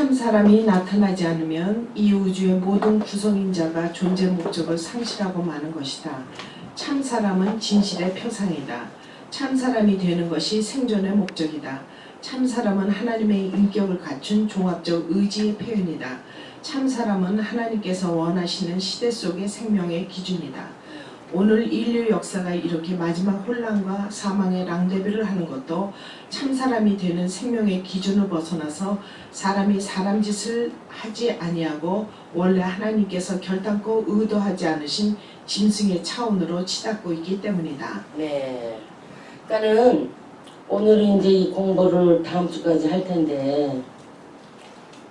참 사람이 나타나지 않으면 이 우주의 모든 구성인자가 존재 목적을 상실하고 마는 것이다. 참 사람은 진실의 표상이다. 참 사람이 되는 것이 생존의 목적이다. 참 사람은 하나님의 인격을 갖춘 종합적 의지의 표현이다. 참 사람은 하나님께서 원하시는 시대 속의 생명의 기준이다. 오늘 인류 역사가 이렇게 마지막 혼란과 사망의 랑데뷰를 하는 것도 참 사람이 되는 생명의 기준을 벗어나서 사람이 사람 짓을 하지 아니하고 원래 하나님께서 결단코 의도하지 않으신 짐승의 차원으로 치닫고 있기 때문이다. 네. 그러니까는 오늘은 이제 이 공부를 다음 주까지 할 텐데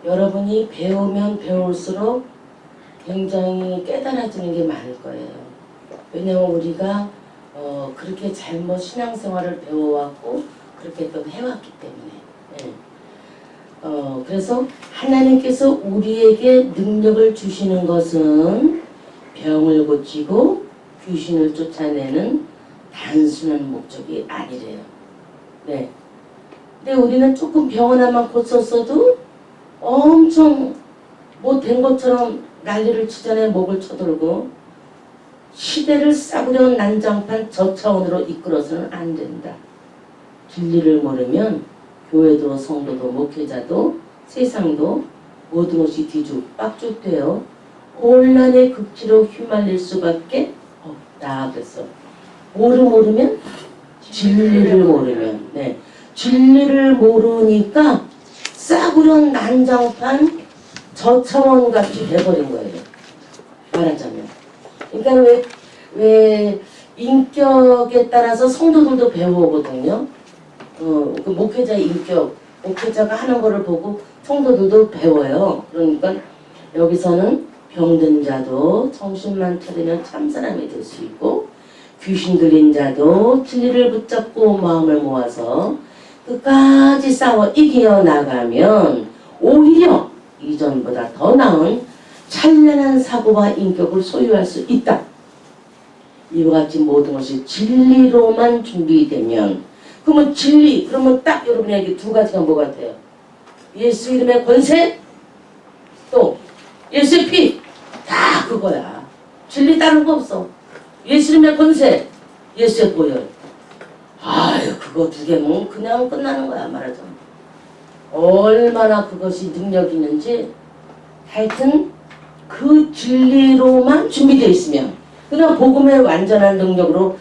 여러분이 배우면 배울수록 굉장히 깨달아지는 게 많을 거예요. 왜냐면 우리가 그렇게 잘못 신앙생활을 배워왔고 그렇게 또 해왔기 때문에. 네. 그래서 하나님께서 우리에게 능력을 주시는 것은 병을 고치고 귀신을 쫓아내는 단순한 목적이 아니래요. 네. 근데 우리는 조금 병 하나만 고쳤어도 엄청 뭐 된 것처럼 난리를 치잖아요. 목을 쳐들고. 시대를 싸구려 난장판 저차원으로 이끌어서는 안 된다. 진리를 모르면 교회도 성도도 목회자도 세상도 모든 것이 뒤죽박죽되어 혼란의 극지로 휘말릴 수밖에 없다. 그랬어. 뭐를 모르면? 진리를 모르면. 네. 진리를 모르니까 싸구려 난장판 저차원같이 돼버린 거예요. 말하자면. 그러니까 왜 인격에 따라서 성도들도 배워오거든요. 그 목회자의 인격, 목회자가 하는 거를 보고 성도들도 배워요. 그러니까 여기서는 병든 자도 정신만 차리면 참 사람이 될 수 있고 귀신 들린 자도 진리를 붙잡고 마음을 모아서 끝까지 싸워 이겨 나가면 오히려 이전보다 더 나은 찬란한 사고와 인격을 소유할 수 있다. 이와 같이 모든 것이 진리로만 준비되면 그러면 진리 그러면 딱 여러분에게 두 가지가 뭐 같아요? 예수 이름의 권세 또 예수의 피 다 그거야. 진리 다른 거 없어. 예수 이름의 권세 예수의 보혈 아유 그거 두 개면 그냥 끝나는 거야. 말하자면 얼마나 그것이 능력이 있는지 하여튼 그 진리로만 준비되어 있으면 그냥 복음의 완전한 능력으로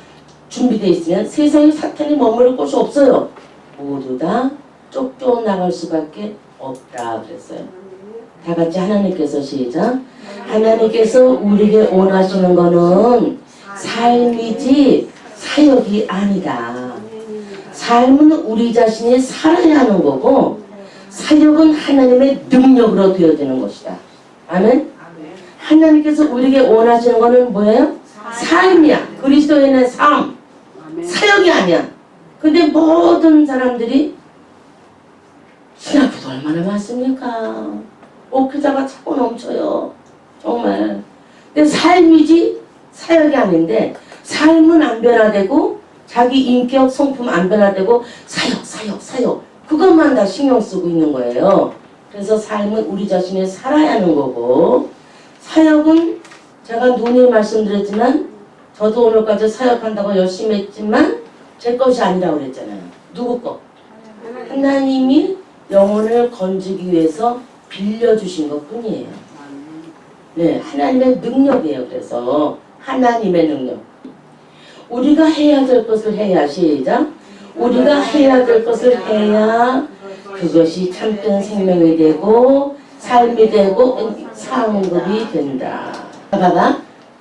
준비되어 있으면 세상에 사탄이 머무를 곳이 없어요. 모두 다 쫓겨나갈 수밖에 없다 그랬어요. 다 같이 하나님께서 시작. 하나님께서 우리에게 원하시는 거는 삶이지 사역이 아니다. 삶은 우리 자신이 살아야 하는 거고 사역은 하나님의 능력으로 되어지는 것이다. 아멘? 하나님께서 우리에게 원하시는 거는 뭐예요? 삶이야. 그리스도인의 삶. 사역이 아니야. 근데 모든 사람들이 신학교도 얼마나 많습니까? 목회자가 차고 넘쳐요. 정말. 근데 삶이지 사역이 아닌데 삶은 안 변화되고 자기 인격 성품 안 변화되고 사역 그것만 다 신경 쓰고 있는 거예요. 그래서 삶은 우리 자신이 살아야 하는 거고 사역은 제가 누누이 말씀드렸지만 저도 오늘까지 사역한다고 열심히 했지만 제 것이 아니라고 그랬잖아요. 누구 거? 하나님이 영혼을 건지기 위해서 빌려주신 것 뿐이에요. 네, 하나님의 능력이에요. 그래서 하나님의 능력. 우리가 해야 될 것을 해야 시작. 우리가 해야 될 것을 해야 그것이 참된 생명이 되고 삶이 되고 상급이 된다. 봐봐.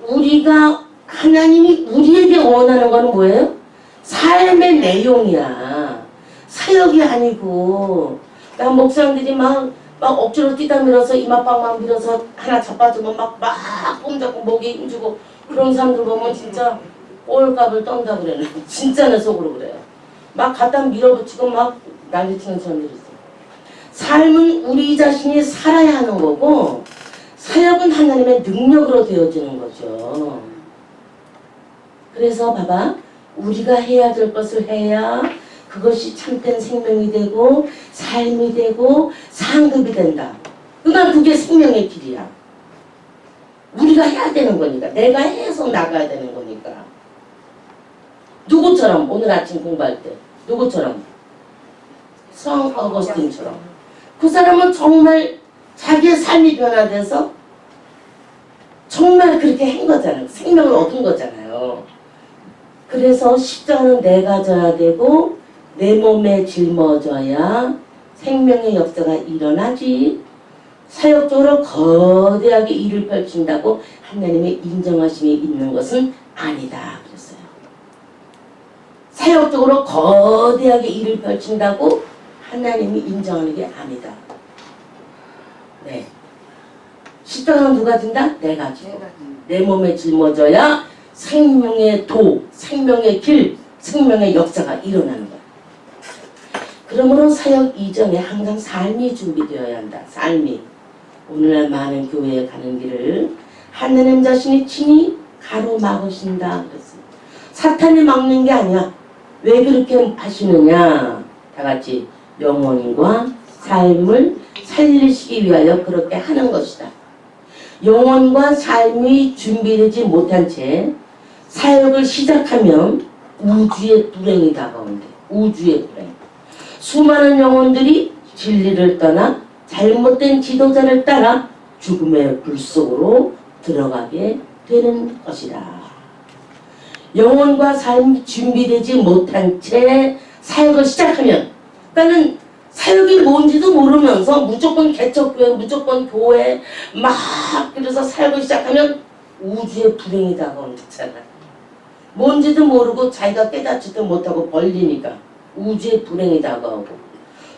우리가 하나님이 우리에게 원하는 건 뭐예요? 삶의 내용이야. 사역이 아니고 나 목사님들이 막 억지로 뛰다 밀어서 이마빵만 밀어서 하나 자빠지면 막 꼼잡고 목에 힘주고 그런 사람들 보면 진짜 꼴값을 떤다 그래요. 진짜 내 속으로 그래요. 막 갖다 밀어붙이고 막 난리치는 사람들이 있어요. 삶은 우리 자신이 살아야 하는 거고 사역은 하나님의 능력으로 되어지는 거죠. 그래서 봐봐. 우리가 해야 될 것을 해야 그것이 참된 생명이 되고 삶이 되고 상급이 된다. 그러니까 그게 생명의 길이야. 우리가 해야 되는 거니까. 내가 해서 나가야 되는 거니까. 누구처럼 오늘 아침 공부할 때 누구처럼? 성 어거스틴처럼. 그 사람은 정말 자기의 삶이 변화돼서 정말 그렇게 한 거잖아요. 생명을 얻은 거잖아요. 그래서 십자가는 내가 져야 되고 내 몸에 짊어져야 생명의 역사가 일어나지. 사역적으로 거대하게 일을 펼친다고 하나님의 인정하심이 있는 것은 아니다 그랬어요. 사역적으로 거대하게 일을 펼친다고 하나님이 인정하는 게 아니다. 네. 십자가는 누가 진다? 내가 지고. 내 몸에 짊어져야 생명의 도, 생명의 길, 생명의 역사가 일어나는 거야. 그러므로 사역 이전에 항상 삶이 준비되어야 한다. 삶이. 오늘날 많은 교회에 가는 길을 하나님 자신이 친히 가로막으신다 그랬어요. 사탄이 막는 게 아니야. 왜 그렇게 하시느냐? 다 같이 영혼과 삶을 살리시기 위하여 그렇게 하는 것이다. 영혼과 삶이 준비되지 못한 채 사역을 시작하면 우주의 불행이 다가온대. 우주의 불행. 수많은 영혼들이 진리를 떠나 잘못된 지도자를 따라 죽음의 불 속으로 들어가게 되는 것이다. 영혼과 삶이 준비되지 못한 채 사역을 시작하면, 그러니까는 사역이 뭔지도 모르면서 무조건 개척교회, 무조건 교회 막 그래서 사역을 시작하면 우주의 불행이 다가온다잖아. 뭔지도 모르고 자기가 깨닫지도 못하고 벌리니까 우주의 불행이 다가오고,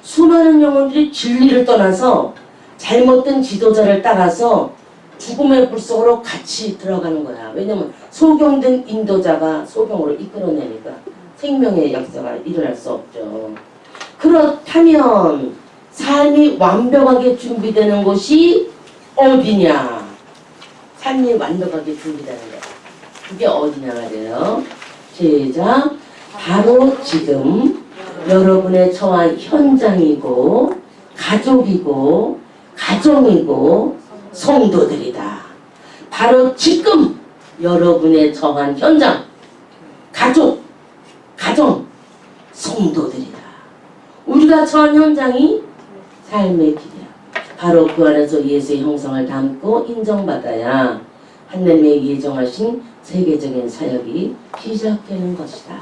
수많은 영혼들이 진리를 떠나서 잘못된 지도자를 따라서 죽음의 불 속으로 같이 들어가는 거야. 왜냐면 소경된 인도자가 소경으로 이끌어내니까 생명의 역사가 일어날 수 없죠. 그렇다면 삶이 완벽하게 준비되는 곳이 어디냐? 삶이 완벽하게 준비되는 거야. 그게 어디냐 말이에요. 시작. 바로 지금 여러분의 처한 현장이고 가족이고 가정이고 성도들이다. 바로 지금 여러분의 처한 현장, 가족, 가정, 성도들이다. 우리가 처한 현장이 삶의 길이야. 바로 그 안에서 예수의 형상을 담고 인정받아야 하나님의 예정하신 세계적인 사역이 시작되는 것이다.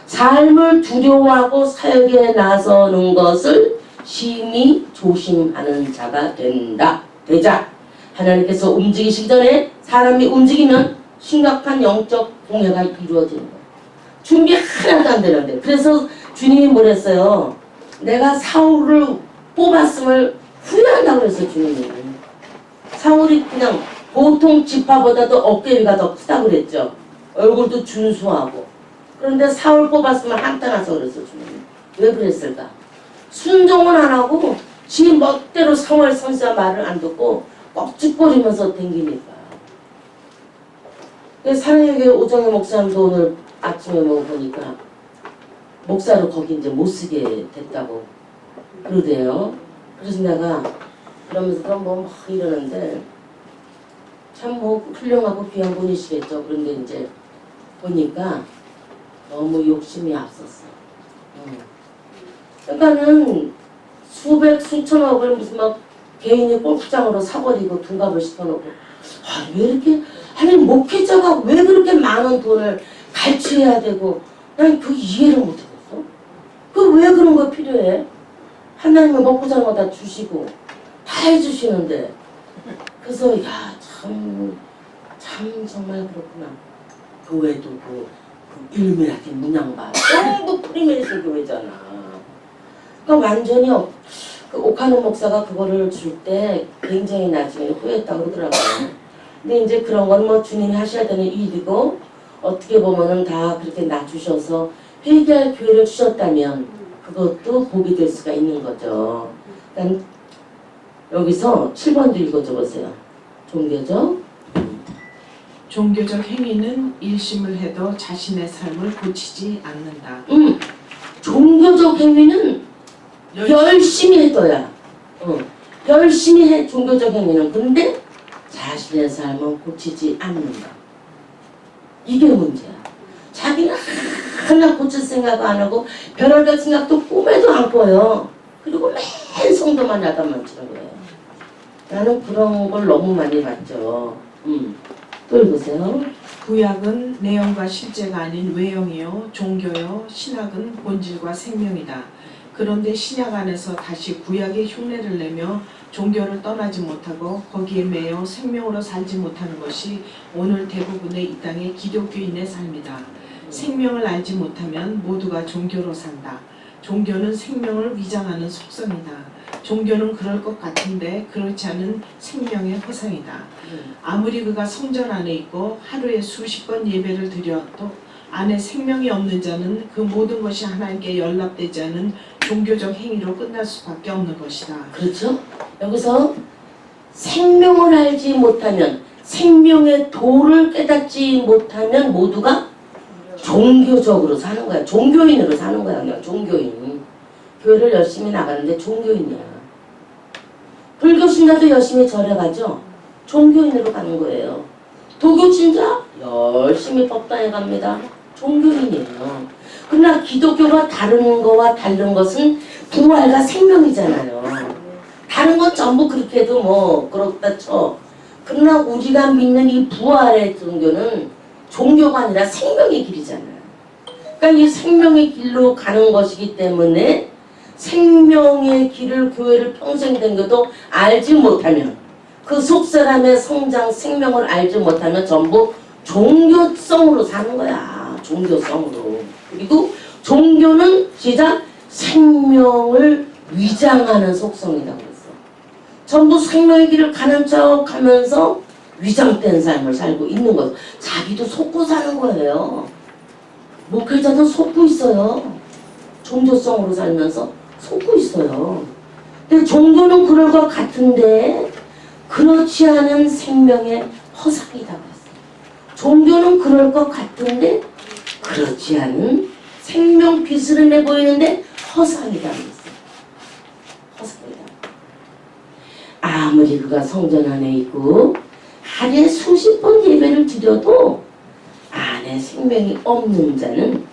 삶을 두려워하고 사역에 나서는 것을 심히 조심하는 자가 되자. 하나님께서 움직이시기 전에 사람이 움직이면 심각한 영적 공해가 이루어지는 거예요. 준비 하나도 안 되는데. 그래서 주님이 뭐랬어요? 내가 사울을 뽑았음을 후회한다고 그랬어요. 주님이. 사울이 그냥 보통 지파보다도 어깨 위가 더 크다고 그랬죠. 얼굴도 준수하고. 그런데 사울 뽑았으면 한탄하서 그랬어. 주님이. 왜 그랬을까? 순종은 안 하고 지 멋대로 사울 선지자 말을 안 듣고 꺽죽거리면서 댕기니까. 사랑의 교회 오정혜 목사님도 오늘 아침에 보니까 목사로 거기 이제 못 쓰게 됐다고 그러대요. 그래서 내가 그러면서 그럼 뭐 막 이러는데 참 뭐 훌륭하고 귀한 분이시겠죠. 그런데 이제 보니까 너무 욕심이 앞섰어. 그러니까는 수백 수천억을 무슨 막 개인이 골프장으로 사버리고 둔갑을 시켜놓고 왜 이렇게 아니 목회자가 왜 그렇게 많은 돈을 갈취해야 되고 난 그 이해를 못하겠어. 그 왜 그런 거 필요해? 하나님은 먹고 자는 거 다 주시고 다 해주시는데. 그래서 참 정말 그렇구나. 교회도 그 일밀하게 문양바 전부 프리메이슨 교회잖아. 그러니까 완전히 그 오카노 목사가 그거를 줄 때 굉장히 나중에 후회했다고 그러더라고요. 근데 이제 그런 건 뭐 주님이 하셔야 되는 일이고 어떻게 보면은 다 그렇게 놔주셔서 회개할 기회를 주셨다면 그것도 복이 될 수가 있는 거죠. 그러니까 여기서 7번도 읽어줘 보세요. 종교적 행위는 일심을 해도 자신의 삶을 고치지 않는다. 종교적 행위는 열심히 해둬야. 열심히 해, 종교적 행위는. 근데 자신의 삶은 고치지 않는다. 이게 문제야. 자기는 하나 고칠 생각 안 하고 변화될 생각도 꿈에도 안 꿔요. 그리고 맨 성도만 야단만 치는 거예요. 나는 그런 걸 너무 많이 봤죠. 또 읽으세요. 구약은 내용과 실제가 아닌 외형이요 종교요 신학은 본질과 생명이다. 그런데 신약 안에서 다시 구약의 흉내를 내며 종교를 떠나지 못하고 거기에 매여 생명으로 살지 못하는 것이 오늘 대부분의 이 땅의 기독교인의 삶이다. 생명을 알지 못하면 모두가 종교로 산다. 종교는 생명을 위장하는 속성이다. 종교는 그럴 것 같은데 그렇지 않은 생명의 허상이다. 아무리 그가 성전 안에 있고 하루에 수십 번 예배를 드려도 안에 생명이 없는 자는 그 모든 것이 하나님께 연락되지 않은 종교적 행위로 끝날 수밖에 없는 것이다. 그렇죠? 여기서 생명을 알지 못하면, 생명의 도를 깨닫지 못하면 모두가 종교적으로 사는 거야. 종교인으로 사는 거야. 그냥 종교인. 교회를 열심히 나가는데 종교인이야. 불교 신자도 열심히 절에 가죠. 종교인으로 가는 거예요. 도교 신자 열심히 법당에 갑니다. 종교인이에요. 그러나 기독교가 다른 거와 다른 것은 부활과 생명이잖아요. 다른 건 전부 그렇게 해도 뭐 그렇다 쳐. 그러나 우리가 믿는 이 부활의 종교는 종교가 아니라 생명의 길이잖아요. 그러니까 이 생명의 길로 가는 것이기 때문에 생명의 길을 교회를 평생 댕겨도 알지 못하면, 그 속사람의 성장 생명을 알지 못하면 전부 종교성으로 사는 거야. 종교성으로. 그리고 종교는 시작 생명을 위장하는 속성이라고 했어. 전부 생명의 길을 가는 척 하면서 위장된 삶을 살고 있는 것. 자기도 속고 사는 거예요. 목회자도 속고 있어요. 종교성으로 살면서 속고 있어요. 근데 종교는 그럴 것 같은데 그렇지 않은 생명의 허상이라고 했어요. 종교는 그럴 것 같은데 그렇지 않은 생명 빛을 내 보이는데 허상이라고 했어요. 허상이다. 아무리 그가 성전 안에 있고 하루에 수십 번 예배를 드려도 안에 생명이 없는 자는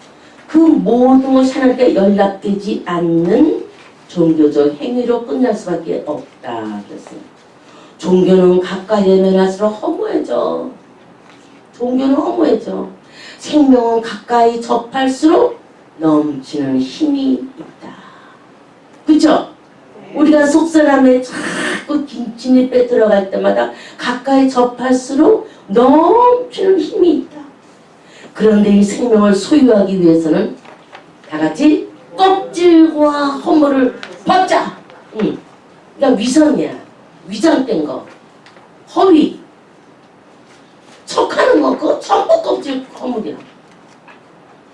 그 모든 것이 하나님께 연락되지 않는 종교적 행위로 끝날 수밖에 없다 그랬어요. 종교는 가까이 되면 할수록 허무해져. 종교는 허무해져. 생명은 가까이 접할수록 넘치는 힘이 있다. 그쵸? 우리가 속사람에 자꾸 진입에 들어갈 때마다 가까이 접할수록 넘치는 힘이 있다. 그런데 이 생명을 소유하기 위해서는 다 같이 껍질과 허물을 벗자. 그러니까 위선이야. 위장된 거. 허위. 척하는 거. 그거 전부 껍질 허물이야.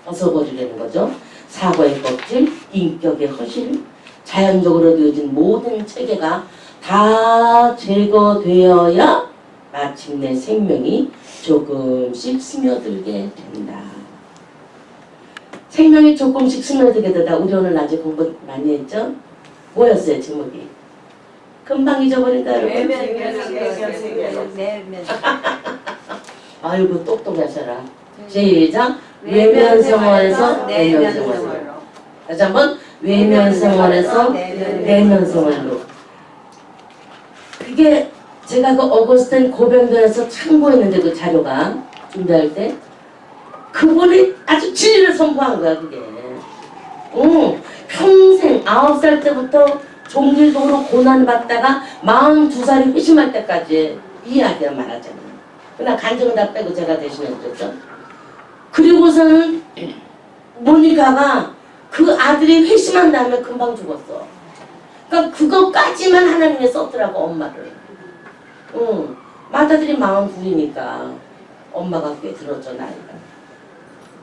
벗어버리려는 거죠. 사고의 껍질, 인격의 허실, 자연적으로 되어진 모든 체계가 다 제거되어야 마침내 생명이 조금씩 스며들게 된다. 생명이 조금씩 스며들게 되다. 우리 오늘 낮에 공부 많이 했죠? 뭐였어요 제목이? 금방 잊어버린다 여러분. 아이고 똑똑하셔라. 시작. 외면생활에서 내면생활로. 다시 한번 외면생활에서 내면생활로. 그게 제가 그 어거스틴 고병전에서 참고했는데 그 자료가 준비할 때 그분이 아주 진리를 선포한 거야 그게. 평생 9살 때부터 종질적으로 고난받다가 42살이 회심할 때까지 이야기야 말하자면. 그러나 간증은 다 빼고 제가 대신해 드렸죠. 그리고서는 모니카가 그 아들이 회심한 다음에 금방 죽었어. 그러니까 그것까지만 하나님이 썼더라고 엄마를. 맏아들이 42이니까 엄마가 꽤 들었죠 나이가.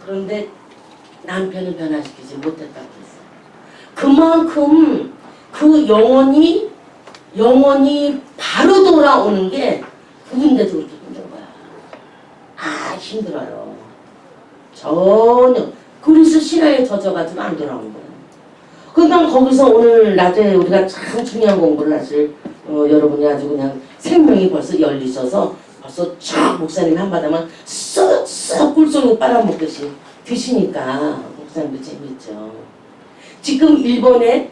그런데 남편을 변화시키지 못했다고 했어. 그만큼 그 영혼이 바로 돌아오는 게 그분인데도 그렇게 힘든 거야. 아 힘들어요. 전혀. 그래서 신화에 젖어가지고 안 돌아오는 거야. 그러니까 거기서 오늘 낮에 우리가 참 중요한 공부를 하실 여러분이 아주 그냥 생명이 벌써 열리셔서 벌써 쫙 목사님 한바닥만 쓱쓱 꿀송이 빨아먹듯이 드시니까 목사님도 재밌죠. 지금 일본에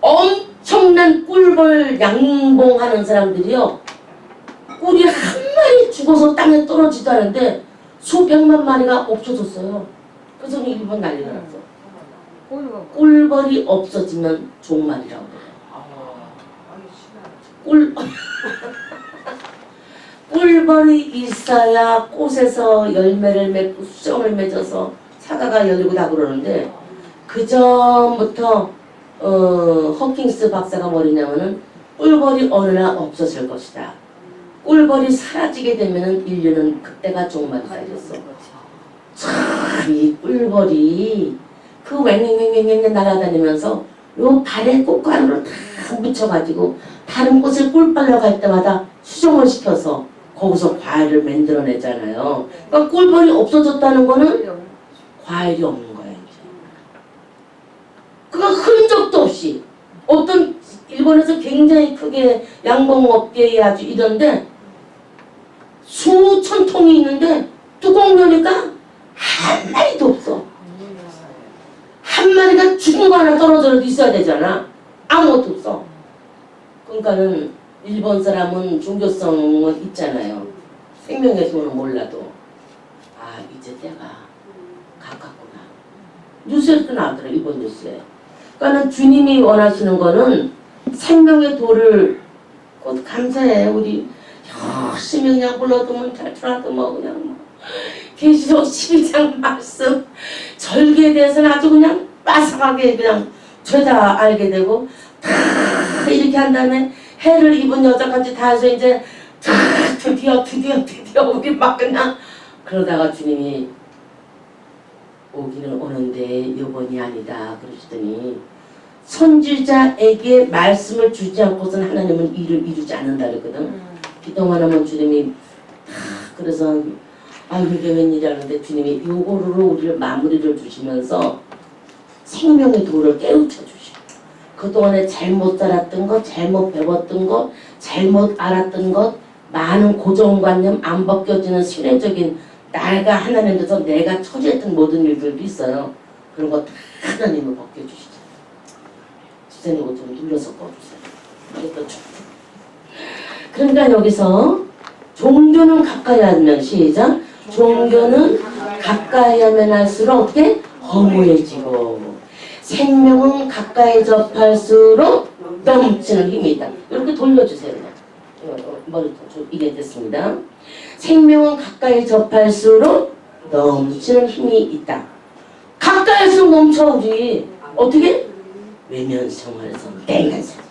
엄청난 꿀벌 양봉하는 사람들이요. 꿀이 한 마리 죽어서 땅에 떨어지도 않은데 수백만 마리가 없어졌어요. 그래서 일본 난리 났어. 꿀벌이 없어지면 종말이라고 그래요. 꿀벌이 있어야 꽃에서 열매를 맺고 수정을 맺어서 사과가 열리고 다 그러는데 그 전부터 허킹스 박사가 뭐랬냐면은 꿀벌이 어느 날 없어질 것이다. 꿀벌이 사라지게 되면은 인류는 그때가 종말이다 그랬어. 참 이 꿀벌이 그 왱왱왱왱 날아다니면서 요 발에 꽃가루를 다 묻혀가지고 다른 곳에 꿀 빨러 갈 때마다 수정을 시켜서 거기서 과일을 만들어내잖아요. 그러니까 꿀벌이 없어졌다는 거는 과일이 없는 거예요. 그러니까 흔적도 없이 어떤 일본에서 굉장히 크게 양봉업계에 아주 이런데 수천 통이 있는데 뚜껑 여니까 한 마리도 없어. 한 마리가 죽은 거 하나 떨어져도 있어야 되잖아. 아무것도 없어. 그러니까는 일본 사람은 종교성은 있잖아요. 생명의 소는 몰라도 아 이제 때가 가깝구나. 뉴스에도 나오더라. 일본 뉴스에. 그러니까는 주님이 원하시는 거는 생명의 도를 곧 감사해. 우리 열심히 그냥 불러두면 잘 들어도 뭐 그냥 뭐 계시록 12장 말씀 절기에 대해서는 아주 그냥 빠삭하게 그냥 죄다 알게 되고 다 이렇게 한 다음에 해를 입은 여자까지 다 해서 이제 다 드디어 우리 막 그냥 그러다가 주님이 오기는 오는데 요번이 아니다 그러시더니 선지자에게 말씀을 주지 않고서는 하나님은 일을 이루지 않는다 그랬거든. 기도만 하면 주님이 그래서 아유 이게 웬일이야 하는데 주님이 요거로 우리를 마무리를 주시면서 생명의 도를 깨우쳐 주셔. 그동안에 잘못 살았던 것, 잘못 배웠던 것, 잘못 알았던 것, 많은 고정관념 안 벗겨지는 신뢰적인 나가 하나님께서 내가 처리했던 모든 일들도 있어요. 그런 거 다 하나님을 벗겨주시죠. 지사님 이거 좀 눌러서 꺼주세요. 그러니까 여기서 종교는 가까이 하면 시작. 종교는 가까이 하면 할수록 어떻게? 허무해지고 생명은 가까이 접할수록 넘치는 힘이 있다. 이렇게 돌려주세요. 머리 좀 이게 됐습니다. 생명은 가까이 접할수록 넘치는 힘이 있다. 가까이 할수록 넘쳐 우리. 어떻게? 외면생활에서 내면생.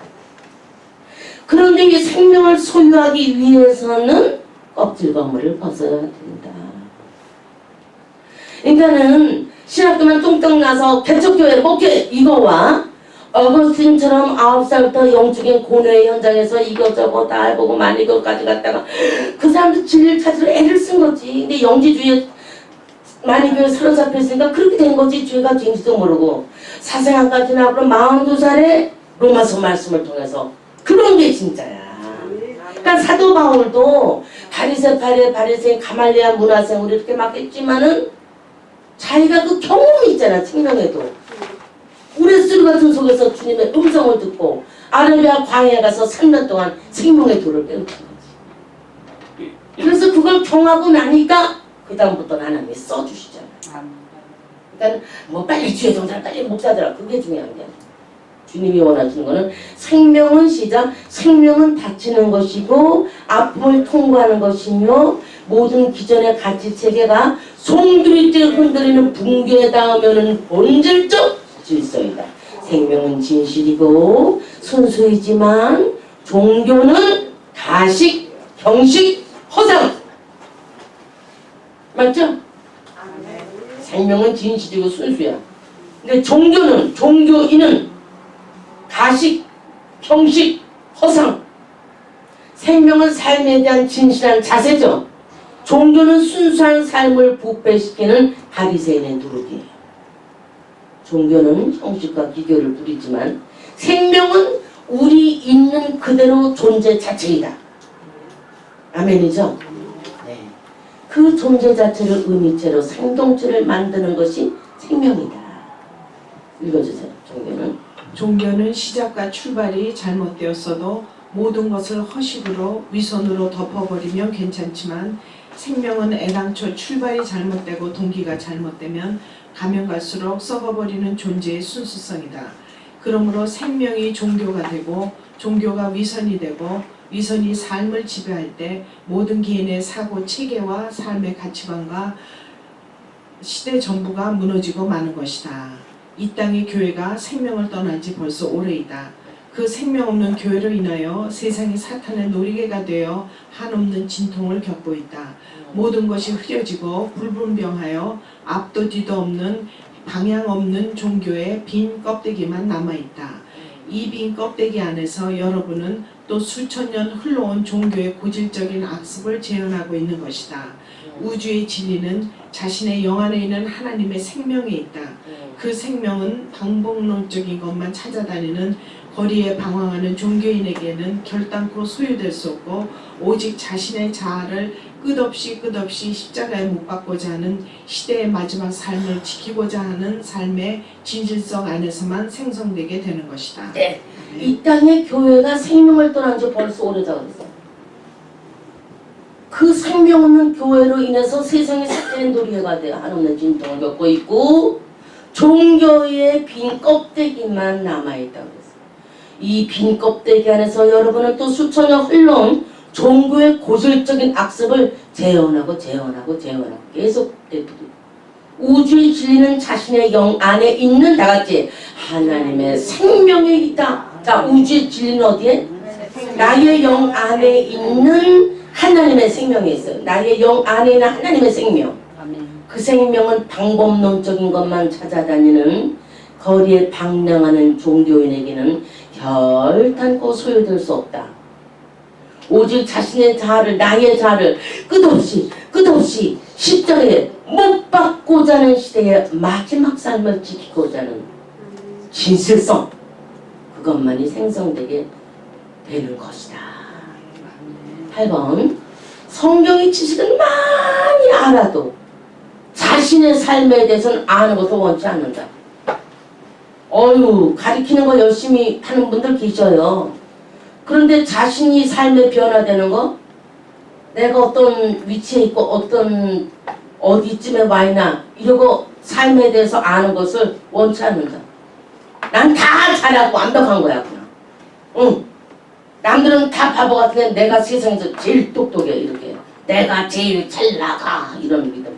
그런데 이 생명을 소유하기 위해서는 껍질 거물을 벗어야 된다. 그러니까는 신학교만 뚱뚱 나서 개척교회를 목회 이거와 어거스틴처럼 9살부터 영적인 고뇌의 현장에서 이것저것 다 해보고 만이것까지 갔다가 그 사람도 진리를 찾으러 애를 쓴 거지. 근데 영지주의에 많이 교회 사로잡혀 있으니까 그렇게 된 거지. 죄가 죄인지도 모르고 사생활까지 나고 42살에 로마서 말씀을 통해서 그런 게 진짜야. 그러니까 사도 바울도 바리새인 가말리아 문화생으로 이렇게 막 했지만은 자기가 그 경험이 있잖아. 생명에도 우레스루 같은 속에서 주님의 음성을 듣고 아라비아 광야에 가서 3년 동안 생명의 도를 깨우친 거지. 그래서 그걸 경하고 나니까 그 다음부터 하나님이 써주시잖아. 그러니까 뭐 빨리 주의 종사를 빨리 목사들아 그게 중요한 게 아니야. 주님이 원하시는 거는 생명은 시작, 생명은 닫히는 것이고 아픔을 통과하는 것이며 모든 기존의 가치 체계가 송두리째 흔들리는 붕괴에 닿으면 본질적 질서이다. 생명은 진실이고 순수이지만 종교는 가식, 형식, 허상. 맞죠? 생명은 진실이고 순수야. 근데 종교인은 가식, 형식, 허상. 생명은 삶에 대한 진실한 자세죠. 종교는 순수한 삶을 부패시키는 바리새인의 누룩이에요. 종교는 형식과 기교를 부리지만 생명은 우리 있는 그대로 존재 자체이다. 아멘이죠? 네. 그 존재 자체를 의미체로 생동체를 만드는 것이 생명이다. 읽어주세요. 종교는 시작과 출발이 잘못되었어도 모든 것을 허식으로 위선으로 덮어버리면 괜찮지만 생명은 애당초 출발이 잘못되고 동기가 잘못되면 가면 갈수록 썩어버리는 존재의 순수성이다. 그러므로 생명이 종교가 되고 종교가 위선이 되고 위선이 삶을 지배할 때 모든 개인의 사고 체계와 삶의 가치관과 시대 전부가 무너지고 마는 것이다. 이 땅의 교회가 생명을 떠난 지 벌써 오래이다. 그 생명 없는 교회로 인하여 세상이 사탄의 놀이개가 되어 한없는 진통을 겪고 있다. 모든 것이 흐려지고 불분명하여 앞도 뒤도 없는 방향 없는 종교의 빈 껍데기만 남아있다. 이 빈 껍데기 안에서 여러분은 또 수천 년 흘러온 종교의 고질적인 악습을 재현하고 있는 것이다. 우주의 진리는 자신의 영 안에 있는 하나님의 생명에 있다. 그 생명은 방법론적인 것만 찾아다니는 거리에 방황하는 종교인에게는 결단코 소유될 수 없고 오직 자신의 자아를 끝없이 십자가에 못 박고자 하는 시대의 마지막 삶을 지키고자 하는 삶의 진실성 안에서만 생성되게 되는 것이다. 네. 이 땅의 교회가 생명을 떠난 지 벌써 오래다 그랬어요. 그 생명 없는 교회로 인해서 세상이 사탄의 놀이개가 되어 한없는 진통을 겪고 있고 종교의 빈 껍데기만 남아있다고 그랬어요. 이 빈 껍데기 안에서 여러분은 또 수천 년 흘러온 종교의 고질적인 악습을 재현하고 계속 되풀이고 우주의 진리는 자신의 영 안에 있는 다같이 하나님의 생명에 있다. 자, 우주의 진리는 어디에? 나의 영 안에 있는 하나님의 생명에 있어요. 나의 영 안에 있는 하나님의 생명. 그 생명은 방법론적인 것만 찾아다니는 거리에 방랑하는 종교인에게는 결단코 소유될 수 없다. 오직 자신의 자아를 나의 자아를 끝없이 십자가에 못 박고자 하는 시대의 마지막 삶을 지키고자 하는 진실성 그것만이 생성되게 되는 것이다. 8번 성경의 지식은 많이 알아도 자신의 삶에 대해서는 아는 것을 원치 않는다. 가리키는 거 열심히 하는 분들 계셔요. 그런데 자신이 삶에 변화되는 거 내가 어떤 위치에 있고 어디쯤에 와 있나 이러고 삶에 대해서 아는 것을 원치 않는다. 난 다 잘하고 완벽한 거야 그냥. 남들은 다 바보 같은데 내가 세상에서 제일 똑똑해 이렇게. 내가 제일 잘 나가 이런 믿음들.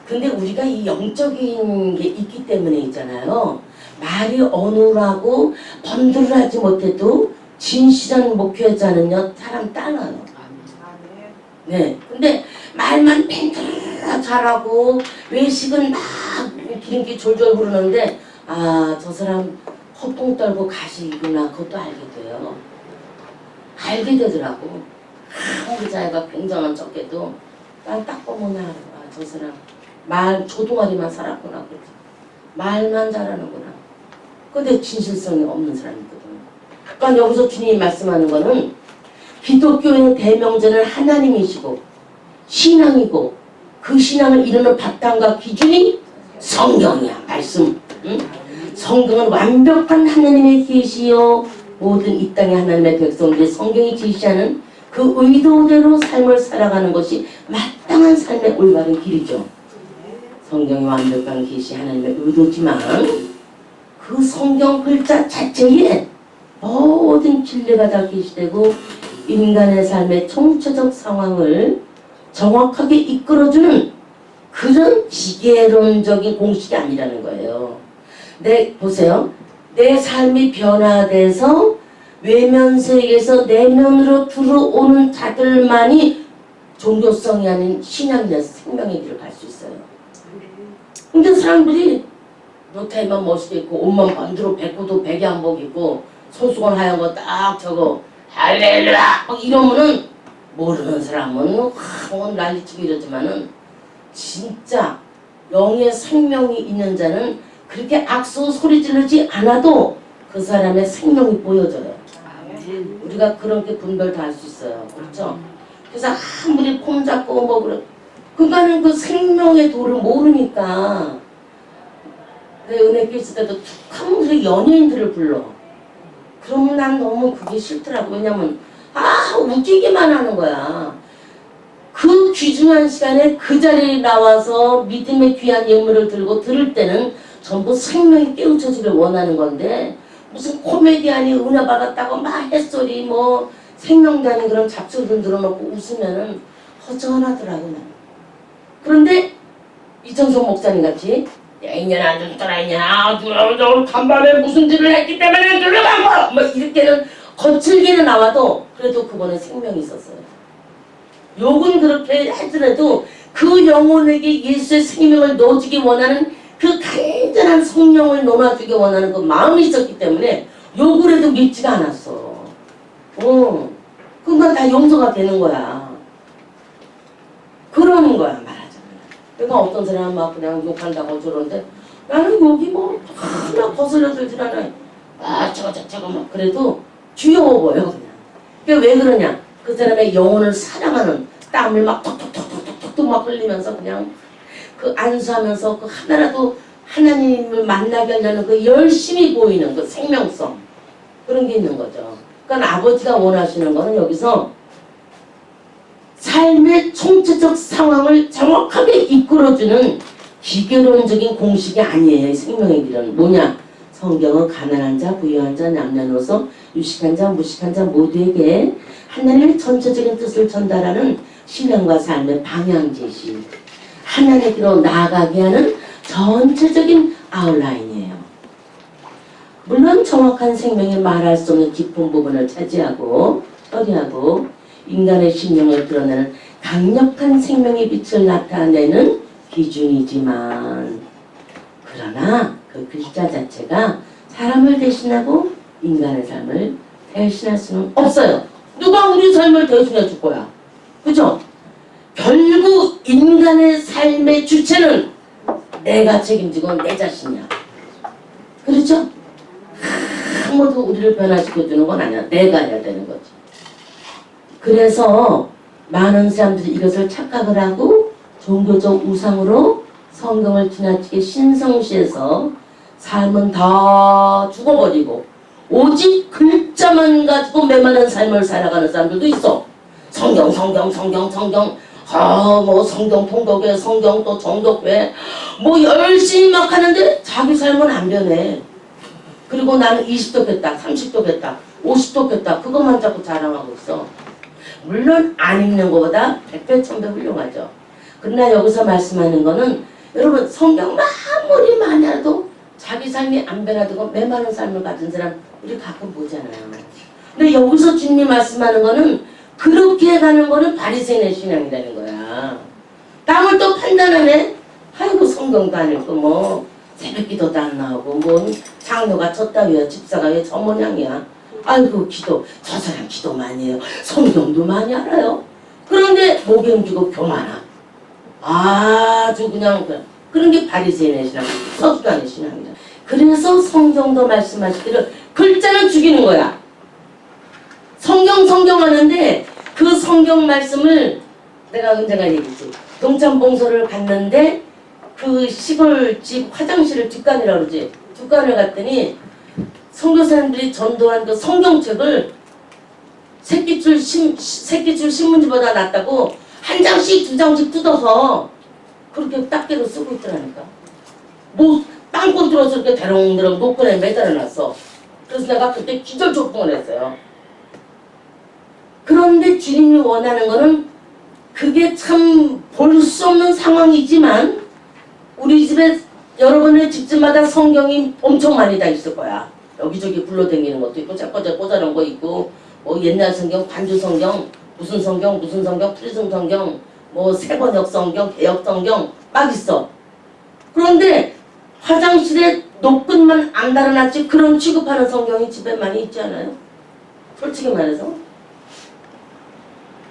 근데 우리가 이 영적인 게 있기 때문에 있잖아요. 말이 어눌하고 번들을 하지 못해도 진실한 목회자는요 사람 따라요. 네. 근데 말만 뱅글라 잘하고 외식은 막 기름기 졸졸 흐르는데 저 사람 헛똥 떨고 가시구나 그것도 알게 돼요. 알게 되더라고. 아무리 자기가 굉장한 척해도 난 딱 보면 알아. 저 사람 말 조동아리만 살았구나. 그렇게. 말만 잘하는구나. 근데 진실성이 없는 사람이거든. 그러니까 여기서 주님이 말씀하는 거는 기독교의 대명제는 하나님이시고 신앙이고 그 신앙을 이루는 바탕과 기준이 성경이야. 말씀. 응? 성경은 완벽한 하나님의 계시요 모든 이 땅의 하나님의 백성들이 성경이 제시하는 그 의도대로 삶을 살아가는 것이 마땅한 삶의 올바른 길이죠. 성경이 완벽한 계시 하나님의 의도지만 그 성경 글자 자체에 모든 진리가 다 계시되고 인간의 삶의 총체적 상황을 정확하게 이끌어주는 그런 지계론적인 공식이 아니라는 거예요. 보세요. 내 삶이 변화돼서 외면 세계에서 내면으로 들어오는 자들만이 종교성이 아닌 신앙이나 생명의 길을 갈 수 있어요. 근데 사람들이 노타이만 멋있게 입고 옷만 반대로 백구도 백양복 입고 손수건 하얀 거 딱 저거 할렐루야 막 이러면은 모르는 사람은 난리치고 이러지만은 진짜 영의 생명이 있는 자는 그렇게 악수 소리 지르지 않아도 그 사람의 생명이 보여져요. 우리가 그렇게 분별 다 할 수 있어요. 그렇죠? 그래서 아무리 폼 잡고 뭐 그래, 그간은 그 생명의 도를 모르니까. 내 은혜교 있을 때도 툭하면 그 연예인들을 불러. 그러면 난 너무 그게 싫더라고. 왜냐면 웃기기만 하는 거야. 그 귀중한 시간에 그 자리에 나와서 믿음의 귀한 예물을 들고 들을 때는 전부 생명이 깨우쳐지길 원하는 건데, 무슨 코미디언이 은혜 받았다고 막 햇소리 뭐 생명다는 그런 잡소리를 들어놓고 웃으면은 허전하더라고 나는. 그런데 이정석 목사님 같이 야 이년아 안 듣더라 이년아 누가 간밤에 무슨 짓을 했기 때문에 들어간 거 뭐 이렇게는 거칠게는 나와도 그래도 그분은 생명이 있었어요. 욕은 그렇게 하더라도 그 영혼에게 예수의 생명을 넣어주기 원하는 그 간절한 성령을 놓아주기 원하는 그 마음이 있었기 때문에 욕을 해도 밉지가 않았어. 그건 다 용서가 되는 거야. 그러는 거야 말하자면. 그러니까 어떤 사람은 막 그냥 욕한다고 저러는데 나는 욕이 뭐 하나 거슬려 들질 않아. 저거 막 그래도 귀여워 보여 그냥. 그러니까 왜 그러냐. 그 사람의 영혼을 사랑하는 땀을 막 톡톡톡톡톡 막 흘리면서 그냥 그 안수하면서 그 하나라도 하나님을 만나게 하려는 그 열심히 보이는 그 생명성 그런 게 있는 거죠. 그러니까 아버지가 원하시는 거는 여기서 삶의 총체적 상황을 정확하게 이끌어주는 기계론적인 공식이 아니에요. 생명의 길은 뭐냐? 성경은 가난한 자, 부유한 자, 남녀노소, 유식한 자, 무식한 자 모두에게 하나님의 전체적인 뜻을 전달하는 신앙과 삶의 방향 제시, 하나님께로 나아가게 하는 전체적인 아웃라인이에요. 물론 정확한 생명이 말할 수 없는 깊은 부분을 차지하고 처리하고 인간의 심령을 드러내는 강력한 생명의 빛을 나타내는 기준이지만 그러나 그 글자 자체가 사람을 대신하고 인간의 삶을 대신할 수는 없어요. 누가 우리 삶을 대신해 줄 거야? 그죠? 결국 인간의 삶의 주체는 내가 책임지고 내 자신이야. 그렇죠? 아무도 우리를 변화시켜주는 건 아니야. 내가 해야 되는 거지. 그래서 많은 사람들이 이것을 착각을 하고 종교적 우상으로 성경을 지나치게 신성시해서 삶은 다 죽어버리고 오직 글자만 가지고 메마른 삶을 살아가는 사람들도 있어. 성경 뭐 성경 통독회 성경 또 정독회 뭐 열심히 막 하는데 자기 삶은 안 변해. 그리고 나는 20도 겠다 30도 겠다 50도 겠다 그것만 자꾸 자랑하고 있어. 물론 안 읽는 것보다 100배 1000배 훌륭하죠. 그러나 여기서 말씀하는 거는 여러분 성경 아무리 많이 해도 자기 삶이 안 변화되고 메마른 삶을 가진 사람 우리 가끔 보잖아요. 근데 여기서 주님이 말씀하는 거는 그렇게 가는 거는 바리새인의 신앙이라는 거야. 남을 또 판단하네. 아이고 성경도 안 읽고 뭐 새벽기도도 안 나오고 뭐 장로가 쳤다위야 집사가 왜 저 모양이야. 아이고 기도 저 사람 기도 많이 해요. 성경도 많이 알아요. 그런데 목욕 주고 교만하. 아주 그냥 그런 게 바리새인의 신앙, 서기관의 신앙이다. 그래서 성경도 말씀하시기를 글자는 죽이는 거야. 성경 하는데 그 성경 말씀을 내가 언젠가 얘기했지. 동참봉소를 갔는데 그 시골집 화장실을 뒷간이라고 그러지. 뒷간을 갔더니 선교사님들이 전도한 그 성경책을 새끼줄 신문지보다 낫다고 한 장씩 두 장씩 뜯어서 그렇게 딱대로 쓰고 있더라니까. 뭐 땅콩 들어서 이렇게 대롱대롱 노끈에 매달아놨어. 그래서 내가 그때 기절초풍을 했어요. 그런데 주님이 원하는 거는 그게 참 볼 수 없는 상황이지만 우리 집에 여러분의 집집마다 성경이 엄청 많이 다 있을 거야. 여기저기 굴러다니는 것도 있고 자꾸자 꽂아놓은 거 있고 뭐 옛날 성경, 반주 성경, 무슨 성경, 프리즘 성경, 뭐 세번역 성경, 개역 성경 막 있어. 그런데 화장실에 노끈만 안 달아놨지 그런 취급하는 성경이 집에 많이 있지 않아요? 솔직히 말해서.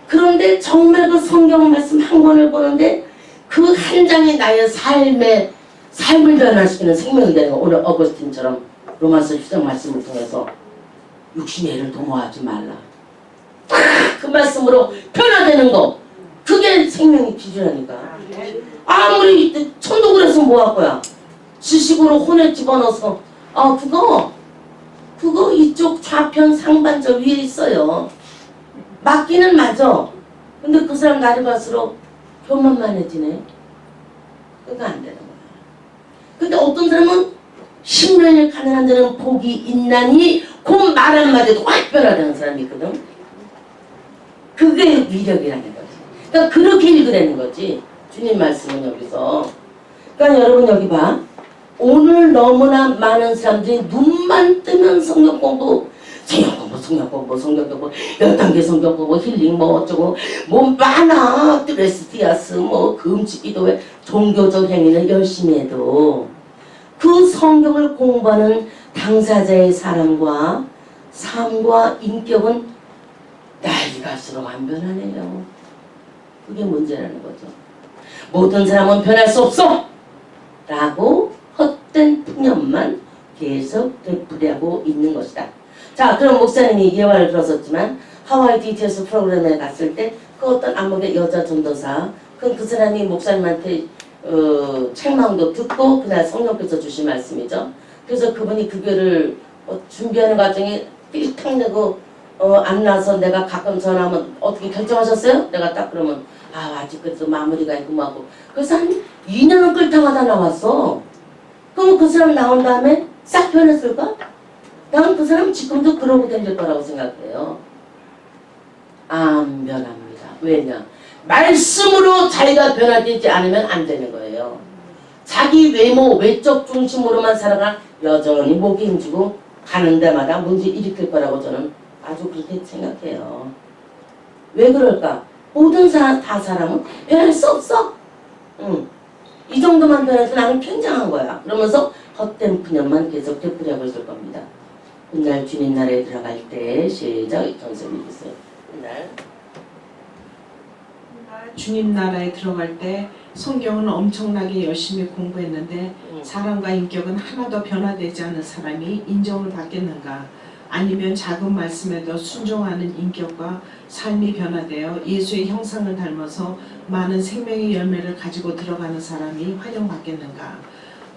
그런데 정말 그 성경 말씀 한 권을 보는데 그 한 장이 나의 삶을 변화시키는 생명이 되는 거. 오늘 어거스틴처럼 로마서 10장 말씀을 통해서 육신의 애를 도모하지 말라. 그 말씀으로 변화되는 거. 그게 생명의 기준이라니까. 아무리 천독을 해서 뭐 할 거야. 지식으로 혼에 집어넣어서 그거 이쪽 좌편 상반 저 위에 있어요. 맞기는 맞아. 근데 그 사람 나이 갈수록 교만만해지네. 그거 안 되는 거야. 근데 어떤 사람은 10년을 가난한 데는 복이 있나니 그 말 한마디도 확 변화되는 사람이 있거든. 그게 위력이라는 거지. 그러니까 그렇게 읽으라는 거지. 주님 말씀은 여기서. 그러니까 여러분 여기 봐. 오늘 너무나 많은 사람들이 눈만 뜨면 성경 공부 10단계 성경 공부 힐링 뭐 어쩌고 뭐 많아. 드레스티아스 뭐 금식 기도회 종교적 행위는 열심히 해도 그 성경을 공부하는 당사자의 사람과 삶과 인격은 나이 갈수록 안 변하네요. 그게 문제라는 거죠. 모든 사람은 변할 수 없어! 라고 헛된 푸념만 계속 되풀이하고 있는 것이다. 자, 그럼 목사님이 예화를 들었었지만 하와이 DTS 프로그램에 갔을 때 그 어떤 암흑의 여자 전도사 그 사람이 목사님한테 책망도 듣고 그날 성령께서 주신 말씀이죠. 그래서 그분이 그 교회를 준비하는 과정에 삐딱 내고 안 나서 내가 가끔 전화하면 어떻게 결정하셨어요? 내가 딱 그러면 아직 그래도 마무리가 있고 뭐하고 그래서 한 2년은 끌당하다 나왔어. 그럼 그 사람 나온 다음에 싹 변했을까? 나는 그 사람 지금도 그러고 다닐 거라고 생각해요. 안 변합니다. 왜냐? 말씀으로 자기가 변화되지 않으면 안 되는 거예요. 자기 외모, 외적 중심으로만 살아가 여전히 목이 힘주고 가는 데마다 문제 일으킬 거라고 저는 아주 그렇게 생각해요. 왜 그럴까? 모든 사람은 변할 수 없어. 이 정도만 변해서 나는 굉장한 거야. 그러면서 헛된 푸념만 계속 되풀이하고 있을 겁니다. 그날 주님 나라에 들어갈 때 시작 선생님 읽으세요. 그날 주님 나라에 들어갈 때 성경은 엄청나게 열심히 공부했는데 사람과 인격은 하나도 변화되지 않은 사람이 인정을 받겠는가? 아니면 작은 말씀에도 순종하는 인격과 삶이 변화되어 예수의 형상을 닮아서 많은 생명의 열매를 가지고 들어가는 사람이 환영받겠는가?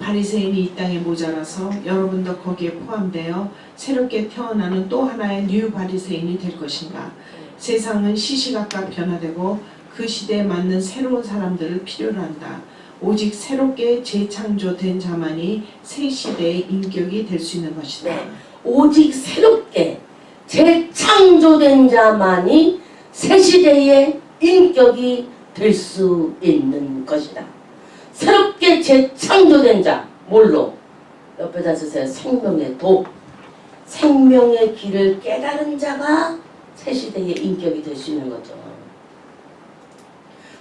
바리새인이 이 땅에 모자라서 여러분도 거기에 포함되어 새롭게 태어나는 또 하나의 뉴 바리새인이 될 것인가? 세상은 시시각각 변화되고 그 시대에 맞는 새로운 사람들을 필요로 한다. 오직 새롭게 재창조된 자만이 새 시대의 인격이 될 수 있는 것이다. 네. 오직 새롭게 재창조된 자만이 새 시대의 인격이 될 수 있는 것이다. 새롭게 재창조된 자, 뭘로? 옆에다 쓰세요. 생명의 도. 생명의 길을 깨달은 자가 새 시대의 인격이 될 수 있는 거죠.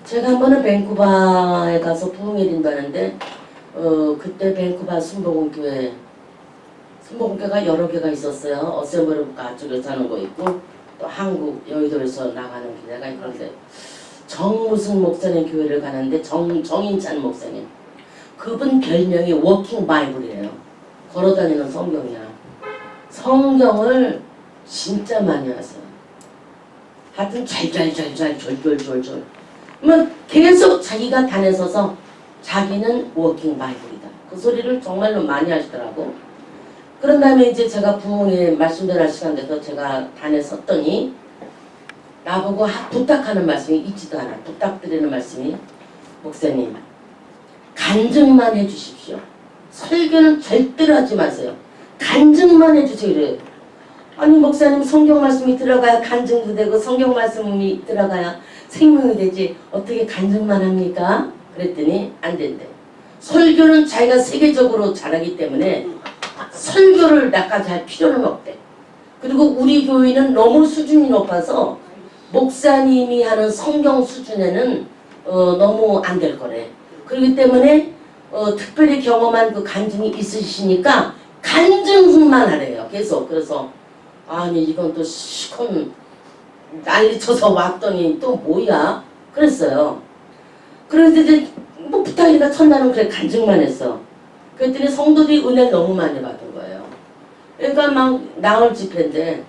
제가 한 번은 밴쿠버에 가서 부흥회 린다는데 그때 밴쿠버 순복음교회가 여러 개가 있었어요. 어셈블리가 쪽에서 하는 거 있고 또 한국 여의도에서 나가는 교회가 있는데 정무승 목사님 교회를 가는데 정인찬 목사님 그분 별명이 워킹 바이블이에요. 걸어다니는 성경이야. 성경을 진짜 많이 하세요. 하여튼 잘잘잘잘 졸졸졸졸 계속 자기가 단에 서서 자기는 워킹 바이블이다. 그 소리를 정말로 많이 하시더라고. 그런 다음에 이제 제가 부흥회 말씀 전할 시간 돼서 제가 단에 섰더니 나보고 부탁하는 말씀이 있지도 않아. 부탁드리는 말씀이 목사님 간증만 해주십시오. 설교는 절대로 하지 마세요. 간증만 해주세요. 이래요. 아니 목사님 성경 말씀이 들어가야 간증도 되고 성경 말씀이 들어가야 생명이 되지 어떻게 간증만 합니까? 그랬더니 안 된대. 설교는 자기가 세계적으로 잘하기 때문에 설교를 나까지 할 필요는 없대. 그리고 우리 교회는 너무 수준이 높아서 목사님이 하는 성경 수준에는 너무 안 될 거래. 그렇기 때문에 특별히 경험한 그 간증이 있으시니까 간증만 하래요. 계속. 그래서 아니 이건 또 시큰 난리쳐서 왔더니 또 뭐야? 그랬어요. 그런데 이제 뭐 부탁이니까 첫날은 그래 간증만 했어. 그랬더니 성도들이 은혜를 너무 많이 받은 거예요. 그러니까 막 나흘 집회인데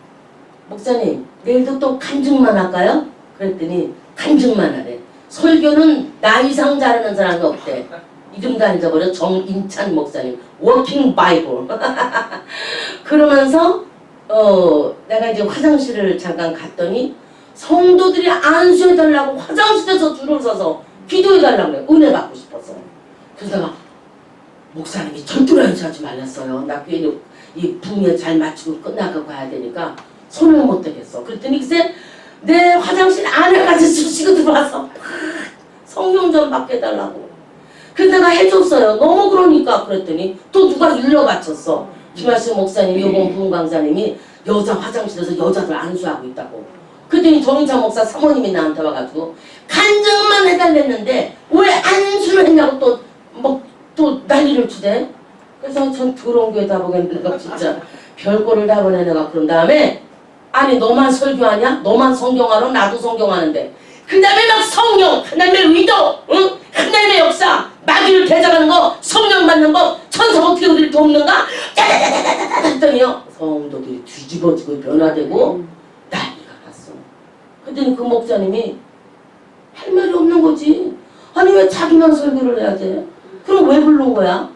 목사님 내일도 또 간증만 할까요? 그랬더니 간증만 하래. 설교는 나 이상 잘하는 사람이 없대. 이름도 안 잊어버려. 정인찬 목사님 워킹 바이블. 그러면서 내가 이제 화장실을 잠깐 갔더니 성도들이 안수해달라고 화장실에서 줄을 서서 기도해달라고 그래. 은혜 받고 싶었어요. 그래서 내가 목사님이 절대로 안수하지 말랬어요. 나 괜히 이 부흥에 잘 마치고 끝나고 가야 되니까 손을 못 대겠어. 그랬더니 글쎄 내 화장실 안에까지 쑤시고 들어와서 성령 좀 받게 해달라고. 그래서 내가 해줬어요. 너무 그러니까. 그랬더니 또 누가 일러 바쳤어. 김하수 목사님, 요번 부흥 강사님이 여자 화장실에서 여자들 안수하고 있다고. 그랬더니 정인찬 목사 사모님이 나한테 와가지고 간증만 해달랬는데 왜 안수를 했냐고 또 난리를 치대. 그래서 전 더러운 교회다 보겠는데 내가 진짜 별거를 다 보내. 내가 그런 다음에 아니 너만 설교하냐? 너만 성경하러? 나도 성경하는데 그 다음에 막 성령, 하나님의 의도, 응? 하나님의 역사, 마귀를 대적하는 거, 성령 받는 거, 천사 어떻게 우리를 돕는가? 짜자자자자자 했더니요 성도들이 뒤집어지고 변화되고 난리가 났어. 그랬더니 그 목사님이 할 말이 없는 거지. 아니 왜 자기만 설교를 해야 돼? 그럼 왜 부른 거야?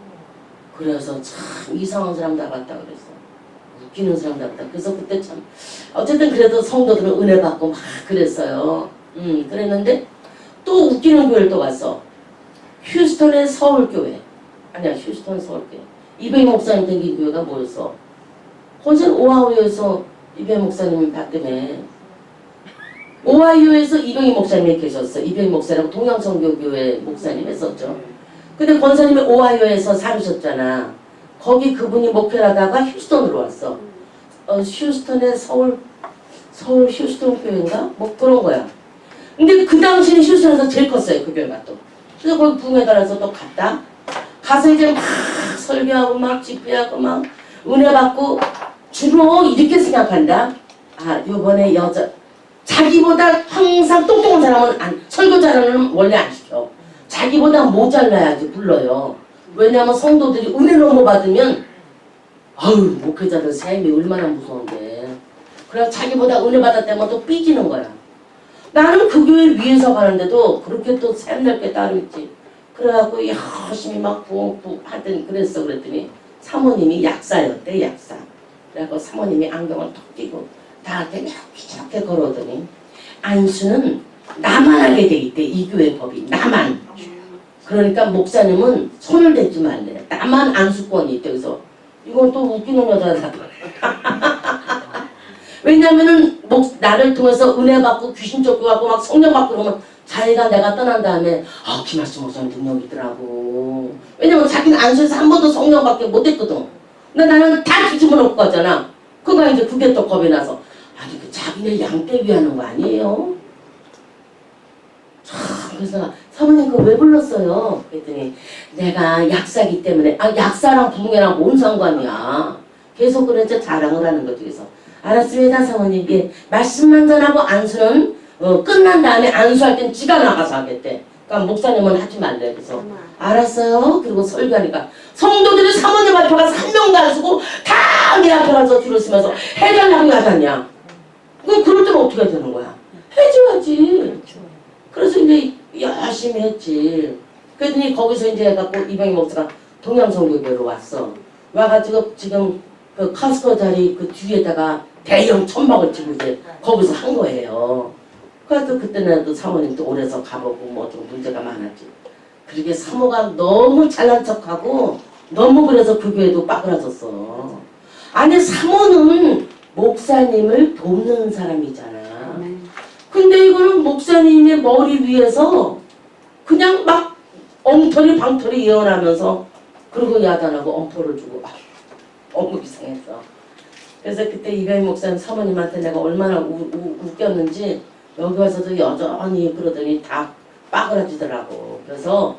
그래서 참 이상한 사람 다 봤다 그랬어. 웃기는 사람 다 봤다. 그래서 그때 참 어쨌든 그래도 성도들은 은혜 받고 막 그랬어요. 그랬는데 또 웃기는 교회를 또 갔어. 휴스턴의 서울교회. 아니야 휴스턴 서울교회. 이베이 목사님 댕긴 교회가 뭐였어? 거기서 오하이오에서 이베이 목사님이 봤다며. 오하이오에서 이병희 목사님이 계셨어. 이병희 목사라고 동양선교교회 목사님 했었죠. 근데 권사님이 오하이오에서 살으셨잖아. 거기 그분이 목회를 하다가 휴스턴으로 왔어. 휴스턴의 서울 휴스턴 교회인가? 뭐 그런 거야. 근데 그 당시에 휴스턴에서 제일 컸어요. 그 교회가 또. 그래서 거기 부흥에 따라서 또 갔다. 가서 이제 막 설교하고 막 집회하고 막 은혜 받고 주로 이렇게 생각한다. 아 요번에 여자 자기보다 항상 똑똑한 사람은 설교 잘하는 원래 안 시켜. 자기보다 모자라야지 불러요. 왜냐하면 성도들이 은혜 너무 받으면 아유 목회자들 삶이 얼마나 무서운데. 그래서 자기보다 은혜 받았다면 또 삐지는 거야. 나는 그 교회 위에서 가는데도 그렇게 또 샘날 게 따로 있지. 그래갖고 열심히 막 부흥 하더니 그랬어. 그랬더니 사모님이 약사였대. 약사. 그래갖고 사모님이 안경을 턱 끼고 나한테 이렇게 걸어오더니 안수는 나만 하게 돼 있대. 이 교회 법이. 나만. 그러니까 목사님은 손을 대지 말래. 나만 안수권이 있대. 그래서 이건 또 웃기는 여자다. 왜냐면은 나를 통해서 은혜 받고 귀신 쫓겨가고 막 성령 받고 그러면 자기가 내가 떠난 다음에 김하수 목사님 능력이 있더라고. 왜냐면 자기는 안수에서 한 번도 성령 받게 못했거든. 근데 나는 다 뒤집어 놓고 가잖아. 그러니까 이제 그게 또 겁이 나서 아니 그 자기네 양 떼기 하는 거 아니에요? 그래서 사모님 그거 왜 불렀어요? 그랬더니 내가 약사기 때문에 약사랑 부흥회랑 뭔 상관이야. 계속 그래서 자랑을 하는 거지. 그래서 알았습니다 사모님. 예, 말씀만 전하고 안수는 끝난 다음에 안수할 땐 지가 나가서 하겠대. 그러니까 목사님은 하지 말래. 그래서 알았어요. 그리고 설교하니까 성도들이 사모님 앞에 가서 한 명도 안 쓰고 다 내 앞에 가서 줄을 서면서 해달라고 하잖냐. 그럴 때는 어떻게 해야 되는 거야? 해줘야지. 그래서 이제 열심히 했지. 그랬더니 거기서 이제 해갖고 이병희 목사가 동양선교교회로 왔어. 와가지고 지금 그 카스코 자리 그 뒤에다가 대형 천막을 치고 이제 거기서 한 거예요. 그래도 그때는 또 사모님 또 오래서 가보고 뭐 좀 문제가 많았지. 그러게 사모가 너무 잘난 척하고 너무 그래서 그 교회도 빠그라졌어. 아니 사모는 목사님을 돕는 사람이잖아. 근데 이거는 목사님의 머리 위에서 그냥 막 엉터리 방터리 예언하면서 그러고 야단하고 엄포를 주고 너무 이상했어. 그래서 그때 이병희 목사님 사모님한테 내가 얼마나 웃겼는지 여기 와서도 여전히 그러더니 다 빠그라지더라고. 그래서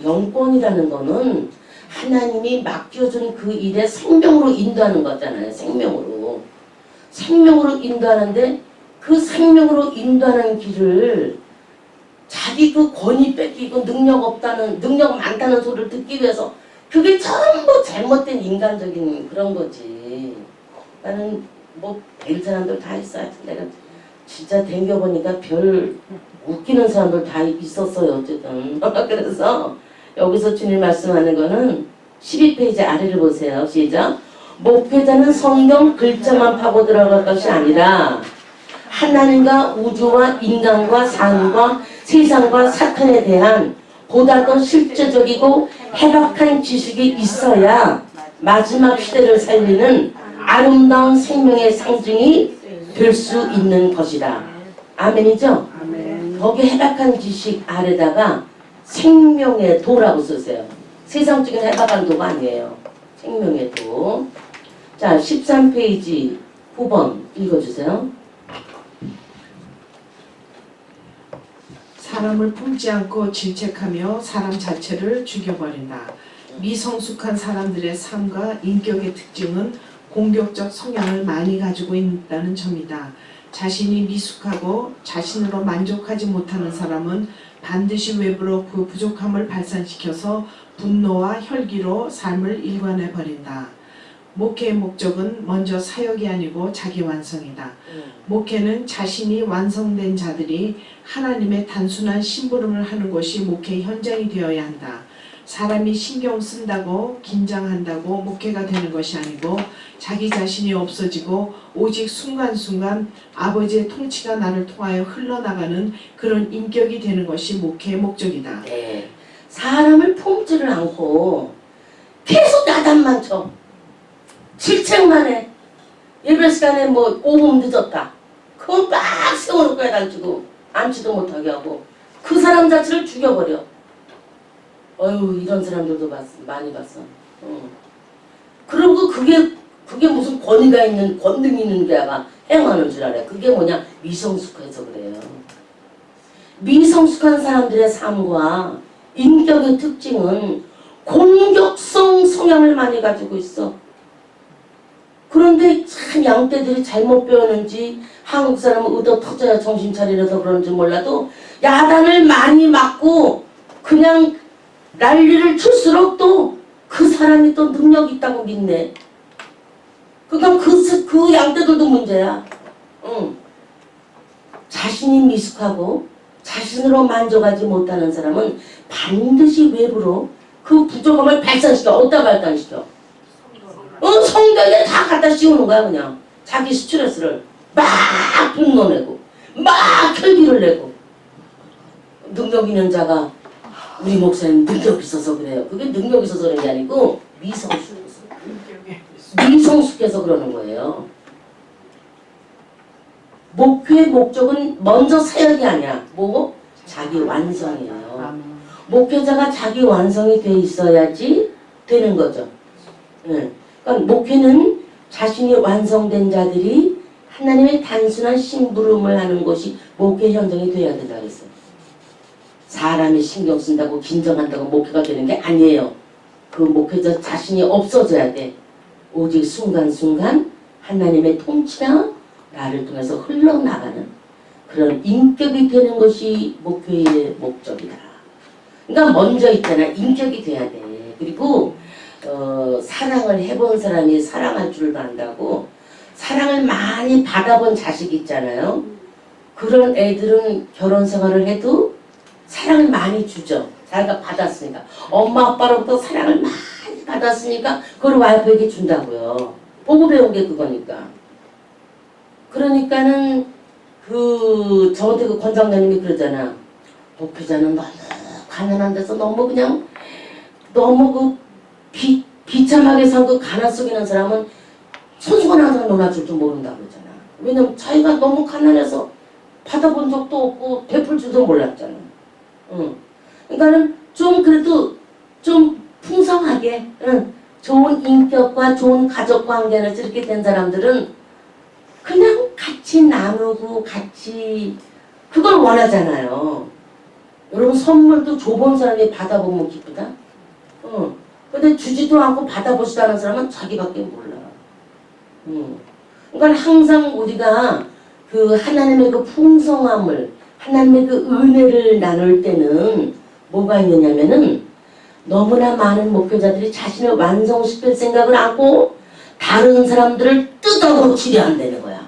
영권이라는 거는 하나님이 맡겨준 그 일에 생명으로 인도하는 거잖아요. 생명으로 인도하는데 그 생명으로 인도하는 길을 자기 그 권위 뺏기고 능력 없다는, 능력 많다는 소리를 듣기 위해서 그게 전부 잘못된 인간적인 그런 거지. 나는 뭐 될 사람들 다 있어. 하여튼 내가 진짜 댕겨보니까 별 웃기는 사람들 다 있었어요. 어쨌든. 그래서 여기서 주님 말씀하는 거는 12페이지 아래를 보세요. 시작. 목회자는 성경 글자만 파고 들어갈 것이 아니라 하나님과 우주와 인간과 삶과 세상과 사탄에 대한 보다 더 실제적이고 해박한 지식이 있어야 마지막 시대를 살리는 아름다운 생명의 상징이 될 수 있는 것이다. 아멘이죠? 아멘. 거기 해박한 지식 아래다가 생명의 도라고 쓰세요. 세상적인 해박한 도가 아니에요. 생명의 도. 자, 13페이지 9번 읽어주세요. 사람을 품지 않고 질책하며 사람 자체를 죽여버린다. 미성숙한 사람들의 삶과 인격의 특징은 공격적 성향을 많이 가지고 있다는 점이다. 자신이 미숙하고 자신으로 만족하지 못하는 사람은 반드시 외부로 그 부족함을 발산시켜서 분노와 혈기로 삶을 일관해 버린다. 목회의 목적은 먼저 사역이 아니고 자기 완성이다. 목회는 자신이 완성된 자들이 하나님의 단순한 심부름을 하는 것이 목회 현장이 되어야 한다. 사람이 신경 쓴다고 긴장한다고 목회가 되는 것이 아니고 자기 자신이 없어지고 오직 순간순간 아버지의 통치가 나를 통하여 흘러나가는 그런 인격이 되는 것이 목회의 목적이다. 네. 사람을 품지를 않고 계속 야단만 쳐. 질책만 해. 예배 시간에 뭐 5분 늦었다. 그건 막 세워놓고 해가지고 앉지도 못하게 하고 그 사람 자체를 죽여버려. 어휴, 이런 사람들도 많이 봤어. 그리고 그게 무슨 권위가 있는, 권능이 있는 게가 행하는 줄 알아요. 그게 뭐냐? 미성숙해서 그래요. 미성숙한 사람들의 삶과 인격의 특징은 공격성 성향을 많이 가지고 있어. 그런데 참 양떼들이 잘못 배웠는지 한국 사람은 의도 터져야 정신 차리려서 그런지 몰라도 야단을 많이 맞고 그냥 난리를 칠수록 또 그 사람이 또 능력이 있다고 믿네. 그러니까 그 양떼들도 문제야. 자신이 미숙하고 자신으로 만족하지 못하는 사람은 반드시 외부로 그 부족함을 발산시켜. 어디다 발산시켜? 성경에 다 갖다 씌우는 거야. 그냥 자기 스트레스를 막 분노내고 막 혈기를 내고. 능력 있는 자가 우리 목사님 능력 있어서 그래요. 그게 능력 있어서 그런 게 아니고 미성숙해서 그러는 거예요. 목회의 목적은 먼저 사역이 아니야. 뭐고? 자기 완성이에요. 목회자가 자기 완성이 돼 있어야지 되는 거죠. 네. 그러니까 목회는 자신이 완성된 자들이 하나님의 단순한 심부름을 하는 것이 목회 현장이 돼야 된다 그랬어요. 사람이 신경 쓴다고 긴장한다고 목회가 되는 게 아니에요. 그 목회자 자신이 없어져야 돼. 오직 순간순간 하나님의 통치가 나를 통해서 흘러나가는 그런 인격이 되는 것이 목회의 목적이다. 그러니까 먼저 있잖아. 인격이 돼야 돼. 그리고 사랑을 해본 사람이 사랑할 줄 안다고 사랑을 많이 받아본 자식 있잖아요. 그런 애들은 결혼 생활을 해도 사랑을 많이 주죠. 자기가 받았으니까. 엄마 아빠로부터 사랑을 많이 받았으니까 그걸 와이프에게 준다고요. 보고 배운 게 그거니까. 그러니까는 저한테 그 권장자님이 그러잖아. 목회자는 너무 가난한 데서 너무 비참하게 산 그 가난 속에 있는 사람은 손수건 하나 놀아줄 줄 모른다고 그러잖아. 왜냐면 자기가 너무 가난해서 받아본 적도 없고 베풀 줄도 몰랐잖아. 그러니까는 좀 그래도 좀 풍성하게 좋은 인격과 좋은 가족 관계를 이렇게 된 사람들은 그냥 같이 나누고 같이 그걸 원하잖아요. 여러분 선물도 줘본 사람이 받아보면 기쁘다. 근데 주지도 않고 받아보지도 않은 사람은 자기밖에 몰라. 그러니까 항상 우리가 그 하나님의 그 풍성함을 하나님의 그 은혜를 나눌 때는 뭐가 있느냐면은 너무나 많은 목회자들이 자신을 완성시킬 생각을 하고 다른 사람들을 뜯어고치려 한다는 거야.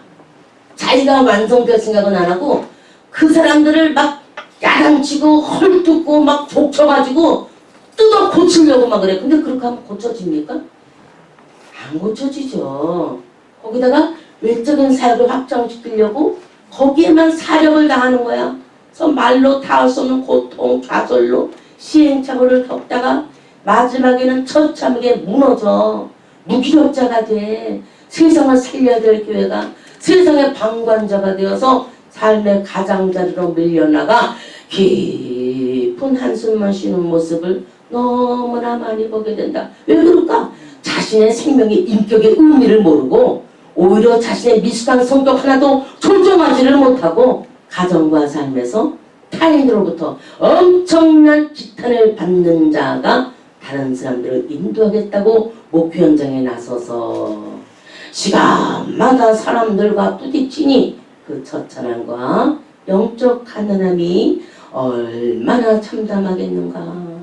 자기가 완성될 생각은 안 하고 그 사람들을 막 야단치고 헐뜯고 막 족쳐가지고 뜯어 고치려고 막 그래. 근데 그렇게 하면 고쳐집니까? 안 고쳐지죠. 거기다가 외적인 사역을 확장시키려고 거기에만 사력을 다하는 거야. 그래서 말로 닿을 수 없는 고통, 좌절로 시행착오를 겪다가 마지막에는 처참하게 무너져 무기력자가 돼. 세상을 살려야 될 교회가 세상의 방관자가 되어서 삶의 가장자리로 밀려나가 깊은 한숨만 쉬는 모습을 너무나 많이 보게 된다. 왜 그럴까? 자신의 생명의 인격의 의미를 모르고 오히려 자신의 미숙한 성격 하나도 존중하지를 못하고 가정과 삶에서 타인으로부터 엄청난 지탄을 받는 자가 다른 사람들을 인도하겠다고 목회 현장에 나서서 시간마다 사람들과 부딪히니 그 처참함과 영적 가난함이 얼마나 참담하겠는가.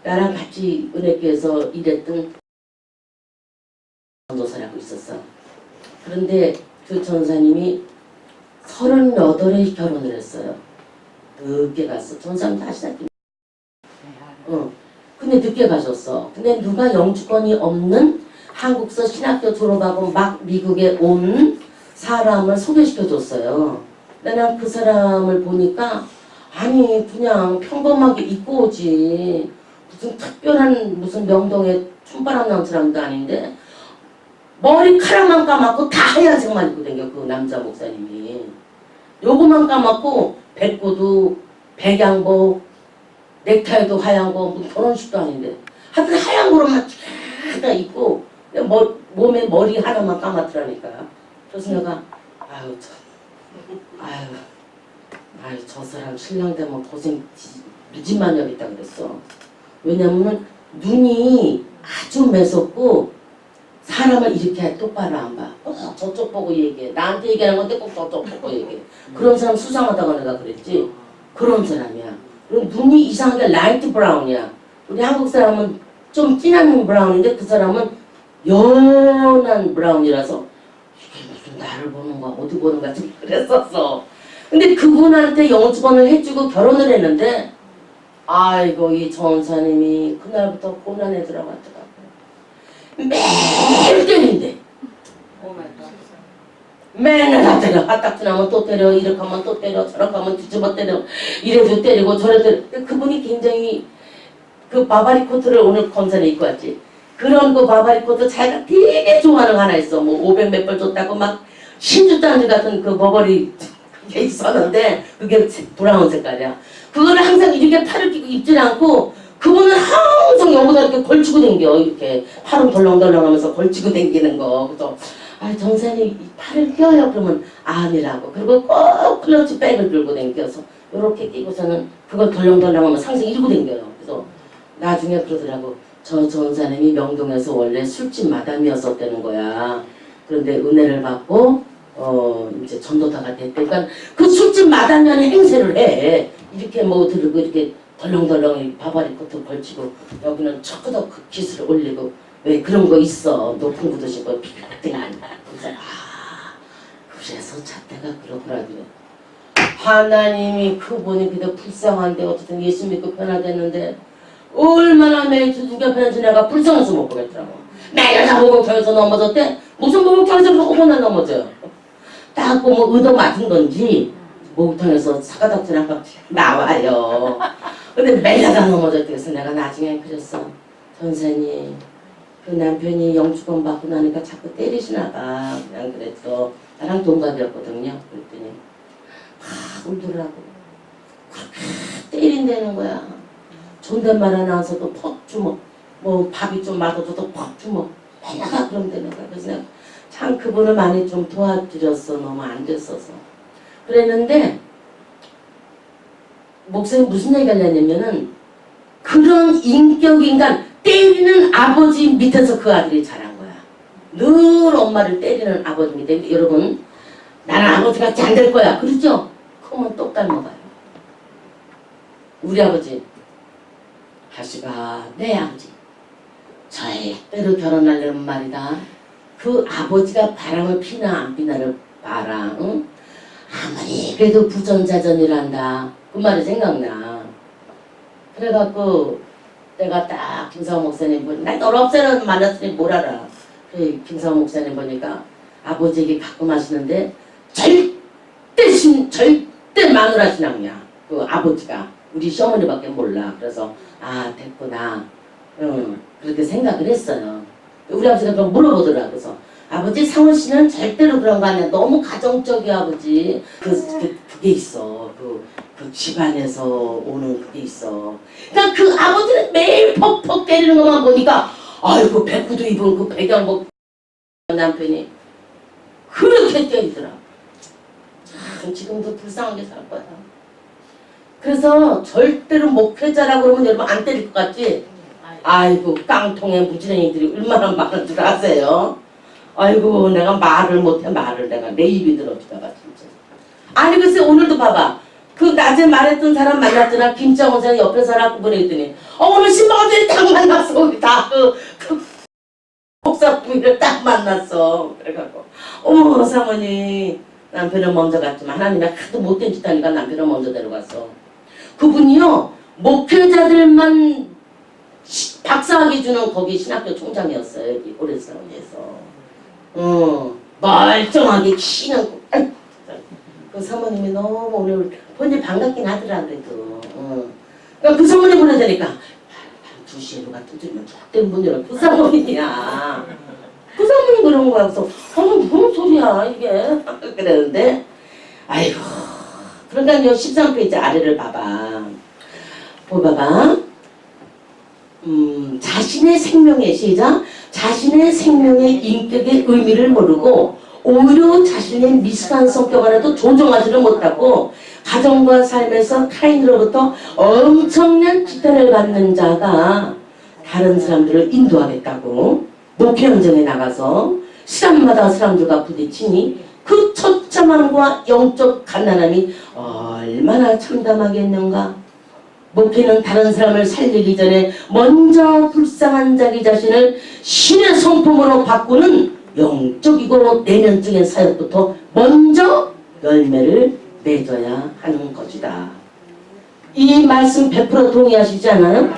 나랑 같이 은혜교에서 일했던 전도사라고 있었어. 그런데 그 전사님이 38에 결혼을 했어요. 늦게 갔어. 전사님 다시 낳기. 근데 늦게 가셨어. 근데 누가 영주권이 없는 한국서 신학교 졸업하고 막 미국에 온 사람을 소개시켜줬어요. 근데 난 그 사람을 보니까 아니 그냥 평범하게 입고 오지. 무슨 특별한 무슨 명동에 춤바람 나온 사람도 아닌데 머리카락만 감았고 다 하얀색만 입고 다녀. 그 남자 목사님이 요거만 감았고 백구도 백양복 넥타이도 하얀 거 무슨 결혼식도 아닌데 하여튼 하얀 거로만 쫙 입고 몸에 머리 하나만 감았더라니까. 그래서 내가 아유 저 사람 신랑 되면 고생 무지만 여겠다 그랬어. 왜냐면 눈이 아주 매섭고 사람을 이렇게 똑바로 안 봐. 꼭 저쪽 보고 얘기해. 나한테 얘기하는 건데 꼭 저쪽 보고 얘기해. 그런 사람 수상하다고 내가 그랬지. 그런 사람이야. 그리고 눈이 이상하게 라이트 브라운이야. 우리 한국 사람은 좀 진한 브라운인데 그 사람은 연한 브라운이라서 이게 무슨 나를 보는 거야 어디 보는 거야 좀 그랬었어. 근데 그분한테 영주권을 해주고 결혼을 했는데 아이고 이 전사님이 그날부터 고난에 들어갔더라고. 매일 때린대. 맨날 다 때려. 화딱지 나면 또 때려. 이렇게 하면 또 때려. 저렇게 하면 뒤집어 때려. 이래도 때리고 저래도 때려. 그분이 굉장히 그 바바리 코트를 오늘 검사에 입고 왔지. 그런 그 바바리 코트 자기가 되게 좋아하는 거 하나 있어. 뭐 500 몇 벌 줬다고 막 신주단지 같은 그 버버리 게 있었는데 그게 브라운 색깔이야. 그거를 항상 이렇게 팔을 끼고 입질 않고 그분은 항상 여기다 이렇게 걸치고 댕겨. 이렇게 팔은 덜렁덜렁하면서 걸치고 댕기는 거. 그래서 아 정사님 팔을 껴요. 그러면 아니라고. 그리고 꼭 클러치 백을 들고 댕겨서 이렇게 끼고서는 그걸 덜렁덜렁하면 항상 이러고 댕겨요. 그래서 나중에 그러더라고. 저 전사님이 명동에서 원래 술집 마담이었었다는 거야. 그런데 은혜를 받고 이제 전도사가 됐대. 그러니까 그 술집 마담이라는 행세를 해. 이렇게 뭐 들고 이렇게 덜렁덜렁 바바리 코트 걸치고 여기는 척그덕 그 기술을 올리고 왜 그런 거 있어. 높은 구두 신고 삐끗한. 그래서 그래서 잣대가 그러더라고요. 하나님이 그분이 그래도 불쌍한데 어쨌든 예수 믿고 변화됐는데 얼마나 매주 누가 변한지 내가 불쌍해서 못 보겠더라고. 매일 다 목욕탕에서 넘어졌대. 무슨 목욕탕에서 호구나 넘어져요. 딱 보면 의도 맞은 건지 목욕탕에서 사가닥질 한번 나와요. 근데 매일 다 넘어졌대. 그래서 내가 나중에 그랬어. 전사님 그 남편이 영주권 받고 나니까 자꾸 때리시나 봐. 그냥 그랬어. 나랑 동갑이었거든요. 그랬더니 울더라고. 그렇게 때린다는 거야. 존댓말 하나 나와서도 퍽 주먹. 뭐 밥이 좀 맛없어도 퍽 주먹. 맨날 그러면 되는 거야. 그래서 내가 참 그분을 많이 좀 도와드렸어. 너무 안 됐어서. 그랬는데 목사님 무슨 얘기 하려냐면은 그런 인격인간 때리는 아버지 밑에서 그 아들이 자란 거야. 늘 엄마를 때리는 아버지인데 여러분 나는 아버지 같이 안 될 거야. 그러죠? 그러면 똑 닮아가요. 우리 아버지. 하시가 내 아버지. 절대로 결혼하려는 말이다. 그 아버지가 바람을 피나 안 피나를 봐라. 응? 아무리 그래도 부전자전이란다. 그 말이 생각나. 그래갖고 내가 딱 김사호 목사님 보니 난 너를 없애라고 만났으니 뭘 알아. 그 김사호 목사님 보니까 아버지에게 가끔 하시는데 절대 마누라 신앙이야. 그 아버지가 우리 시어머니밖에 몰라. 그래서 아 됐구나. 그렇게 생각을 했어요. 우리 아버지가 그럼 물어보더라. 그래서 아버지 상원 씨는 절대로 그런 거 아니야. 너무 가정적이야 아버지. 그게 있어. 그 집안에서 오는 그게 있어. 그러니까 그 아버지는 매일 퍽퍽 때리는 것만 보니까 아이고 백구도 입은 그 백양복 남편이 그렇게 때리더라. 참 지금도 불쌍하게 살 거야. 그래서 절대로 목회자라고 그러면 여러분 안 때릴 것 같지? 아이고 깡통에 무지랭이들이 얼마나 많은 줄 아세요? 아이고 내가 말을 못해 말을 내가 내 입이 들어주다가 진짜. 아니 글쎄 오늘도 봐봐. 그 낮에 말했던 사람 만났잖아. 김장원 사람 옆에 살았고 보내더니 오늘 신방들이 딱 만났어. 우리 다그 목사 부인을 딱 만났어. 그래갖고 어머 사모님 남편은 먼저 갔지만 하나님이 하도 못된 짓 하니까 남편은 먼저 데려갔어. 그분이요 목회자들만 박사학위 주는 거기 신학교 총장이었어요. 여기 오레스라운에서. 멀쩡하게 키는 그 사모님이 너무 오늘 본인 반갑긴 하더라 그래도. 그러니까 그 사모님 보내자니까 2시에 누가 두드리면 족된 분이라 그 사모님이야. 그 사모님 그런 거야. 그래서 무슨 소리야 이게 그랬는데 아이고 그러니까 13페이지 아래를 봐봐. 봐봐. 자신의 생명의 시작 자신의 생명의 인격의 의미를 모르고 오히려 자신의 미숙한 성격 안에도 조정하지를 못하고 가정과 삶에서 타인으로부터 엄청난 지탄을 받는 자가 다른 사람들을 인도하겠다고 목회 현장에 나가서 시간마다 사람들과 부딪히니 그 처참함과 영적 갓난함이 얼마나 참담하겠는가. 목회는 다른 사람을 살리기 전에 먼저 불쌍한 자기 자신을 신의 성품으로 바꾸는 영적이고 내면적인 사역부터 먼저 열매를 맺어야 하는 것이다. 이 말씀 100% 동의하시지 않아요?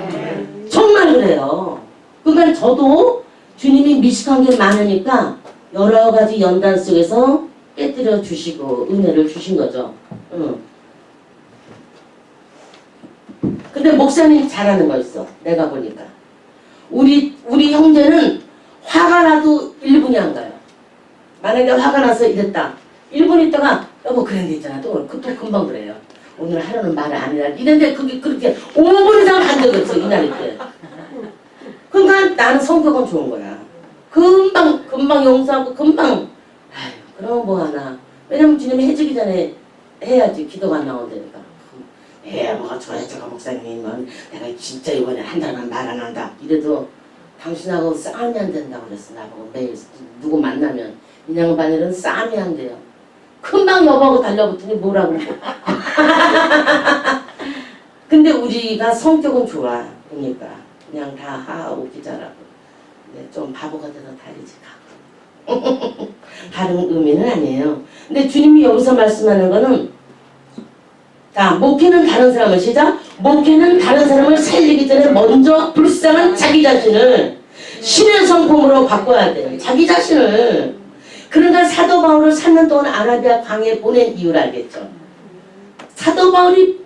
정말 그래요. 그러니까 저도 주님이 미식한 게 많으니까 여러 가지 연단 속에서 깨뜨려 주시고 은혜를 주신 거죠. 근데 목사님이 잘하는 거 있어. 내가 보니까. 우리 형제는 화가 나도 1분이 안 가요. 만약에 화가 나서 이랬다. 1분 있다가 여보 그런 게 있잖아. 또 금방 그래요. 오늘 하루는 말을 안 해라. 이랬는데 그게 그렇게 5분 이상 간 적이 없어. 이날일 때. 그러니까 나는 성격은 좋은 거야. 금방 용서하고 금방 그럼 뭐하나. 왜냐면 주님이 해주기 전에 해야지. 기도가 안 나온다니까. 뭐가 좋아요 저가 목사님은 내가 진짜 이번에 한 달만 말 안 한다 이래도 당신하고 싸움이 안 된다고 그랬어. 나보고 매일 누구 만나면 이 양반들은 싸움이 안 돼요. 금방 여보하고 달려붙으니 뭐라고 근데 우리가 성격은 좋아. 그러니까 그냥 다 하하고 기자라고. 근데 좀 바보가 돼서 다르지 가끔. 다른 의미는 아니에요. 근데 주님이 여기서 말씀하는 거는 자, 목회는 다른 사람을 시작. 목회는 다른 사람을 살리기 전에 먼저 불쌍한 자기 자신을 신의 성품으로 바꿔야 돼. 자기 자신을. 그러니까 사도 바울을 3년 동안 아라비아 강에 보낸 이유를 알겠죠. 사도 바울이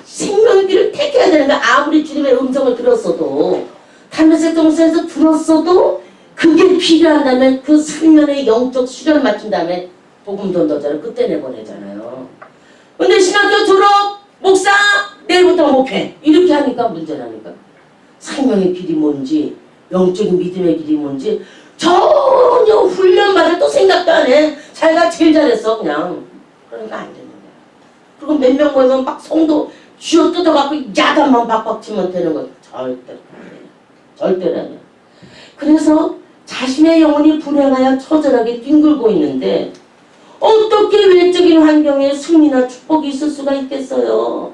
생명의 길을 택해야 되는데 아무리 주님의 음성을 들었어도 담메색 동산에서 들었어도 그게 필요한다면 그 3년의 영적 수련을 마친 다음에 복음 던져잖아요. 그때 내보내잖아요. 근데 신학교 졸업, 목사, 내일부터 목회 이렇게 하니까 문제라니까. 생명의 길이 뭔지 영적인 믿음의 길이 뭔지 전혀 훈련받을 또 생각도 안 해. 자기가 제일 잘했어 그냥. 그러니까 안 되는 거야. 그리고 몇 명 모이면 막 성도 쥐어 뜯어갖고 야단만 박박 치면 되는 거야. 절대로 안 돼. 절대로 안 돼. 그래서 자신의 영혼이 불행하여 처절하게 뒹굴고 있는데 어떻게 외적인 환경에 승리나 축복이 있을 수가 있겠어요?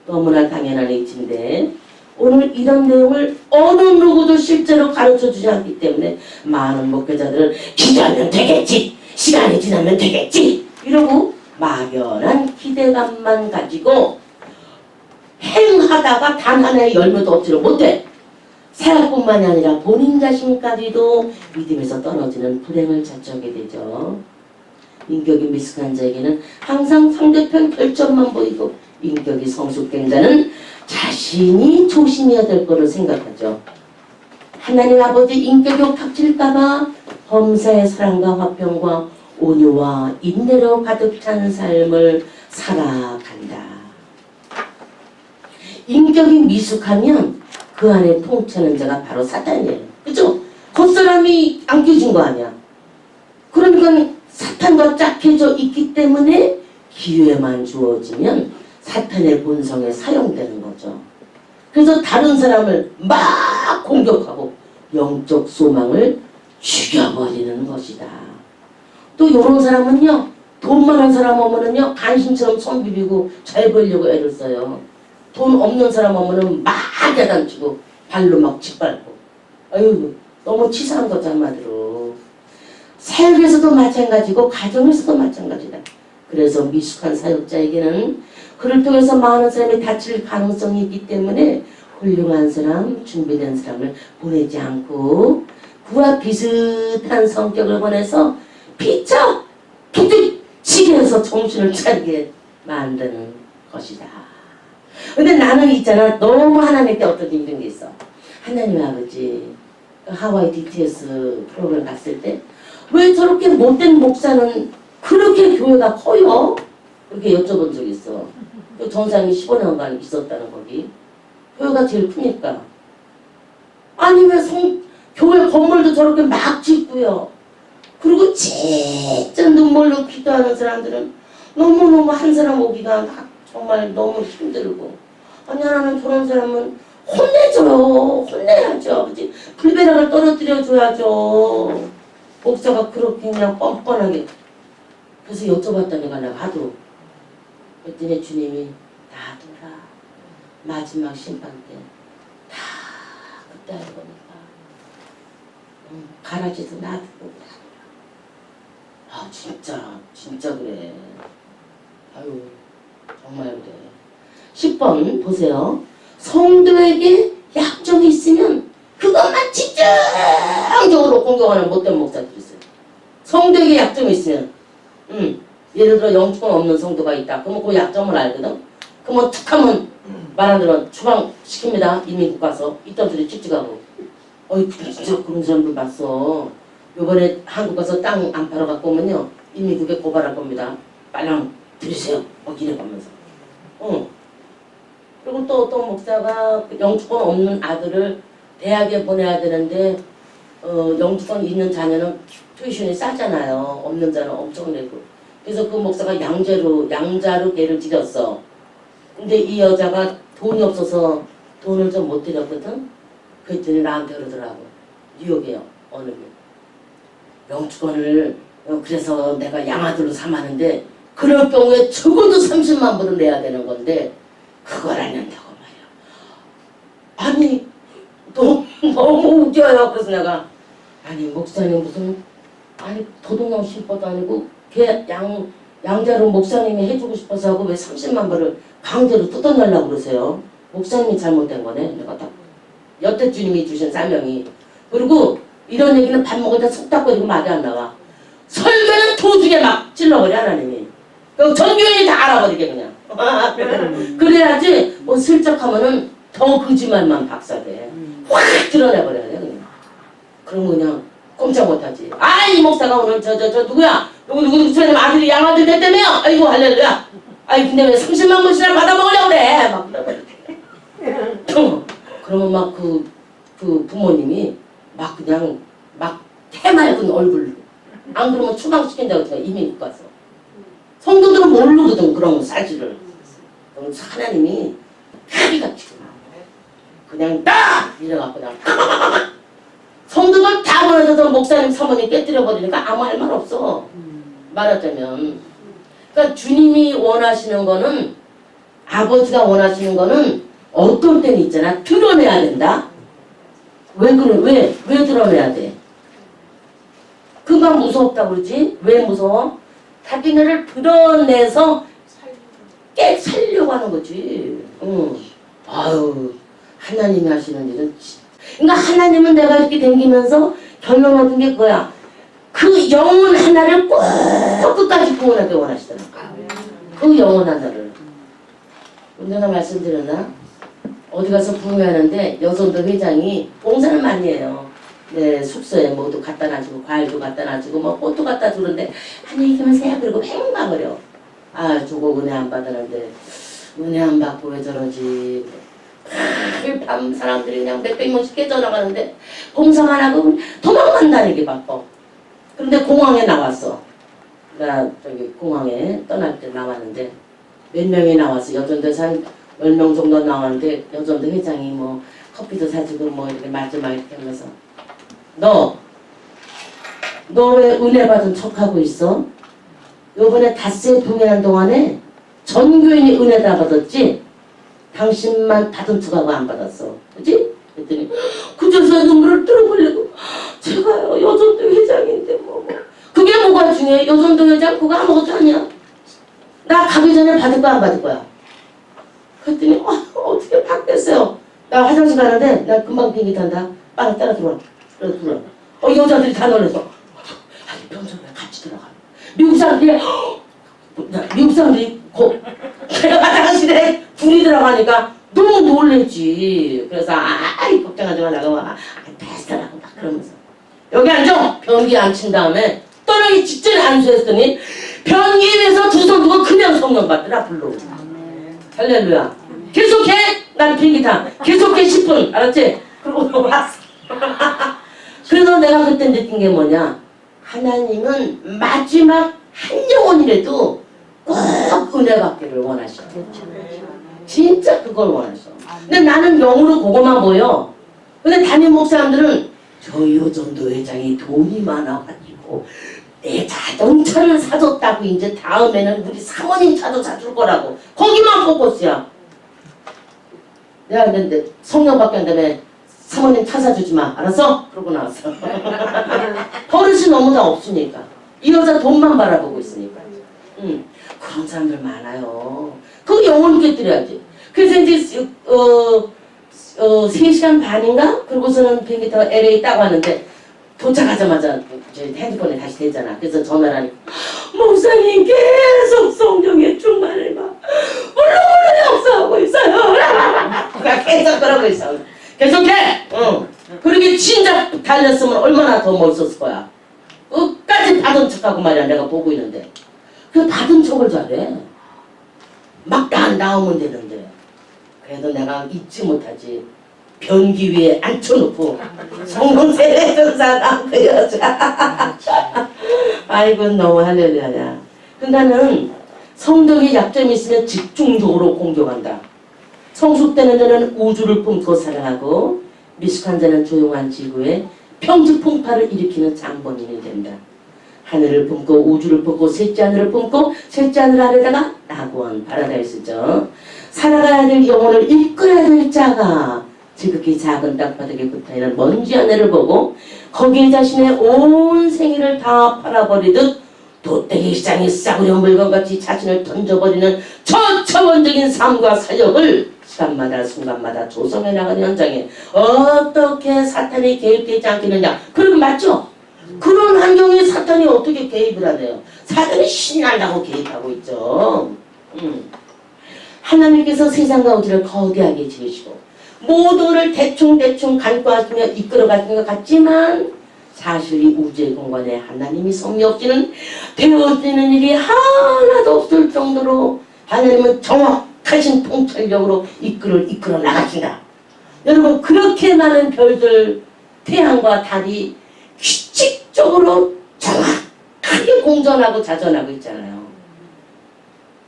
너무나 당연한 이치인데 오늘 이런 내용을 어느 누구도 실제로 가르쳐주지 않기 때문에 많은 목회자들은 기도하면 되겠지, 시간이 지나면 되겠지 이러고 막연한 기대감만 가지고 행하다가 단 하나의 열매도 얻지를 못해. 사역뿐만이 아니라 본인 자신까지도 믿음에서 떨어지는 불행을 자초하게 되죠. 인격이 미숙한 자에게는 항상 상대편 결점만 보이고 인격이 성숙된 자는 자신이 조심해야 될 거를 생각하죠. 하나님 아버지 인격이 탁칠까봐 범사의 사랑과 화평과 온유와 인내로 가득 찬 삶을 살아간다. 인격이 미숙하면 그 안에 통치하는 자가 바로 사탄이에요. 그죠? 겉사람이 안 깨진 거 아니야. 그러니까 사탄과 짝해져 있기 때문에 기회만 주어지면 사탄의 본성에 사용되는 거죠. 그래서 다른 사람을 막 공격하고 영적 소망을 죽여버리는 것이다. 또 이런 사람은요, 돈 많은 사람 오면은요, 간신처럼 손 비비고 잘 벌려고 애를 써요. 돈 없는 사람 오면은 막 야단치고 발로 막 짓밟고. 아유, 너무 치사한 거죠, 한마디로. 사역에서도 마찬가지고 가정에서도 마찬가지다. 그래서 미숙한 사역자에게는 그를 통해서 많은 사람이 다칠 가능성이 있기 때문에 훌륭한 사람, 준비된 사람을 보내지 않고 그와 비슷한 성격을 보내서 피쳐 부딪히게 해서 정신을 차리게 만드는 것이다. 근데 나는 있잖아, 너무 하나님께 어떤 힘든 게 있어. 하나님 아버지, 하와이 DTS 프로그램 갔을 때 왜 저렇게 못된 목사는 그렇게 교회가 커요? 그렇게 여쭤본 적이 있어. 그 전상이 15년간 있었다는 거기. 교회가 제일 크니까. 아니 왜 교회 건물도 저렇게 막 짓고요. 그리고 진짜 눈물로 기도하는 사람들은 너무너무 한 사람 오기가 정말 너무 힘들고. 아니 나는 저런 사람은 혼내줘요. 혼내야죠. 아버지. 불배락을 떨어뜨려줘야죠. 목사가 그렇게 그냥 뻔뻔하게. 그래서 여쭤봤더니 내가 하도. 그랬더니 주님이 놔둬라. 마지막 심판 때 다 그때 할 거니까. 가라지도 놔두고. 아 진짜 그래. 아유 정말 그래. 10번 보세요. 성도에게 약점이 있으면 그것만 집중적으로 공격하는 못된 목사들이 있어요. 성도에게 약점이 있으면 예를 들어 영주권 없는 성도가 있다. 그러면 그 약점을 알거든. 그러면 툭 하면 말 안 들으면 추방 시킵니다. 이민국 가서 있던 소리 찍찍하고. 어이 진짜 그런 사람들 봤어. 요번에 한국 가서 땅 안 팔아 갖고 오면요 이민국에 고발할 겁니다. 빨랑 들으세요. 이래 가면서. 그리고 또 어떤 목사가 영주권 없는 아들을 대학에 보내야 되는데 영주권 있는 자녀는 튜이션이 싸잖아요. 없는 자는 엄청 내고. 그래서 그 목사가 양자로 걔를 들였어. 근데 이 여자가 돈이 없어서 돈을 좀 못 드렸거든. 그랬더니 나한테 그러더라고. 뉴욕이에요. 어느 게. 영주권을 그래서 내가 양아들로 삼았는데 그럴 경우에 적어도 30만 불은 내야 되는 건데 그걸 안 낸다고 말이야. 아니 너무 웃겨요. 그래서 내가 아니 목사님 무슨 아니 도둑놈 신법도 아니고 걔 양자로 목사님이 해주고 싶어서 하고 왜 30만 불을 강제로 뜯어내려고 그러세요? 목사님이 잘못된 거네. 내가 딱 여태 주님이 주신 사명이. 그리고 이런 얘기는 밥 먹을 때 속닥거리고 말이 안 나와. 설교는 도중에 막 찔러버려 하나님이. 그럼 전교인이 다 알아버리게 그냥. 그래야지 뭐 슬쩍 하면은 더 거짓말만 박사돼. 확 드러내버려야 돼 그냥. 그러면 그냥 꼼짝 못하지. 아 이 목사가 오늘 저 누구야? 누구 저희 아들이 양아들 됐다며? 아이고 할렐루야. 아이 근데 왜 30만 불씩이나 받아먹으려고 그래? 막 그러면 그러면 막 그 부모님이 막 그냥 막 해맑은 얼굴로 안 그러면 추방시킨다고 제가 이미 가서 성도들은 모르거든 그런 사실을. 그럼 하나님이 칼이가 치고 그냥 딱 이래갖고 그냥 성도들 다 보내줘서 목사님 사모님 깨뜨려 버리니까 아무 할 말 없어. 말하자면. 그러니까 주님이 원하시는 거는, 아버지가 원하시는 거는 어떤 때는 있잖아. 드러내야 된다. 왜 그래? 왜 드러내야 돼? 그가 무섭다고 그러지? 왜 무서워? 자기네를 드러내서 깨 살려고 하는 거지. 응. 아유, 하나님이 하시는 일은. 그러니까 하나님은 내가 이렇게 댕기면서 결론 얻은 게 그거야. 그 영혼 하나를 꼭 끝까지 구원하게 원하시더라. 그 영혼 하나를. 내가 말씀드렸나? 어디 가서 부흥하는데 여전도 회장이 봉사를 많이 해요. 네, 숙소에 뭐도 갖다 놔주고 과일도 갖다 놔주고 뭐 꽃도 갖다 주는데 안녕히 계세요. 그리고 팽방거려. 아, 저거 은혜 안 받았는데 은혜 안 받고 왜 저러지. 밤 사람들이 그냥 몇백 명씩 깨져나가는데 봉사만 하고 도망만 다니게 바빠. 그런데 공항에 나왔어. 나 저기 공항에 떠날 때 나왔는데 몇 명이 나왔어. 여전도에서 한 10명 정도 나왔는데 여전도 회장이 뭐 커피도 사주고 뭐 이렇게 마지막에 이렇게 하면서 너 왜 은혜 받은 척하고 있어? 요번에 닷새 동행한 동안에 전 교인이 은혜 다 받았지? 당신만 받은 척하고 안 받았어. 그치? 그랬더니 그저서 눈물을 뚫어버리고 제가요 여전도 회장인데 뭐 그게 뭐가 중요해? 여전도 회장 그거 아무것도 아니야. 나 가기 전에 받을 거야 안 받을 거야? 그랬더니 어떻게 받겠어요? 나 화장실 가는데 나 금방 비행기 탄다. 빨리 따라 들어와. 여자들이 다 놀라서 아니 병선에 같이 들어가. 미국 사람들이 내가 화장실에 둘이 들어가니까 너무 놀랬지. 그래서 아이 걱정하지 말라고 됐어라고 막 그러면서 여기 앉아. 변기 앉힌 다음에 떠나기 직전에 안수했더니 변기 위에서 두 손 두고 그냥 성령 받더라 불러. 할렐루야. 계속해. 난 비행기 타. 계속해 10분. 알았지? 그리고 왔어. 그래서 내가 그때 느낀 게 뭐냐. 하나님은 마지막 한 영혼이라도 꼭 은혜 받기를 원하셔. 진짜 그걸 원하셔. 근데 나는 영으로 그거만 보여. 근데 담임 목사님들은 저 요정도 회장이 돈이 많아가지고 내 자동차를 사줬다고 이제 다음에는 우리 사모님 차도 사줄 거라고 거기만 포커스야. 내가 근데 성령 받게 한 다음에 사모님 차 사주지 마. 알았어? 그러고 나왔어. 버릇이 너무 다 없으니까. 이 여자 돈만 바라보고 있으니까. 그런 사람들 많아요. 그 영혼 깨뜨려야지. 그래서 이제 3시간 반인가? 그러고서는 비행기 타고 LA 딱 왔는데 도착하자마자 저희 핸드폰에 다시 되잖아. 그래서 전화를 하니까 목사님 계속 성령의 충만을 막 울렁울렁 역사하고 있어요. 계속 그러고 있어. 계속해. 그렇게 진짜 달렸으면 얼마나 더 멋있었을 거야. 끝까지 받은 척하고 말이야. 내가 보고 있는데 그 받은 척을 잘해. 막 나오면 되는데. 그래도 내가 잊지 못하지. 변기 위에 앉혀놓고 성령 세례 사람 그 여자. 아이고 너무 할렐루야야. 그러니까는 성령의 약점이 있으면 집중적으로 공격한다. 성숙되는 자는 우주를 품고 사랑하고 미숙한 자는 조용한 지구에 평지 풍파를 일으키는 장본인이 된다. 하늘을 품고 우주를 품고 셋째 하늘을 품고 셋째 하늘 아래다가 낙원 파라다이스죠. 살아가야 될 영혼을 이끌어야 될 자가 지극히 작은 땅바닥에 붙어있는 먼지 하늘을 보고 거기에 자신의 온 생일을 다 팔아버리듯 도떼기 시장에 싸구려 물건같이 자신을 던져버리는 처처원적인 삶과 사역을 시간마다 순간마다 조성해 나가는 현장에 어떻게 사탄이 개입되지 않겠느냐. 그리고 맞죠? 그런 환경에 사탄이 어떻게 개입을 하네요. 사탄이 신난다고 개입하고 있죠. 하나님께서 세상과 우주를 거대하게 지으시고 모든 것을 대충대충 간과하시며 이끌어가시는 것 같지만 사실 이 우주의 공간에 하나님이 섭리 없이는 되어지는 일이 하나도 없을 정도로 하나님은 정확하신 통찰력으로 이끌어 나가신다. 여러분 그렇게 많은 별들 태양과 달이 규칙적으로 정확하게 공전하고 자전하고 있잖아요.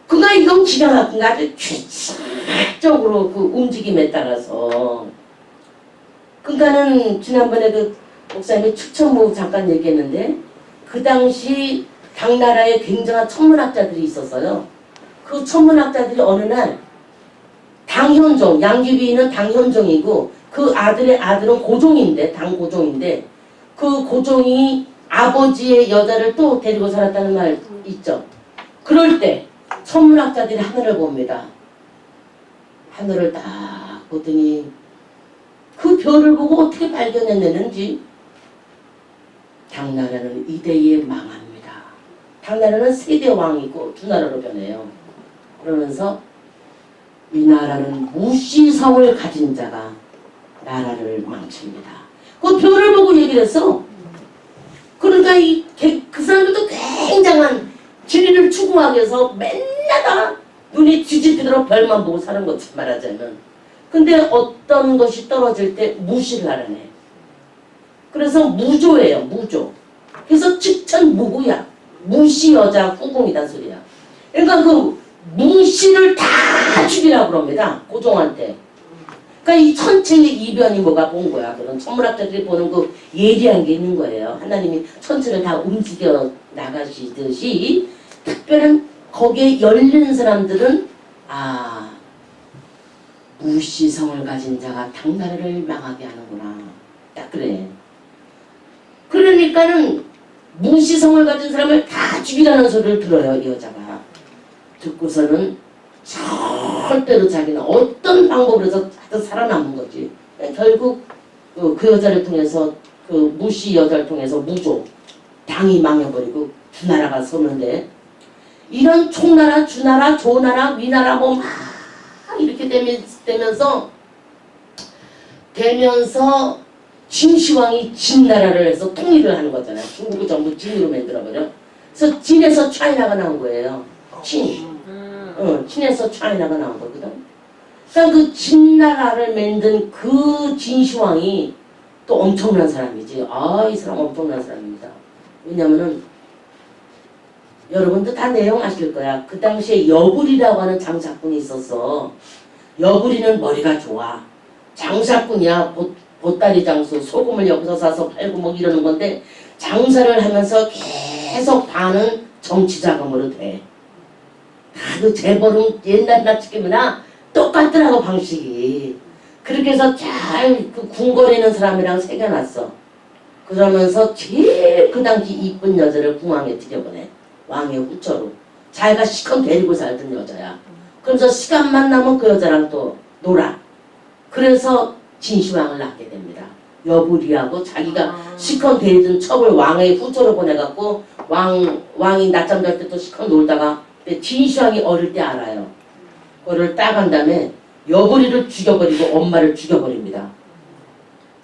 그가 이건 기가 막힌 거 아주 규칙적으로 그 움직임에 따라서. 그러니까는 지난번에 그 목사님이 추천부 잠깐 얘기했는데 그 당시 당나라에 굉장한 천문학자들이 있었어요. 그 천문학자들이 어느 날 당현종, 양귀비는 당현종이고 그 아들의 아들은 고종인데, 당고종인데 그 고종이 아버지의 여자를 또 데리고 살았다는 말 있죠. 그럴 때 천문학자들이 하늘을 봅니다. 하늘을 딱 보더니 그 별을 보고 어떻게 발견해내는지 당나라는 이대에 망합니다. 당나라는 세대 왕이고 두 나라로 변해요. 그러면서 이 나라는 무시성을 가진 자가 나라를 망칩니다. 그 별을 보고 얘기를 했어. 그러니까 그 사람들도 굉장한 진리를 추구하기 위해서 맨날 다 눈이 뒤집히도록 별만 보고 사는 거지 말하자면. 근데 어떤 것이 떨어질 때 무시를 하라네. 그래서 무조예요. 무조. 그래서 측천무구야. 무시 여자 후궁이다 소리야. 그러니까 그 무시를 다 죽이라고 그럽니다. 고종한테. 그러니까 이 천체의 이변이 뭐가 본 거야. 그런 천문학자들이 보는 그 예리한 게 있는 거예요. 하나님이 천체를 다 움직여 나가시듯이 특별한 거기에 열린 사람들은 무시성을 가진 자가 당나라를 망하게 하는구나. 딱 그래. 그러니까는 무시성을 가진 사람을 다 죽이라는 소리를 들어요. 이 여자가. 듣고서는 절대로 자기는 어떤 방법으로 해서 살아남은 거지. 결국 그 여자를 통해서 그 무시 여자를 통해서 무조 당이 망해버리고 두 나라가 서는데 이런 총나라, 주나라, 조나라, 위나라 뭐 막 이렇게 되면서 진시황이 진나라를 해서 통일을 하는 거잖아요. 중국을 전부 진으로 만들어버려. 그래서 진에서 차이나가 나온 거예요. 친. 친에서 차이나가 나온 거거든. 그러니까 그 진나라를 만든 그 진시황이 또 엄청난 사람이지. 이 사람 엄청난 사람입니다. 왜냐면은 여러분도 다 내용 아실 거야. 그 당시에 여불이라고 하는 장사꾼이 있었어. 여불이는 머리가 좋아. 장사꾼이야. 보따리 장수, 소금을 여기서 사서 팔고 뭐 이러는 건데 장사를 하면서 계속 반은 정치 자금으로 돼. 그 재벌은 옛날이나 지금이나 똑같더라고 방식이. 그렇게 해서 잘 그 궁거리는 사람이랑 새겨놨어. 그러면서 제일 그 당시 이쁜 여자를 궁왕에 들여보내. 왕의 후처로. 자기가 시컷 데리고 살던 여자야. 그러면서 시간만 나면 그 여자랑 또 놀아. 그래서 진시황을 낳게 됩니다. 여불이하고 자기가 시컷 데리던 첩을 왕의 후처로 보내갖고 왕이 낮잠 잘 때 또 시컷 놀다가 진시황이 어릴 때 알아요. 그거를 따간 다음에 여불이를 죽여버리고 엄마를 죽여버립니다.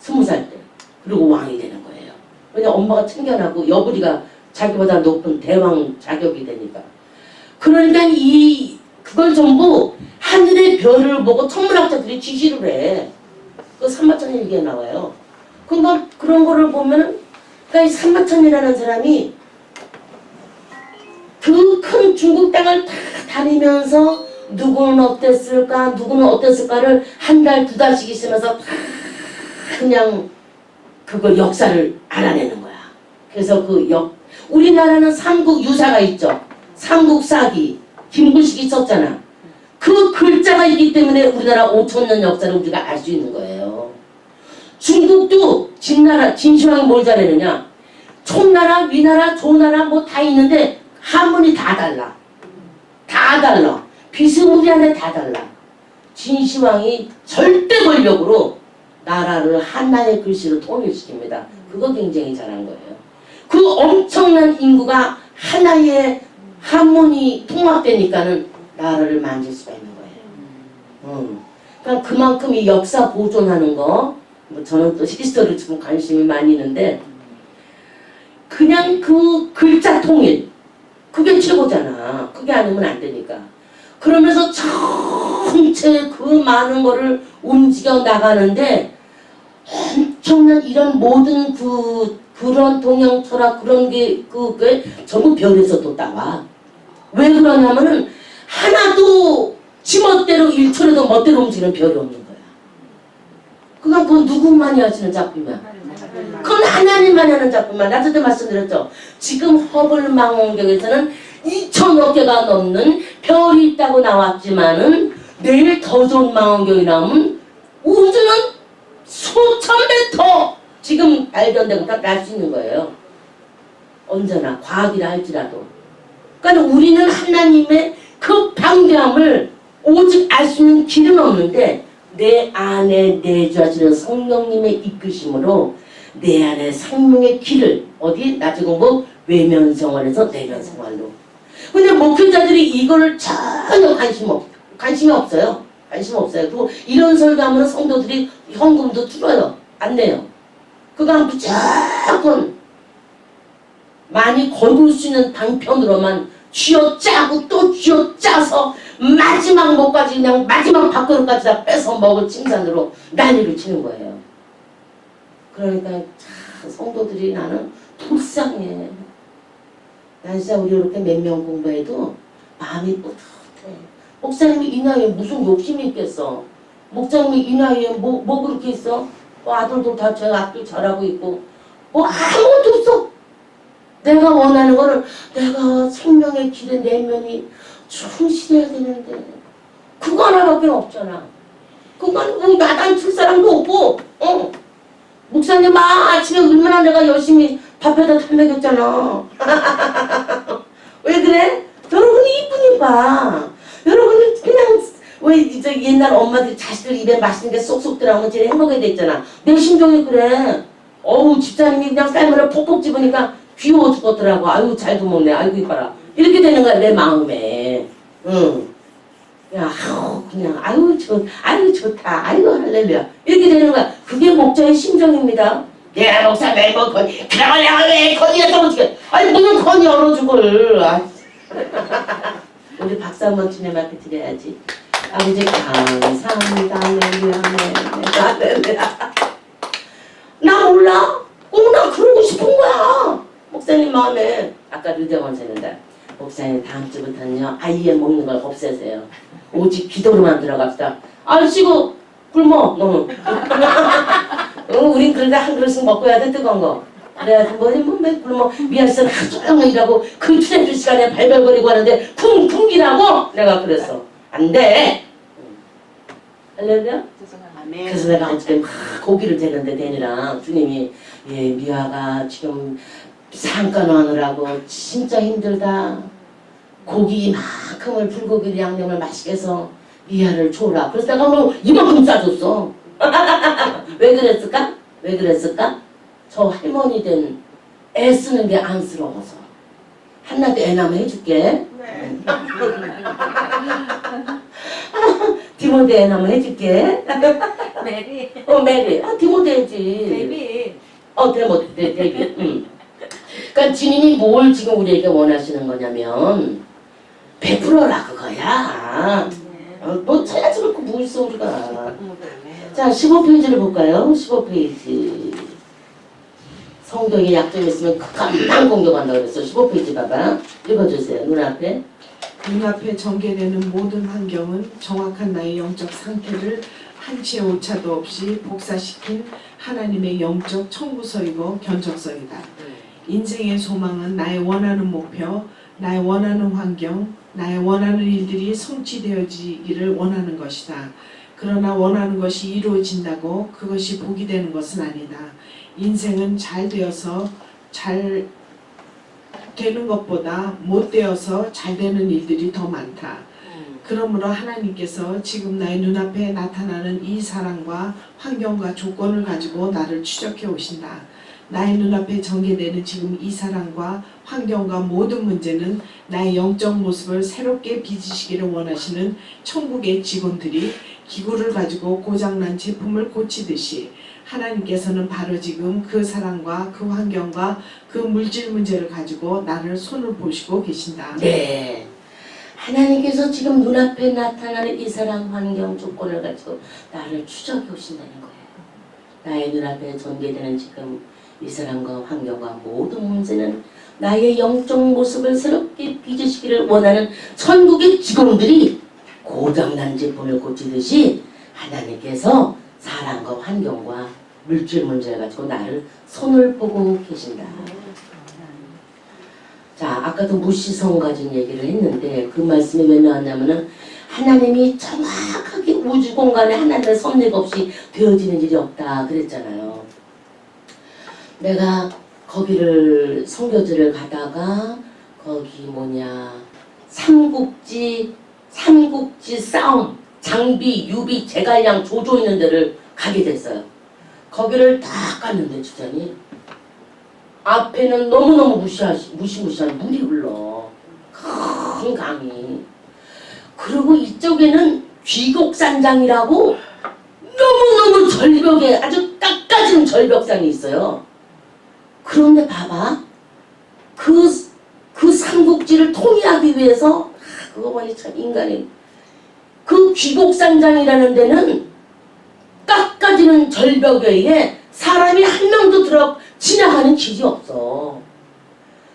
20살 때. 그리고 왕이 되는 거예요. 왜냐면 엄마가 챙겨나고 여불이가 자기보다 높은 대왕 자격이 되니까. 그러니까 그걸 전부 하늘의 별을 보고 천문학자들이 지시를 해. 그 삼마천 일기에 나와요. 그러니까 그런 거를 보면은 그러니까 이 삼마천이라는 사람이 그 큰 중국 땅을 다 다니면서 누구는 어땠을까를 한 달, 두 달씩 있으면서 다 그냥 그걸 역사를 알아내는 거야. 그래서 우리나라는 삼국 유사가 있죠. 삼국사기, 김구식이 있었잖아. 그 글자가 있기 때문에 우리나라 5,000년 역사를 우리가 알 수 있는 거예요. 중국도 진시황이 뭘 잘했느냐. 총나라, 위나라, 조나라 뭐 다 있는데 한문이 다 달라. 다 달라. 비스무리한데 다 달라. 진시황이 절대 권력으로 나라를 하나의 글씨로 통일시킵니다. 그거 굉장히 잘한 거예요. 그 엄청난 인구가 하나의 한문이 통합되니까는 나라를 만질 수가 있는 거예요. 그러니까 그만큼 이 역사 보존하는 거, 뭐 저는 또 히스토리를 좀 관심이 많이 있는데, 그냥 그 글자 통일, 그게 최고잖아. 그게 아니면 안 되니까. 그러면서 전체 그 많은 거를 움직여 나가는데, 엄청난 이런 모든 그런 동양 철학 그런 게 그게 전부 별에서 또 따와. 왜 그러냐면은 하나도 지멋대로 1초라도 멋대로 움직이는 별이 없는 거야. 그건 누구만이 하시는 작품이야. 그건 하나님만 하는 작품만. 나도 말씀드렸죠. 지금 허블 망원경에서는 2,000여 개가 넘는 별이 있다고 나왔지만은 내일 더 좋은 망원경이 나오면 우주는 수천 배 더 지금 발견된 것보다 날 수 있는 거예요. 언제나 과학이라 할지라도. 그러니까 우리는 하나님의 그 방대함을 오직 알 수 있는 길은 없는데 내 안에 내주하시는 성령님의 이끄심으로 내 안에 생명의 길을 어디 낮은 공부 외면생활에서 내면생활로. 근데 목회자들이 이거를 전혀 관심이 없어요. 관심 없어요. 그리고 이런 설교하면 성도들이 현금도 줄어요. 안 내요. 그거 무조건 많이 걸을 수 있는 방편으로만 쥐어짜고 또 쥐어짜서 마지막 목까지 그냥 마지막 밥그릇까지 다 뺏어 먹을 칭찬으로 난리를 치는 거예요. 그러니까 참 성도들이 나는 불쌍해. 난 진짜 우리 이렇게 몇 명 공부해도 마음이 뿌듯해. 목사님이 이 나이에 무슨 욕심이 있겠어. 목사님이 이 나이에 뭐 그렇게 있어. 아들도 다 제 아들 잘하고 있고 뭐 아무것도 없어. 내가 원하는 거를 내가 생명의 길에 내면이 충실해야 되는데 그거 하나밖에 없잖아. 그건 뭐 야단칠 사람도 없고 목사님 아침에 얼마나 내가 열심히 밥에다 타먹였잖아. 왜 그래? 여러분이 이쁘니까. 여러분이 그냥 왜 이제 옛날 엄마들이 자식들 입에 맛있는 게 쏙쏙 들어가면 제일 행복하게 됐잖아. 내 심정이 그래. 어우 집사님이 그냥 쌀물을 폭폭 집으니까 귀여워 죽겠더라고. 아이고 잘도 먹네. 아이고 이뻐라. 이렇게 되는 거야 내 마음에. 응. 야, 그냥 아이고 좋다. 아이고 할렐루야. 이렇게 되는 거야. 그게 목자의 심정입니다. 예, 목사 매번 거니. 그러면 내가 왜 거니가 떨어지게. 아니 무슨 거니 열어주걸. 우리 박수 한번 주님한테 드려야지. 아버지 감사합니다. 할렐루야. 나 몰라. 나 그러고 싶은 거야. 목사님 마음에. 아까 르대원 say는데 목사님 다음 주부터는요 아예 먹는 걸 없애세요. 오직 기도로만 들어갑시다. 아이고 굶어 너는. 우린 그러다 한 그릇씩 먹고 해야 돼 뜨거운 거. 그래야지 뭐맨 굶어. 미안해서 조용히 일하고 그 투쟁주 시간에 발발거리고 하는데 굶기라고 내가 그랬어. 안 돼. 할렐루야? 그래서 내가 어떻게 막 고기를 재는데 대니랑 주님이 예 미아가 지금 상간하느라고 진짜 힘들다. 고기만큼을 불고기를 양념을 맛있게 해서 미아를 줘라. 그래서 내가 뭐 이만큼 싸줬어. 왜 그랬을까? 왜 그랬을까? 저 할머니 된 애쓰는 게 안쓰러워서. 한나도 애 낳으면 해줄게. 네. 디모데 애 낳으면 해줄게. 메리. 메리. 디모데 해지. 데이비. 데이비. 그러니까 주님이 뭘 지금 우리에게 원하시는 거냐면 베풀어라 그거야. 뭐 찾아서 그렇고 뭐 있어 우리가. 자 15페이지를 볼까요? 15페이지. 성경에 약점이 있으면 금방 공격한다고 그랬어. 15페이지 봐봐. 읽어주세요. 눈앞에. 눈앞에 전개되는 모든 환경은 정확한 나의 영적 상태를 한치의 오차도 없이 복사시킨 하나님의 영적 청구서이고 견적서이다. 인생의 소망은 나의 원하는 목표, 나의 원하는 환경, 나의 원하는 일들이 성취되어지기를 원하는 것이다. 그러나 원하는 것이 이루어진다고 그것이 복이 되는 것은 아니다. 인생은 잘 되어서 잘 되는 것보다 못 되어서 잘 되는 일들이 더 많다. 그러므로 하나님께서 지금 나의 눈앞에 나타나는 이 사랑과 환경과 조건을 가지고 나를 추적해 오신다. 나의 눈앞에 전개되는 지금 이 사랑과 환경과 모든 문제는 나의 영적 모습을 새롭게 빚으시기를 원하시는 천국의 직원들이 기구를 가지고 고장난 제품을 고치듯이 하나님께서는 바로 지금 그 사랑과 그 환경과 그 물질 문제를 가지고 나를 손을 보시고 계신다. 네. 하나님께서 지금 눈앞에 나타나는 이 사랑 환경 조건을 가지고 나를 추적해 오신다는 거예요. 나의 눈앞에 전개되는 지금 이 사람과 환경과 모든 문제는 나의 영적 모습을 새롭게 빚으시기를 원하는 천국의 직원들이 고장난 제품을 고치듯이 하나님께서 사람과 환경과 물질 문제 가지고 나를 손을 보고 계신다. 자, 아까도 무시성 가진 얘기를 했는데 그 말씀이 왜 나왔냐면은 하나님이 정확하게 우주 공간에 하나님의 섭리가 없이 되어지는 일이 없다 그랬잖아요. 내가 거기를 선교지를 가다가 거기 삼국지 싸움 장비 유비 제갈량 조조 있는 데를 가게 됐어요. 거기를 딱 갔는데 주장이 앞에는 너무너무 무시무시한 물이 흘러. 큰 강이. 그리고 이쪽에는 귀곡산장이라고 너무너무 절벽에 아주 깎아진 절벽산이 있어요. 그런데 봐봐. 그 삼국지를 통일하기 위해서 그거 보니 참 인간이 그 귀곡산장이라는 데는 깎아지는 절벽에 사람이 한 명도 지나가는 길이 없어.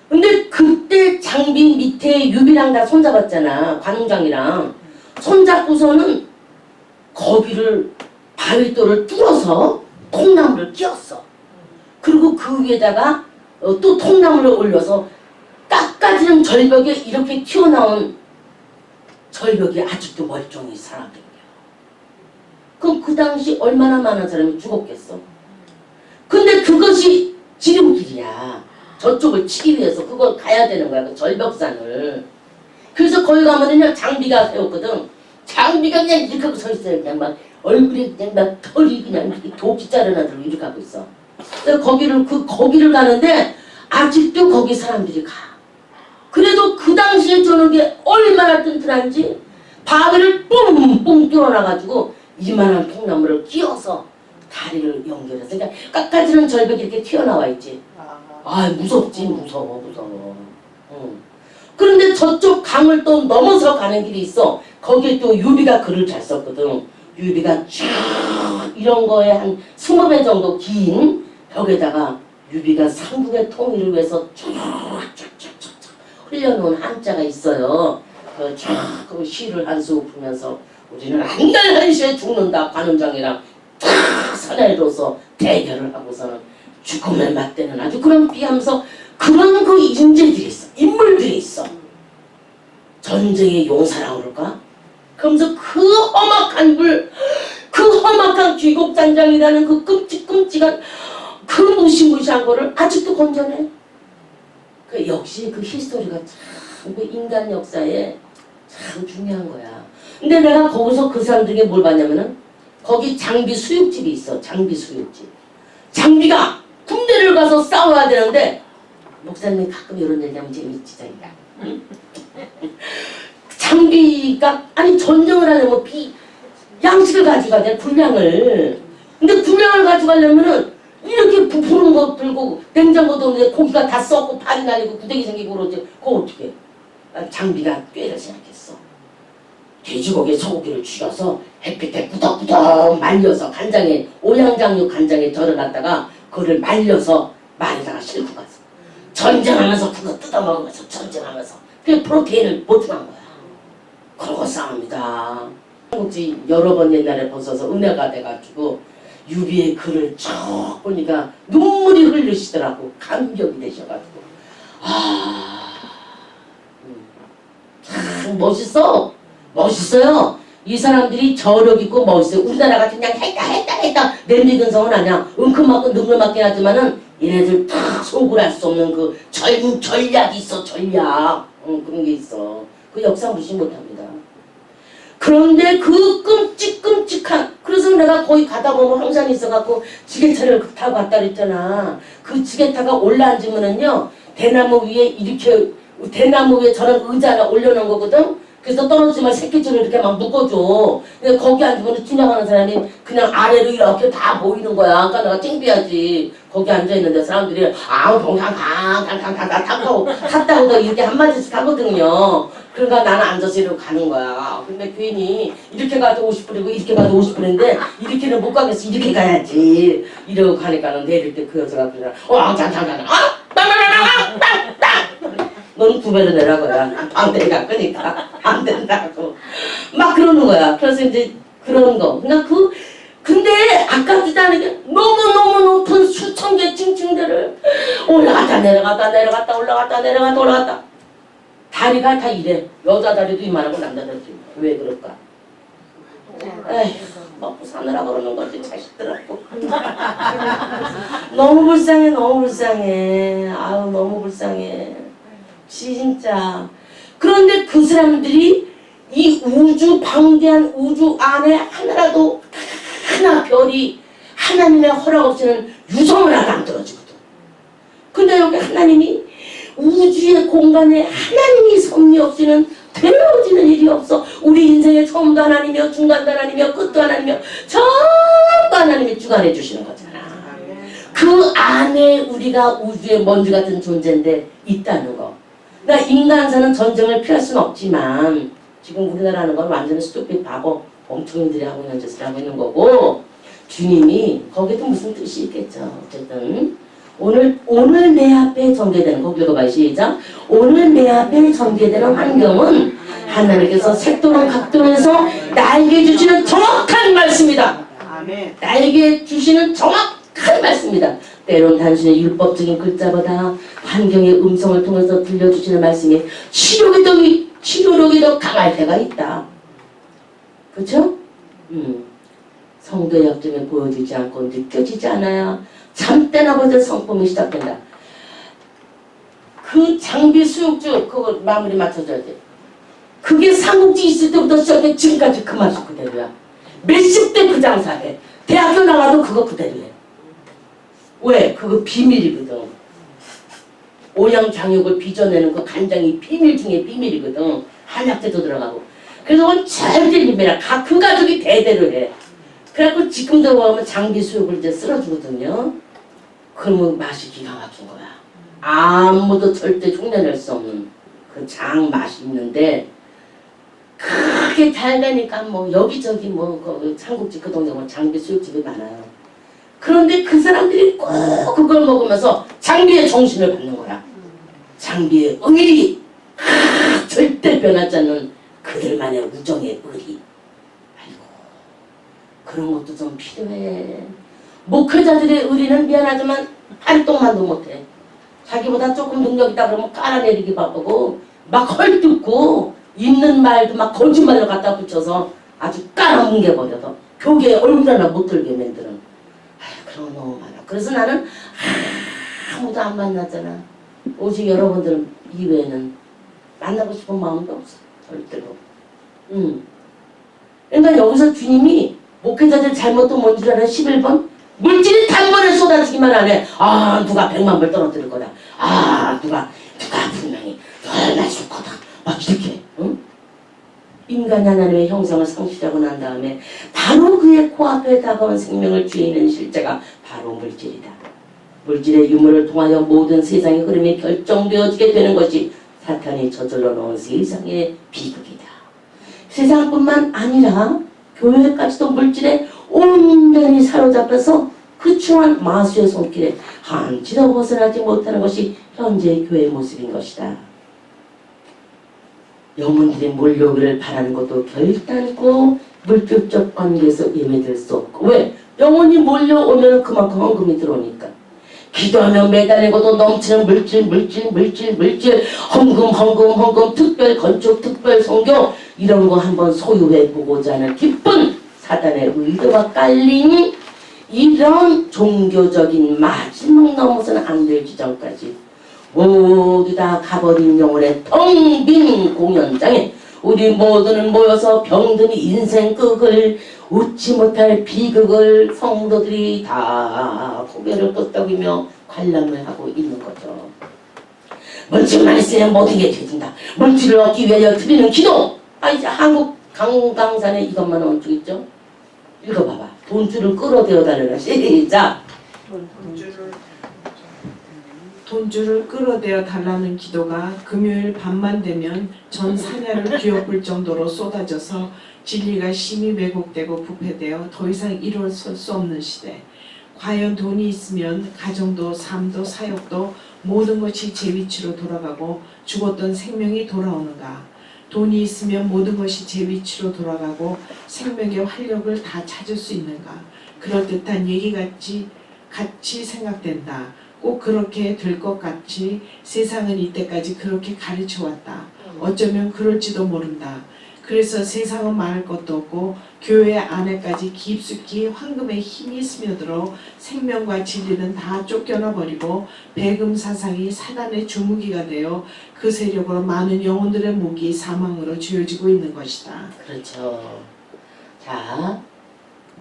근데 그때 장비 밑에 유비랑 다 손잡았잖아. 관웅장이랑. 손잡고서는 거기를 바위돌을 뚫어서 통나무를 끼웠어. 그리고 그 위에다가 또 통나무를 올려서 깎아지는 절벽에 이렇게 튀어나온 절벽이 아직도 멀쩡히 살아있대요. 그럼 그 당시 얼마나 많은 사람이 죽었겠어. 근데 그것이 지름길이야. 저쪽을 치기 위해서 그걸 가야 되는 거야. 그 절벽산을. 그래서 거기 가면은요 장비가 세웠거든. 장비가 그냥 이렇게 하고 서 있어요. 그냥 막 얼굴이 그냥 막 털이 그냥 도끼 자르나들고 이렇게 하고 있어. 그래서 거기를 가는데 아직도 거기 사람들이 가. 그래도 그 당시에 저녁에 얼마나 튼튼한지 바위를 뿡뿡 뚫어놔가지고 이만한 통나무를 끼워서 다리를 연결해서 그러니까 깎아지는 절벽이 이렇게 튀어나와 있지. 아 무섭지. 무서워. 응. 그런데 저쪽 강을 또 넘어서 가는 길이 있어. 거기에 또 유비가 글을 잘 썼거든. 유비가 쭉 이런 거에 한 20배 정도 긴 벽에다가 유비가 삼국의 통일을 위해서 쭉쭉쭉쭉 흘려놓은 한자가 있어요. 그 시를 한 수 풀면서 우리는 한 달 한시에 죽는다. 관음장이랑 탁 사나이로서 대결을 하고서는 죽음에 맞대는 아주 그런 비하면서 그런 그 인재들이 있어. 인물들이 있어. 전쟁의 용사라고 그럴까? 그러면서 그 험악한 그 험악한 귀곡산장이라는 그 끔찍끔찍한 그 무시무시한 거를 아직도 건져내. 그 역시 그 히스토리가 참 그 인간 역사에 참 중요한 거야. 근데 내가 거기서 그 사람들에게 뭘 봤냐면은 거기 장비 수육집이 있어. 장비 수육집. 장비가 군대를 가서 싸워야 되는데 목사님이 가끔 이런 얘기하면 재밌지 자기가. 응? 장비가 아니 전쟁을 하려면 양식을 가져가야 돼. 군량을. 근데 군량을 가져가려면은 이렇게 부푸는 거 들고 냉장고도 없는데 고기가 다 썩고 발이 날리고 구데기 생기고 그러지. 그거 어떻게 해? 장비가 꾀를 생각했어. 돼지고기 소고기를 죽여서 햇빛에 꾸덕꾸덕 말려서 간장에 오양장육 간장에 절여놨다가 그거를 말려서 말에다가 싣고 가서 전쟁하면서 그거 뜯어먹으면서 전쟁하면서 그 프로테인을 보충한 거야. 그러고 싸웁니다. 삼국지 여러 번 옛날에 벗어서 은혜가 돼가지고 유비의 글을 쭉 보니까 눈물이 흘리시더라고. 감격이 되셔가지고 참 멋있어요. 이 사람들이 저력 있고 멋있어요. 우리나라 같은 그냥 했다 냄비 근성은 아니야. 은큼맞고 능글맞긴 하지만은 얘네들 다 속을 할 수 없는 그 전략이 있어. 전략. 그런 게 있어. 그 역사 무시 못합니다. 그런데 그 끔찍한 그래서 내가 거기 가다 보면 황산이 있어갖고 지게차를 타고 갔다 그랬잖아. 그 지게차가 올라앉으면은요 대나무 위에 저런 의자 하나 올려놓은 거거든. 그래서 떨어지면 새끼줄을 이렇게 막 묶어줘. 근데 거기 앉으면 지나가는 사람이 그냥 아래로 이렇게 다 보이는 거야. 그러니까 내가 찡비하지. 거기 앉아있는데 사람들이 동상탕탕탕탕 탔다고 이렇게 한마디씩 하거든요. 그러니까 나는 앉아서 이러고 가는 거야. 근데 괜히 이렇게 가도 50불이고 이렇게 가도 50불인데 이렇게는 못 가겠어. 이렇게 가야지. 이러고 가니까는 내릴 때 그 여자가 그러잖아. 탕탕탕탕 너는 9배로 내라고야. 방대가 끄니까 안 된다고 막 그러는 거야. 그래서 이제 그런 거. 그러니까 근데 아깝지도 않게 너무너무 높은 수천 개 층층들을 올라갔다 내려갔다 내려갔다 올라갔다 내려갔다 올라갔다. 다리가 다 이래. 여자 다리도 이만하고 남자 다리도 이만하고. 왜 그럴까? 에휴, 먹고 사느라 그러는 거지 자식들하고. 너무 불쌍해 너무 불쌍해. 아유 너무 불쌍해. 진짜. 그런데 그 사람들이 이 우주 방대한 우주 안에 하나라도 하나 별이 하나님의 허락 없이는 유성을 하나 안 떨어지거든. 근데 여기 하나님이 우주의 공간에 하나님이 섭리 없이는 되어지는 일이 없어. 우리 인생의 처음도 하나님이며 중간도 하나님이며 끝도 하나님이며 전부 하나님이 주관해 주시는 거잖아. 그 안에 우리가 우주의 먼지 같은 존재인데 있다는 거. 그러니까 인간사는 전쟁을 피할 수는 없지만 지금 우리나라 하는 건 완전히 스토피 바보 멍청이들이 하고 있는 짓을 하고 있는 거고, 주님이 거기도 무슨 뜻이 있겠죠. 어쨌든 오늘 내 앞에 전개되는 거 읽어봐요. 시작. 오늘 내 앞에 전개되는 환경은 하나님께서 색도랑 각도에서 나에게 주시는 정확한 말씀이다. 아멘. 나에게 주시는 정확한 말씀이다. 때론 단순히 율법적인 글자보다 환경의 음성을 통해서 들려주시는 말씀이 치료력이 더 강할 때가 있다. 그렇죠? 성도의 약점이 보여지지 않고 느껴지지 않아야 잠때나 보자 성품이 시작된다. 그 장비 수육주 그거 마무리 맞춰줘야 돼. 그게 삼국지 있을 때부터 시작해 지금까지 그 맛이 그대로야. 몇십 대 그 장사해. 대학교 나와도 그거 그대로해. 왜? 그거 비밀이거든. 오양장육을 빚어내는 그 간장이 비밀 중에 비밀이거든. 한약재도 들어가고. 그래서 그건 절대 비밀이야. 그 가족이 대대로 해. 그래갖고 지금도 보면 장비 수육을 이제 쓸어주거든요. 그러면 맛이 기가 막힌 거야. 아무도 절대 흉내낼 수 없는 그 장 맛이 있는데, 그렇게 잘 되니까 뭐 여기저기 뭐 그 삼국지 그 동네 뭐 장비 수육집이 많아요. 그런데 그 사람들이 꼭 그걸 먹으면서 장비의 정신을 받는 거야. 장비의 의리, 절대 변하지 않는 그들만의 우정의 의리. 아이고, 그런 것도 좀 필요해. 목회자들의 의리는 미안하지만 활동만도 못해. 자기보다 조금 능력 있다 그러면 깔아내리기 바쁘고 막 헐뜯고 있는 말도 막 거짓말을 갖다 붙여서 아주 깔아뭉개버려서 교계에 얼굴 하나 못 들게 만드는. 아휴, 그런 거 너무 많아. 그래서 나는 아무도 안 만나잖아. 오직 여러분들 이외에는 만나고 싶은 마음도 없어. 절대로. 그러니까 여기서 주님이 목회자들 잘못도 뭔지 알아? 11번 물질이 단번에 쏟아지기만 하네. 아, 누가 100만 불 떨어뜨릴 거다. 아, 누가 분명히 얼마 줄 거다. 막 이렇게. 응? 인간이 하나님의 형상을 상실하고 난 다음에 바로 그의 코앞에 다가온 생명을 쥐는 실제가 바로 물질이다. 물질의 유무를 통하여 모든 세상의 흐름이 결정되어지게 되는 것이 사탄이 저질러 놓은 세상의 비극이다. 세상뿐만 아니라 교회까지도 물질에 온전히 사로잡혀서 그 추한 마수의 손길에 한치도 벗어나지 못하는 것이 현재의 교회의 모습인 것이다. 영혼들이 몰려오기를 바라는 것도 결단코 물질적 관계에서 예매될 수 없고, 왜? 영혼이 몰려오면 그만큼 헌금이 들어오니까. 기도하며 매달리는 것도 넘치는 물질, 헌금, 특별 건축, 특별 성교, 이런 거 한번 소유해보고자 하는 기쁜 사단의 의도가 깔린 이런 종교적인 마지막 넘어서는 안 될 지점까지 모두 다 가버린 영혼의 텅 빈 공연장에 우리 모두는 모여서 병든 인생 끝을 웃지 못할 비극을 성도들이 다 고개를 끄덕이며 관람을 하고 있는 거죠. 물질만 있으면 모든 게 되진다. 물질을 얻기 위하여 드리는 기도. 이제 한국 강강산에 이것만 얹혀 있죠. 읽어봐봐. 돈줄을 끌어대어 달려라. 시작. 돈줄을 끌어대어 달라는 기도가 금요일 밤만 되면 전 사냐를 뒤엎을 정도로 쏟아져서 진리가 심히 왜곡되고 부패되어 더 이상 일어설 수 없는 시대. 과연 돈이 있으면 가정도 삶도 사역도 모든 것이 제 위치로 돌아가고 죽었던 생명이 돌아오는가? 돈이 있으면 모든 것이 제 위치로 돌아가고 생명의 활력을 다 찾을 수 있는가? 그럴듯한 얘기 같이 생각된다. 꼭 그렇게 될 것 같이 세상은 이때까지 그렇게 가르쳐 왔다. 어쩌면 그럴지도 모른다. 그래서 세상은 말할 것도 없고 교회 안에까지 깊숙이 황금의 힘이 스며들어 생명과 진리는 다 쫓겨나 버리고 배금 사상이 사단의 주무기가 되어 그 세력으로 많은 영혼들의 목이 사망으로 쥐어지고 있는 것이다. 그렇죠. 자,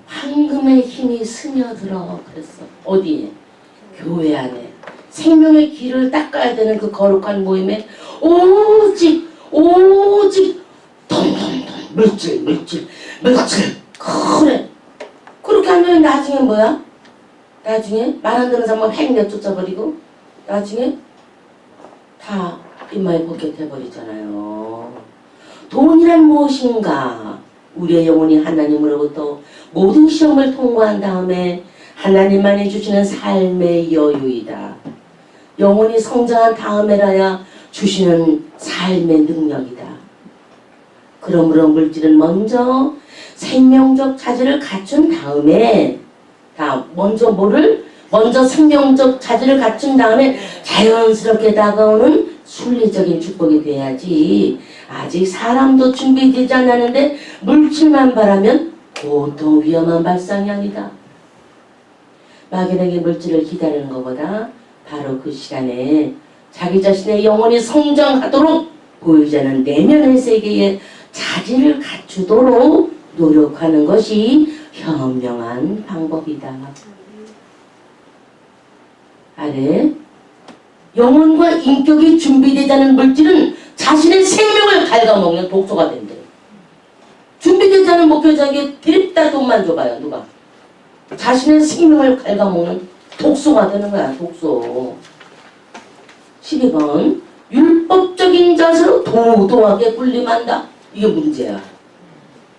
황금의 힘이 스며들어 그랬어. 어디에? 교회 안에. 생명의 길을 닦아야 되는 그 거룩한 모임에 오직 돈돈돈 물질 그래. 그렇게 하면 나중에 뭐야? 나중에 말 안 듣는 사람 획 내쫓아버리고 나중에 다 입마에 벗겨 돼버리잖아요. 돈이란 무엇인가? 우리의 영혼이 하나님으로부터 모든 시험을 통과한 다음에 하나님만이 주시는 삶의 여유이다. 영혼이 성장한 다음에라야 주시는 삶의 능력이다. 그러므로 물질은 먼저 생명적 자질을 갖춘 다음에 먼저 생명적 자질을 갖춘 다음에 자연스럽게 다가오는 순리적인 축복이 돼야지. 아직 사람도 준비되지 않았는데 물질만 바라면 보통 위험한 발상이 아니다. 막연하게 물질을 기다리는 것보다 바로 그 시간에 자기 자신의 영혼이 성장하도록 보이지 않는 내면의 세계에 자질을 갖추도록 노력하는 것이 현명한 방법이다. 아래 영혼과 인격이 준비되지 않은 물질은 자신의 생명을 갉아먹는 독소가 된대. 준비되지 않은 목회자에게 드립다 돈만 줘봐요. 누가? 자신의 생명을 갉아먹는 독소가 되는 거야. 독소. 12번 율법적인 자세로 도도하게 군림한다. 이게 문제야.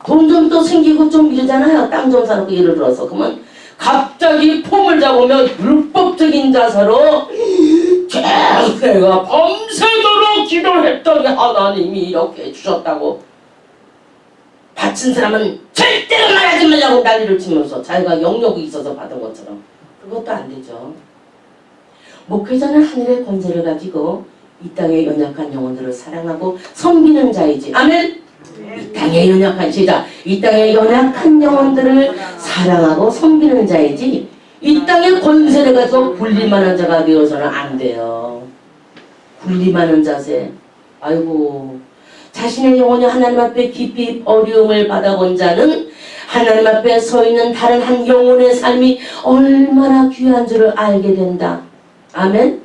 돈 좀 또 생기고 좀 이러잖아요. 땅 좀 사놓고 예를 들어서. 그러면 갑자기 폼을 잡으면 율법적인 자세로 내가 밤새도록 기도했더니 하나님이 이렇게 해주셨다고 바친 사람은 절대로 말하지 말라고 난리를 치면서 자기가 영역이 있어서 받은 것처럼. 그것도 안 되죠. 목회자는 하늘의 권세를 가지고 이 땅의 연약한 영혼들을 사랑하고 섬기는 자이지. 아멘. 이 땅의 연약한 시작. 이 땅의 연약한 영혼들을 사랑하고 섬기는 자이지. 이 땅의 권세를 가지고 군림하는 자가 되어서는 안 돼요. 군림하는 자세. 아이고. 자신의 영혼이 하나님 앞에 깊이 어려움을 받아본 자는 하나님 앞에 서 있는 다른 한 영혼의 삶이 얼마나 귀한 줄을 알게 된다. 아멘?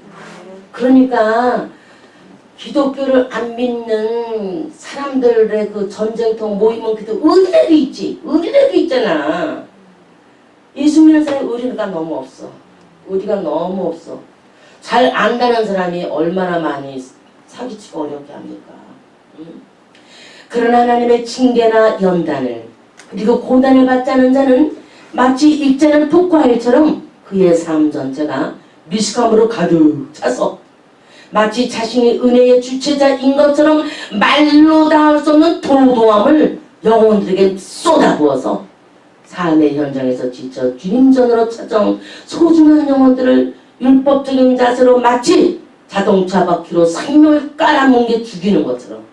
그러니까 기독교를 안 믿는 사람들의 그 전쟁통 모이면 그래도 의리라도 있지. 의리라도 있잖아. 예수 믿는 사람이 의리가 너무 없어. 의리가 너무 없어. 잘 안다는 사람이 얼마나 많이 사기치고 어렵게 합니까? 그러나 하나님의 징계나 연단을 그리고 고난을 받자는 자는 마치 익자는 독과일처럼 그의 삶 전체가 미숙함으로 가득 차서 마치 자신이 은혜의 주체자인 것처럼 말로 닿을 수 없는 도도함을 영혼들에게 쏟아부어서 삶의 현장에서 지쳐 주님 전으로 찾아온 소중한 영혼들을 율법적인 자세로 마치 자동차 바퀴로 생명을 깔아뭉개 죽이는 것처럼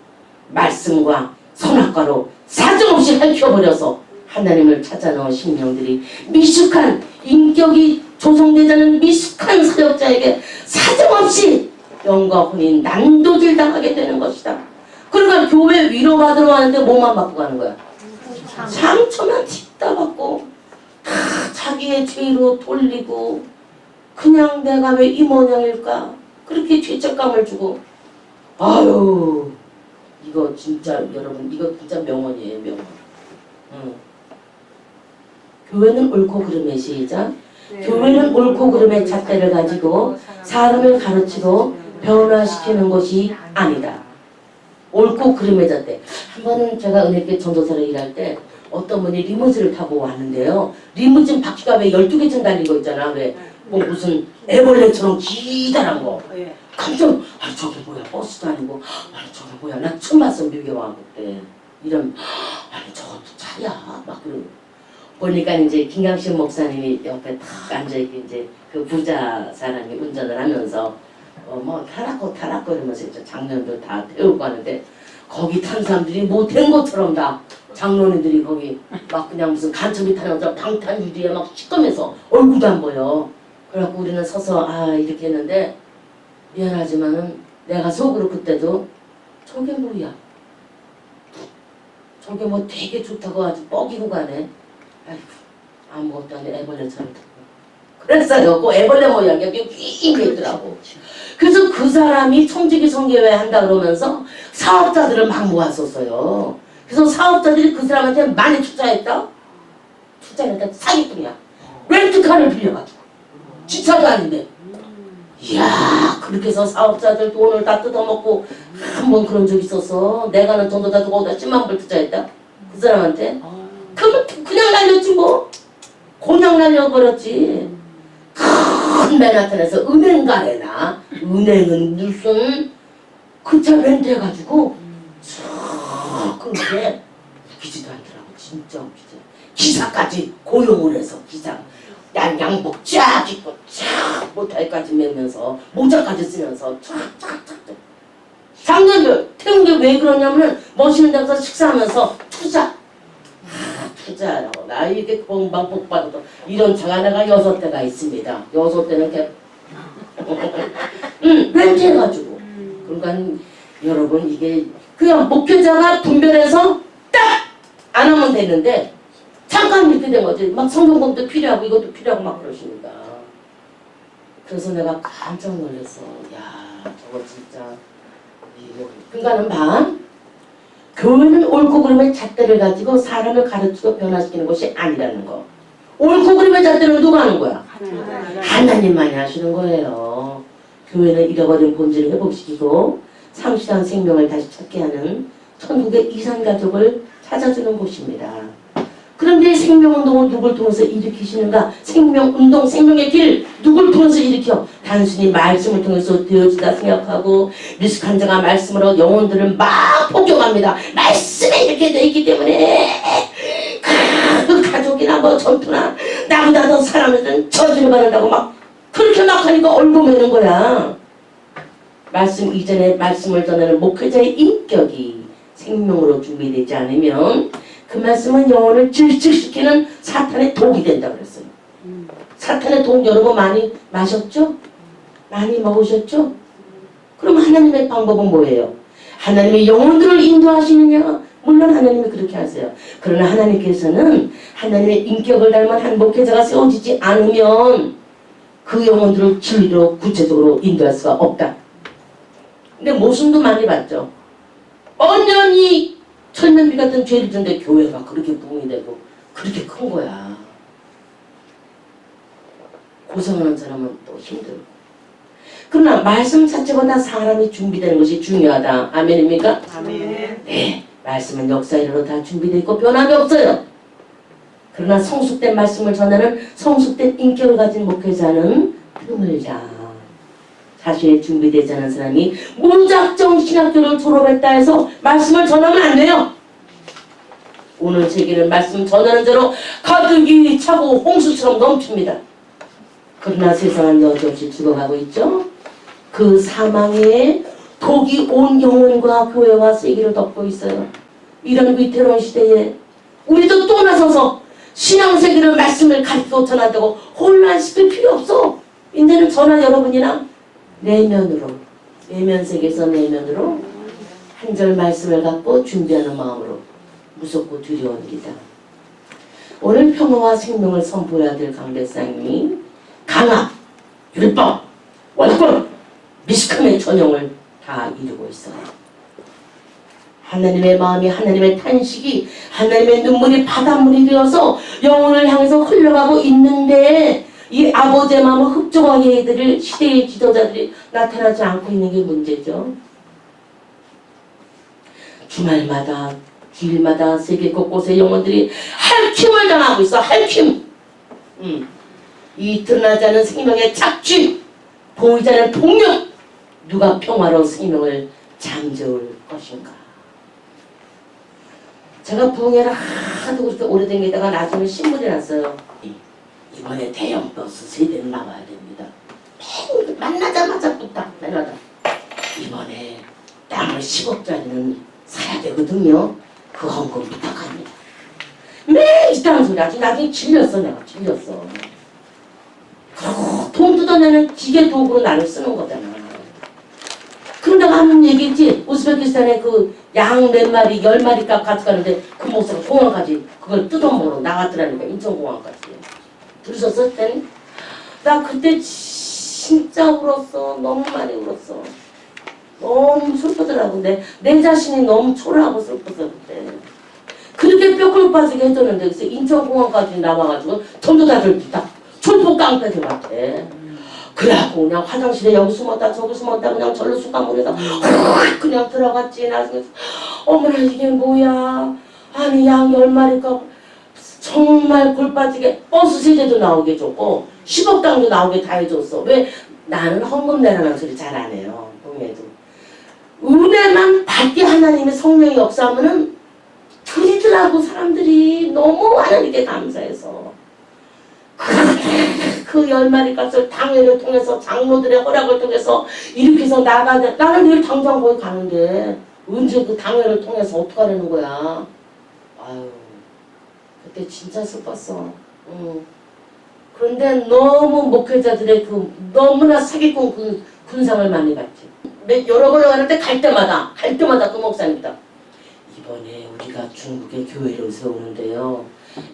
말씀과 선악과로 사정없이 핥혀버려서 하나님을 찾아 넣은 심령들이 미숙한 인격이 조성되자는 미숙한 사역자에게 사정없이 영과 혼이 난도질 당하게 되는 것이다. 그러니까 교회 위로받으러 가는데 뭐만 받고 가는 거야? 상처만 뒷다 받고 다 자기의 죄로 돌리고 그냥 내가 왜 이 모양일까? 그렇게 죄책감을 주고 아유 이거 진짜 여러분 이거 진짜 명언이에요. 명언. 교회는 옳고 그름의 시작. 교회는 옳고 그름의 잣대를 가지고 사람을 가르치고 변화시키는 것이 아니다. 옳고 그름의 잣대. 한 번은 제가 은혜교회 전도사로 일할 때 어떤 분이 리무진을 타고 왔는데요. 리무진 바퀴가 왜 12개쯤 달린 거 있잖아. 왜 뭐 무슨 애벌레처럼 기다란 거. 깜짝 아니 저게 뭐야 버스도 아니고 아니 저게 뭐야 나 처음 봤어 미국와 그때 이런 아니 저것도 차야 막 그러고 보니까 이제 김강식 목사님이 옆에 탁 앉아있고 이제 그 부자 사람이 운전을 하면서 뭐 타라고 이러면서 이제 장년들 다 태우고 하는데 거기 탄 사람들이 뭐 된 것처럼 다 장로님들이 거기 막 그냥 무슨 간첩이 타는 것처럼 방탄 유리에 막 시꺼매서 얼굴도 안 보여. 그래갖고 우리는 서서 아 이렇게 했는데 미안하지만은 내가 속으로 그때도 저게 뭐야 저게 뭐 되게 좋다고 아주 뻐기고 가네. 아이고 아무것도 아닌 애벌레처럼 듣고 그랬어요. 그 애벌레 모양이 낑 있더라고. 그래서 그 사람이 청지기 성교회 한다 그러면서 사업자들을 막 모았었어요. 그래서 사업자들이 그 사람한테 많이 투자했다. 투자했다 사기꾼이야. 렌트카를 빌려가지고 주차도 아닌데. 이야 그렇게 해서 사업자들 돈을 다 뜯어먹고 한 번 그런 적 있었어. 내가는 돈도 다 두고 거기다 10만 불 투자했다. 그 사람한테. 그러면 그냥 날렸지 뭐. 그냥 날려버렸지. 큰 맨하탄에서 은행가래나 은행은 무슨 그 차 렌트해가지고 그렇게 웃기지도 않더라고. 진짜 웃기지. 기사까지 고용을 해서 기사 양복 쫙 입고 쫙 모타이까지 매면서 모자까지 쓰면서 쫙쫙쫙 작년들 태운 게 왜 그러냐면은 멋있는 데 가서 식사하면서 투자라고 나 이렇게 공방 복 받아도 이런 차가 내가 6대가 있습니다. 6대는 이렇게 렌트해가지고 그러니까 여러분 이게 그냥 목회자가 분별해서 딱 안 하면 되는데 잠깐 이렇게 된 거지. 막 성경공도 필요하고 이것도 필요하고 막 그러시니까. 그래서 내가 깜짝 놀랐어. 야 저거 진짜 이거. 그러니까는 봐. 교회는 옳고 그름의 잣대를 가지고 사람을 가르치고 변화시키는 것이 아니라는 거. 옳고 그름의 잣대는 누가 하는 거야? 하나님만이 하시는 거예요. 교회는 잃어버린 본질을 회복시키고 상실한 생명을 다시 찾게 하는 천국의 이산가족을 찾아주는 곳입니다. 그런데 생명운동을 누굴 통해서 일으키시는가? 생명운동, 생명의 길 누굴 통해서 일으켜? 단순히 말씀을 통해서 되어지다 생각하고 미숙한 자가 말씀으로 영혼들을 막 폭격합니다. 말씀에 이렇게 되어 있기 때문에 그 가족이나 뭐 전투나 나보다 더 사람들은 저주를 받는다고 막 그렇게 막 하니까 얼굴 매는 거야. 말씀 이전에 말씀을 전하는 목회자의 인격이 생명으로 준비되지 않으면 그 말씀은 영혼을 질식시키는 사탄의 독이 된다 그랬어요. 사탄의 독 여러분 많이 마셨죠? 많이 먹으셨죠? 그럼 하나님의 방법은 뭐예요? 하나님의 영혼들을 인도하시느냐? 물론 하나님이 그렇게 하세요. 그러나 하나님께서는 하나님의 인격을 닮은 한 목회자가 세워지지 않으면 그 영혼들을 진리로 구체적으로 인도할 수가 없다. 근데 모순도 많이 봤죠. 언연히 천년비 같은 죄를 짓는데 교회가 그렇게 부흥이 되고 그렇게 큰 거야. 고생하는 사람은 또 힘들고. 그러나 말씀 자체보다 사람이 준비되는 것이 중요하다. 아멘입니까? 아멘. 네. 말씀은 역사일로 다 준비되어 있고 변함이 없어요. 그러나 성숙된 말씀을 전하는 성숙된 인격을 가진 목회자는 드물다. 사실 준비되지 않은 사람이 무작정 신학교를 졸업했다 해서 말씀을 전하면 안 돼요. 오늘 세계는 말씀 전하는 대로 가득이 차고 홍수처럼 넘칩니다. 그러나 세상은 여지없이 죽어가고 있죠. 그 사망에 독이 온 영혼과 교회와 세계를 덮고 있어요. 이런 위태로운 시대에 우리도 또 나서서 신앙세계를 말씀을 가르치고 전한다고 혼란시킬 필요 없어. 이제는 저나 여러분이랑 내면으로, 내면세계에서 내면으로 한 절 말씀을 갖고 준비하는 마음으로 무섭고 두려운 길이다. 오늘 평화와 생명을 선포해야 될 강대상이 강압, 율법, 원권, 미식함의 전형을 다 이루고 있어요. 하나님의 마음이 하나님의 탄식이 하나님의 눈물이 바닷물이 되어서 영혼을 향해서 흘러가고 있는데 이 아버지의 마음을 흡족하게 해드릴 시대의 지도자들이 나타나지 않고 있는 게 문제죠. 주말마다 주일마다 세계 곳곳의 영혼들이 할킴을 당하고 있어. 할킴. 이 드러나지 않은 생명의 착취, 보이지 않는 폭력, 누가 평화로운 생명을 잠재울 것인가. 제가 부흥회를 하도 그렇게 오래 다니다가 나중에 신문이 났어요. 이번에 대형 버스 세대는 나와야 됩니다. 만나자마자 뚝딱 내려다. 이번에 땅을 10억짜리는 사야 되거든요. 그 헌금 부탁합니다. 매일 있다는 소리. 아주 나중에 질렸어. 내가 질렸어. 그리고 돈 뜯어내는 기계 도구로 나를 쓰는 거잖아. 그러다가 하는 얘기지. 우즈베키스탄에 그 양 몇 마리 10마리 값 가져가는데 그 목사가 공항까지 그걸 뜯어먹으러 나갔더라니까. 인천공항까지. 들으셨어? 그때는? 나 그때 진짜 울었어. 너무 많이 울었어. 너무 슬프더라고. 내 자신이 너무 초라하고 슬펐어 그때. 그렇게 뼈골 빠지게 해줬는데 그래서 인천공항까지 나와가지고 돈도 다들 다 촌폭 깡패들 같아. 그래갖고 그냥 화장실에 여기 숨었다 저기 숨었다 그냥 절로 수감물에다 그냥 들어갔지. 나중에 어머나 이게 뭐야. 아니 양 10마리가 정말 골 빠지게 버스 세대도 나오게 줬고 10억 당도 나오게 다 해줬어. 왜? 나는 헌금 내라는 소리 잘 안 해요. 동네도. 은혜만 받게 하나님의 성령이 역사하면은 드리더라고. 사람들이 너무 하나님께 감사해서 그 10마리 값을 당회를 통해서 장로들의 허락을 통해서 이렇게 해서 나가는. 나는 내일 당장 거기 가는데 언제 그 당회를 통해서 어떻게 하려는 거야. 아유 그때 진짜 슬펐어. 그런데 너무 목회자들의 그 너무나 사기꾼 그 군상을 많이 받지. 여러 번을 가는데 갈 때마다 그 목사님이다. 이번에 우리가 중국에 교회를 세우는데요.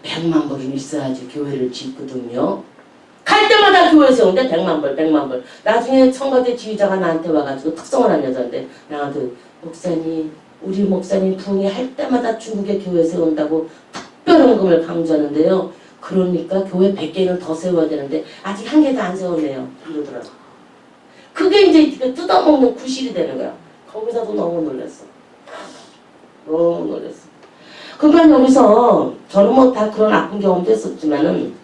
100만 불은 있어야지 교회를 짓거든요. 갈 때마다 교회 세우는데 100만 불. 나중에 청와대 지휘자가 나한테 와가지고 특성을 한 여자인데 나한테 목사님 우리 목사님 부흥회 할 때마다 중국에 교회 세운다고 특별헌금을 강조하는데요. 그러니까 교회 100개는 더 세워야 되는데 아직 한 개도 안 세웠네요. 그러더라고. 그게 이제 뜯어먹는 구실이 되는 거야. 거기서도 너무 놀랐어. 너무 놀랐어. 그러니까 여기서 저는 뭐 다 그런 아픈 경험도 했었지만은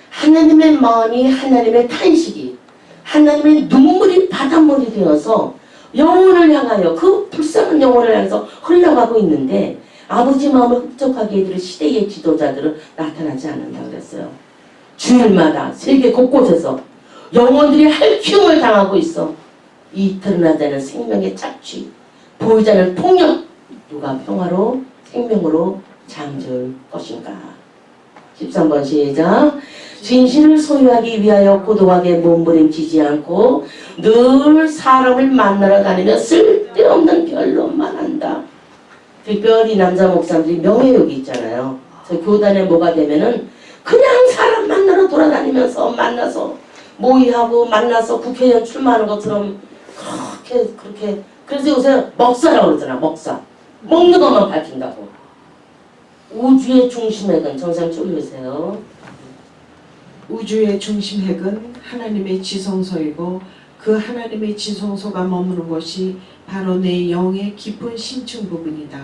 하나님의 마음이 하나님의 탄식이 하나님의 눈물이 바닷물이 되어서 영혼을 향하여 그 불쌍한 영혼을 향해서 흘러가고 있는데 아버지 마음을 흡족하게 해드릴 시대의 지도자들은 나타나지 않는다 그랬어요. 주일마다 세계 곳곳에서 영혼들이 할퀴움을 당하고 있어. 이 드러나지 않은 생명의 착취, 보이지 않는 폭력, 누가 평화로 생명으로 잠재울 것인가. 13번 시작. 진실을 소유하기 위하여 고도하게 몸부림치지 않고 늘 사람을 만나러 다니며 쓸데없는 변론만 한다. 특별히 남자 목사님들이 명예욕이 있잖아요. 저 교단에 뭐가 되면은 그냥 사람 만나러 돌아다니면서 만나서 모의하고 만나서 국회의원 출마하는 것처럼 그렇게 그래서 요새 먹사라고 그러잖아. 먹사. 먹는 것만 밝힌다고. 우주의 중심핵은 정상 쪼개세요. 우주의 중심핵은 하나님의 지성소이고 그 하나님의 지성소가 머무는 곳이 바로 내 영의 깊은 심층 부분이다.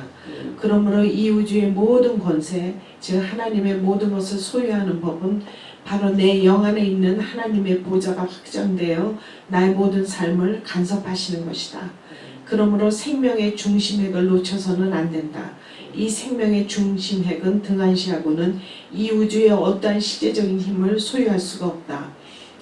그러므로 이 우주의 모든 권세, 즉 하나님의 모든 것을 소유하는 법은 바로 내 영 안에 있는 하나님의 보좌가 확장되어 나의 모든 삶을 간섭하시는 것이다. 그러므로 생명의 중심핵을 놓쳐서는 안 된다. 이 생명의 중심핵은 등한시하고는 이 우주의 어떠한 시제적인 힘을 소유할 수가 없다.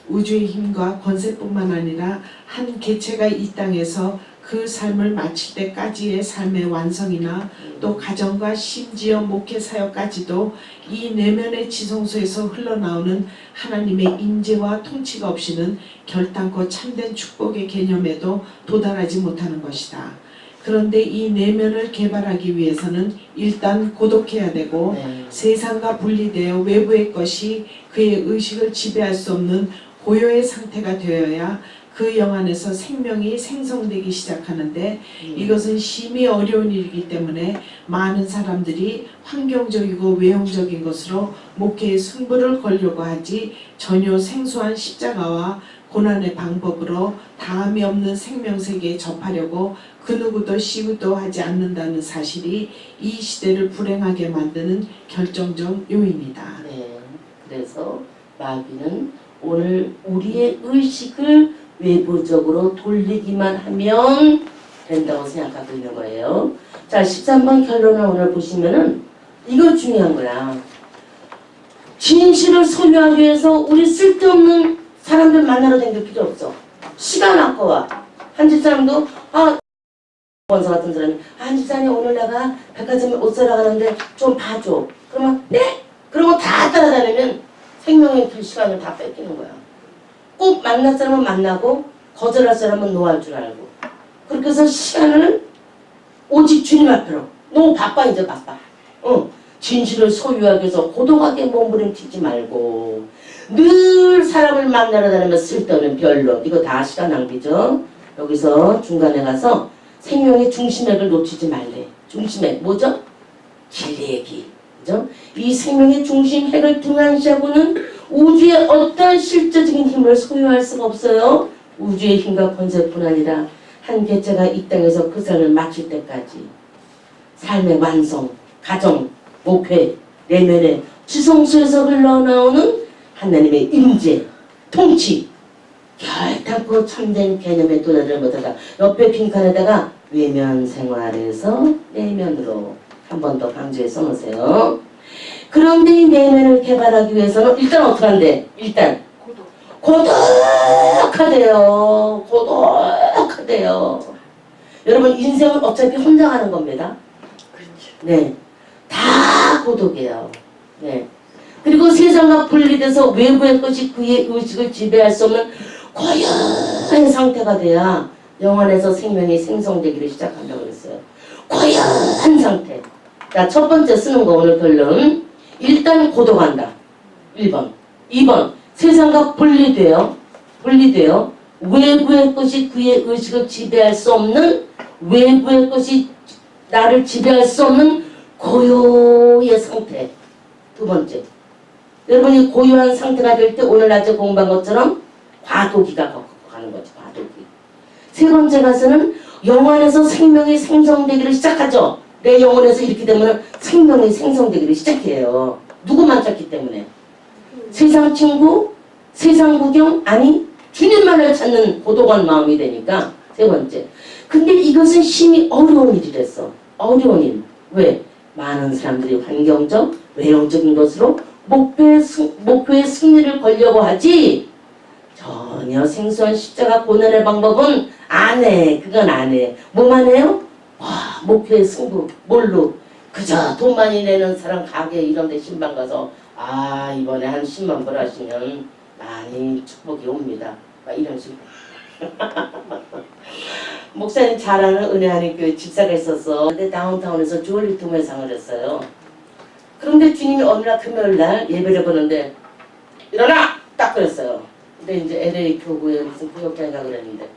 우주의 힘과 권세뿐만 아니라 한 개체가 이 땅에서 그 삶을 마칠 때까지의 삶의 완성이나 또 가정과 심지어 목회 사역까지도 이 내면의 지성소에서 흘러나오는 하나님의 임재와 통치가 없이는 결단코 참된 축복의 개념에도 도달하지 못하는 것이다. 그런데 이 내면을 개발하기 위해서는 일단 고독해야 되고 세상과 분리되어 외부의 것이 그의 의식을 지배할 수 없는 고요의 상태가 되어야 그 영 안에서 생명이 생성되기 시작하는데 이것은 심히 어려운 일이기 때문에 많은 사람들이 환경적이고 외형적인 것으로 목회에 승부를 걸려고 하지 전혀 생소한 십자가와 고난의 방법으로 다함이 없는 생명세계에 접하려고 그 누구도 시도도 하지 않는다는 사실이 이 시대를 불행하게 만드는 결정적 요인이다. 네, 그래서 마귀는 오늘 우리의 의식을 외부적으로 돌리기만 하면 된다고 생각하고 있는 거예요. 자, 13번 결론을 오늘 보시면은 이거 중요한 거야. 진실을 소유하기 위해서 우리 쓸데없는 사람들 만나러 다닐 필요 없어. 시간 아까워. 한 집사람도 원서 같은 사람이 한 집사님 오늘 내가 백화점에 옷 사러 가는데 좀 봐줘. 그러면 네? 그러고 다 따라다니면 생명의 길 시간을 다 뺏기는 거야. 꼭 만날 사람은 만나고 거절할 사람은 노할 줄 알고. 그렇게 해서 시간을 오직 주님 앞으로. 너무 바빠 이제 바빠. 진실을 소유하기 위해서 고독하게 몸부림치지 말고 늘 사람을 만나러 다니면 쓸데없는 변론. 이거 다 시간 낭비죠. 여기서 중간에 가서 생명의 중심액을 놓치지 말래. 중심액 뭐죠? 진리액이. 그죠? 이 생명의 중심핵을 등한시하고는 우주의 어떠한 실제적인 힘을 소유할 수가 없어요. 우주의 힘과 권세뿐 아니라 한 개체가 이 땅에서 그 삶을 마칠 때까지 삶의 완성, 가정, 목회, 내면의 지성소에서 흘러나오는 하나님의 임재, 통치, 결단코 참된 개념에 도달을 못하다. 옆에 빈칸에다가 외면 생활에서 내면으로 한 번 더 강조해 써놓으세요. 그런데 이 내면을 개발하기 위해서는 일단 어떻게 한대? 일단 고독하대요. 고독하대요. 여러분 인생은 어차피 혼자 가는 겁니다. 네, 다 고독이에요. 네. 그리고 세상과 분리돼서 외부의 것이 그의 의식을 지배할 수 없는 고요한 상태가 돼야 영안에서 생명이 생성되기를 시작한다고 그랬어요. 고요한 상태. 자, 첫 번째 쓰는 거 오늘 결론. 일단 고독한다. 1번. 2번. 세상과 분리돼요. 외부의 것이 그의 의식을 지배할 수 없는, 외부의 것이 나를 지배할 수 없는 고요의 상태. 두 번째. 여러분이 고요한 상태가 될 때 오늘 낮에 공부한 것처럼 과도기가 가는 거죠. 과도기. 세 번째 가서는 영안에서 생명이 생성되기를 시작하죠. 내 영혼에서 이렇게 되면 생명이 생성되기를 시작해요. 누구만 찾기 때문에. 세상 친구, 세상 구경, 아니 주님만을 찾는 고독한 마음이 되니까. 세 번째. 근데 이것은 심히 어려운 일이랬어. 어려운 일. 왜? 많은 사람들이 환경적, 외형적인 것으로 목표의 승리를 걸려고 하지 전혀 생소한 십자가 고난의 방법은 안 해. 그건 안 해. 뭐만 해요? 와, 목표의 승부. 뭘로? 그저 돈 많이 내는 사람 가게 이런 데 신방 가서 이번에 한 10만 불 하시면 많이 축복이 옵니다. 막 이런 식으로. 목사님 잘 아는 은혜하는 교회 집사가 있었어. 근데 다운타운에서 주얼리 도매상을 했어요. 그런데 주님이 어느 날 금요일날 예배를 보는데 일어나! 딱 그랬어요. 근데 이제 LA 교구에 무슨 교역장인가 그랬는데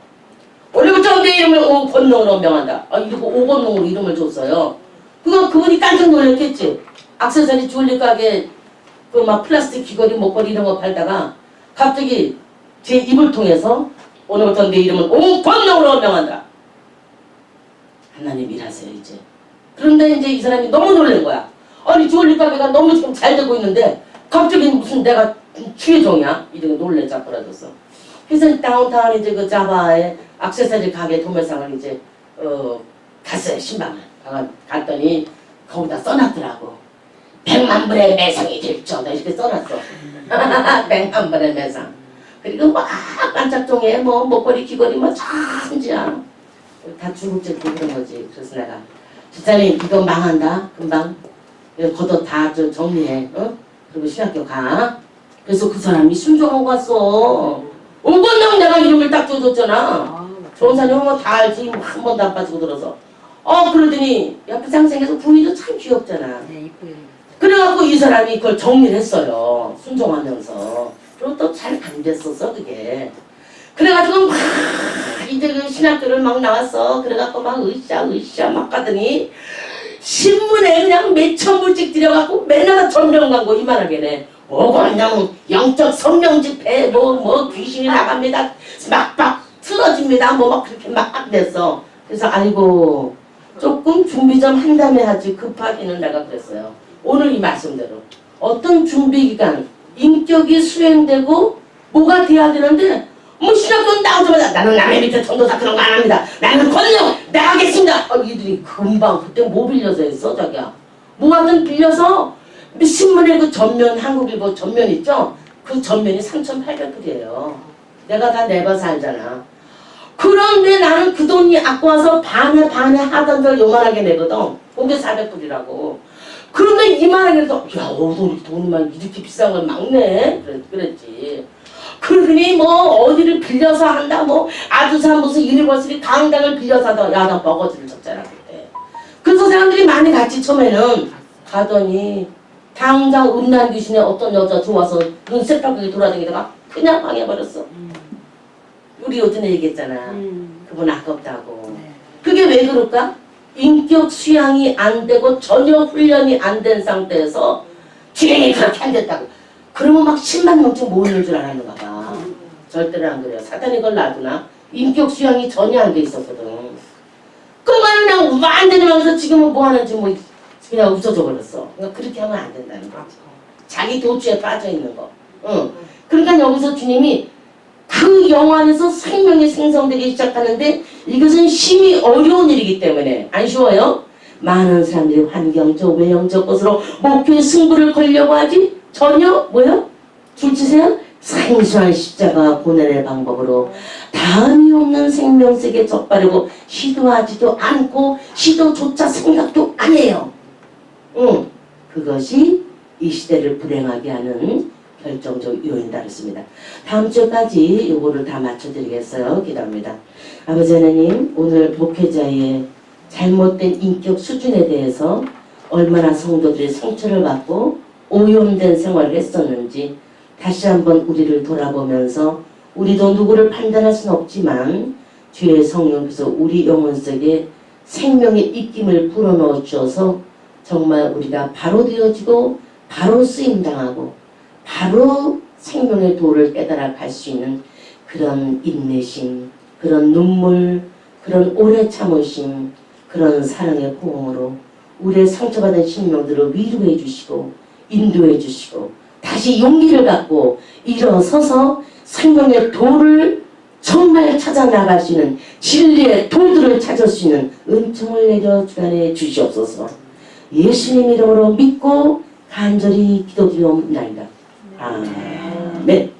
오늘부터 내 이름을 오건농으로 명한다. 이거 오건농으로 이름을 줬어요. 그분이 깜짝 놀랐겠지. 액세서리 주얼리 가게 그 막 플라스틱 귀걸이 목걸이 이런 거 팔다가 갑자기 제 입을 통해서 오늘부터 내 이름은 오건농으로 명한다. 하나님 일하세요 이제. 그런데 이제 이 사람이 너무 놀란 거야. 아니 주얼리 가게가 너무 지금 잘 되고 있는데 갑자기 무슨 내가 취해종이야? 이렇게 놀래 자꾸라졌어. 그래서 다운타운 이제 그 자바에 액세서리 가게 도매상을 이제 갔어요. 신방을 갔더니 거기다 써놨더라고. 100만 불의 매상이 될 정도 이렇게 써놨어. 100만 불의 매상. 그리고 막 반짝종에 뭐 목걸이 귀걸이 뭐 천지야. 다 중국제품 그런 거지. 그래서 내가 집사님 이거 망한다 금방. 겉옷 다 정리해. 그리고 신학교 가. 그래서 그 사람이 순종하고 갔어. 오건영 내가 이름을 딱 줘줬잖아. 좋은 사람이 뭐 다 알지. 한 번도 안 빠지고 들어서. 그러더니 옆에 상생해서 부인도 참 귀엽잖아. 네, 이쁘게. 그래갖고 이 사람이 그걸 정리를 했어요. 순종하면서. 그리고 또 잘 안 됐었어 그게. 그래가지고 막 이제 그 신학교를 막 나왔어. 그래갖고 막 으쌰 막 가더니 신문에 그냥 몇천 불씩 들여갖고 맨날 전명 광고 이만하게네. 그냥 영적 성령 집회 뭐 귀신이 나갑니다. 막 틀어집니다. 막 그렇게 막 냈어. 그래서 아이고 조금 준비 좀 한 다음에 하지 급하기는 내가 그랬어요. 오늘 이 말씀대로 어떤 준비 기간 인격이 수행되고 뭐가 돼야 되는데 뭐 신학교 나오자마자 나는 남의 밑에 전도사 그런 거 안 합니다. 나는 권력 나가겠습니다. 이들이 금방 그때 뭐 빌려서 했어 자기야. 뭐 하든 빌려서 신문에 그 전면 한국일보 전면 있죠? 그 전면이 3,800불이에요. 내가 다 내봐서 알잖아. 그런데 나는 그 돈이 아까워서 반에 하던 걸 요만하게 내거든. 그게 400불이라고. 그런데 이만하게 해서 야 돈이만 이렇게 비싼 걸 막 내? 그랬지. 그러니 뭐 어디를 빌려서 한다 뭐 아두산 무슨 유니버시티 강당을 빌려서 하다 야나 먹어지를 쳤잖아 그때. 그래서 사람들이 많이 갔지 처음에는. 가더니 당장 음란 귀신의 어떤 여자 좋아서 눈 새빨갛게 돌아다니다가 그냥 망해버렸어. 우리 요즘에 얘기했잖아. 그분 아깝다고. 그게 왜 그럴까? 인격 수양이 안 되고 전혀 훈련이 안 된 상태에서 진행이 그렇게 안 됐다고. 그러면 막 10만 명쯤 모이는 줄 알았는가 봐. 절대로 안 그래요. 사단이 그걸 놔두나? 인격 수양이 전혀 안 돼 있었거든. 그러면 그냥 완전히 하면서 지금은 뭐 하는지 뭐 그냥 웃어져 버렸어. 그러니까 그렇게 하면 안 된다는 거. 자기 도취에 빠져 있는 거. 응. 그러니까 여기서 주님이 그 영 안에서 생명이 생성되기 시작하는데 이것은 심히 어려운 일이기 때문에 안 쉬워요. 많은 사람들이 환경적 외형적 것으로 목표의 승부를 걸려고 하지 전혀 뭐요? 줄치세요? 생수한 십자가 고난의 방법으로 다음이 없는 생명색에 적바르고 시도하지도 않고 시도조차 생각도 안 해요. 응. 그것이 이 시대를 불행하게 하는 결정적 요인이다 그랬습니다. 다음 주까지 요거를 다 맞춰드리겠어요. 기도합니다. 아버지 하나님, 오늘 목회자의 잘못된 인격 수준에 대해서 얼마나 성도들이 상처를 받고 오염된 생활을 했었는지 다시 한번 우리를 돌아보면서 우리도 누구를 판단할 수는 없지만 주의 성령께서 우리 영혼 속에 생명의 입김을 불어넣어 주어서 정말 우리가 바로 되어지고 바로 쓰임당하고 바로 생명의 도를 깨달아 갈 수 있는 그런 인내심, 그런 눈물, 그런 오래 참으심, 그런 사랑의 포옹으로 우리의 상처받은 심령들을 위로해 주시고 인도해 주시고 다시 용기를 갖고 일어서서 생명의 도를 정말 찾아 나갈 수 있는 진리의 도들을 찾을 수 있는 은총을 내려 주간에 주시옵소서. 예수님 이름으로 믿고 간절히 기도드리옵나이다. 아멘.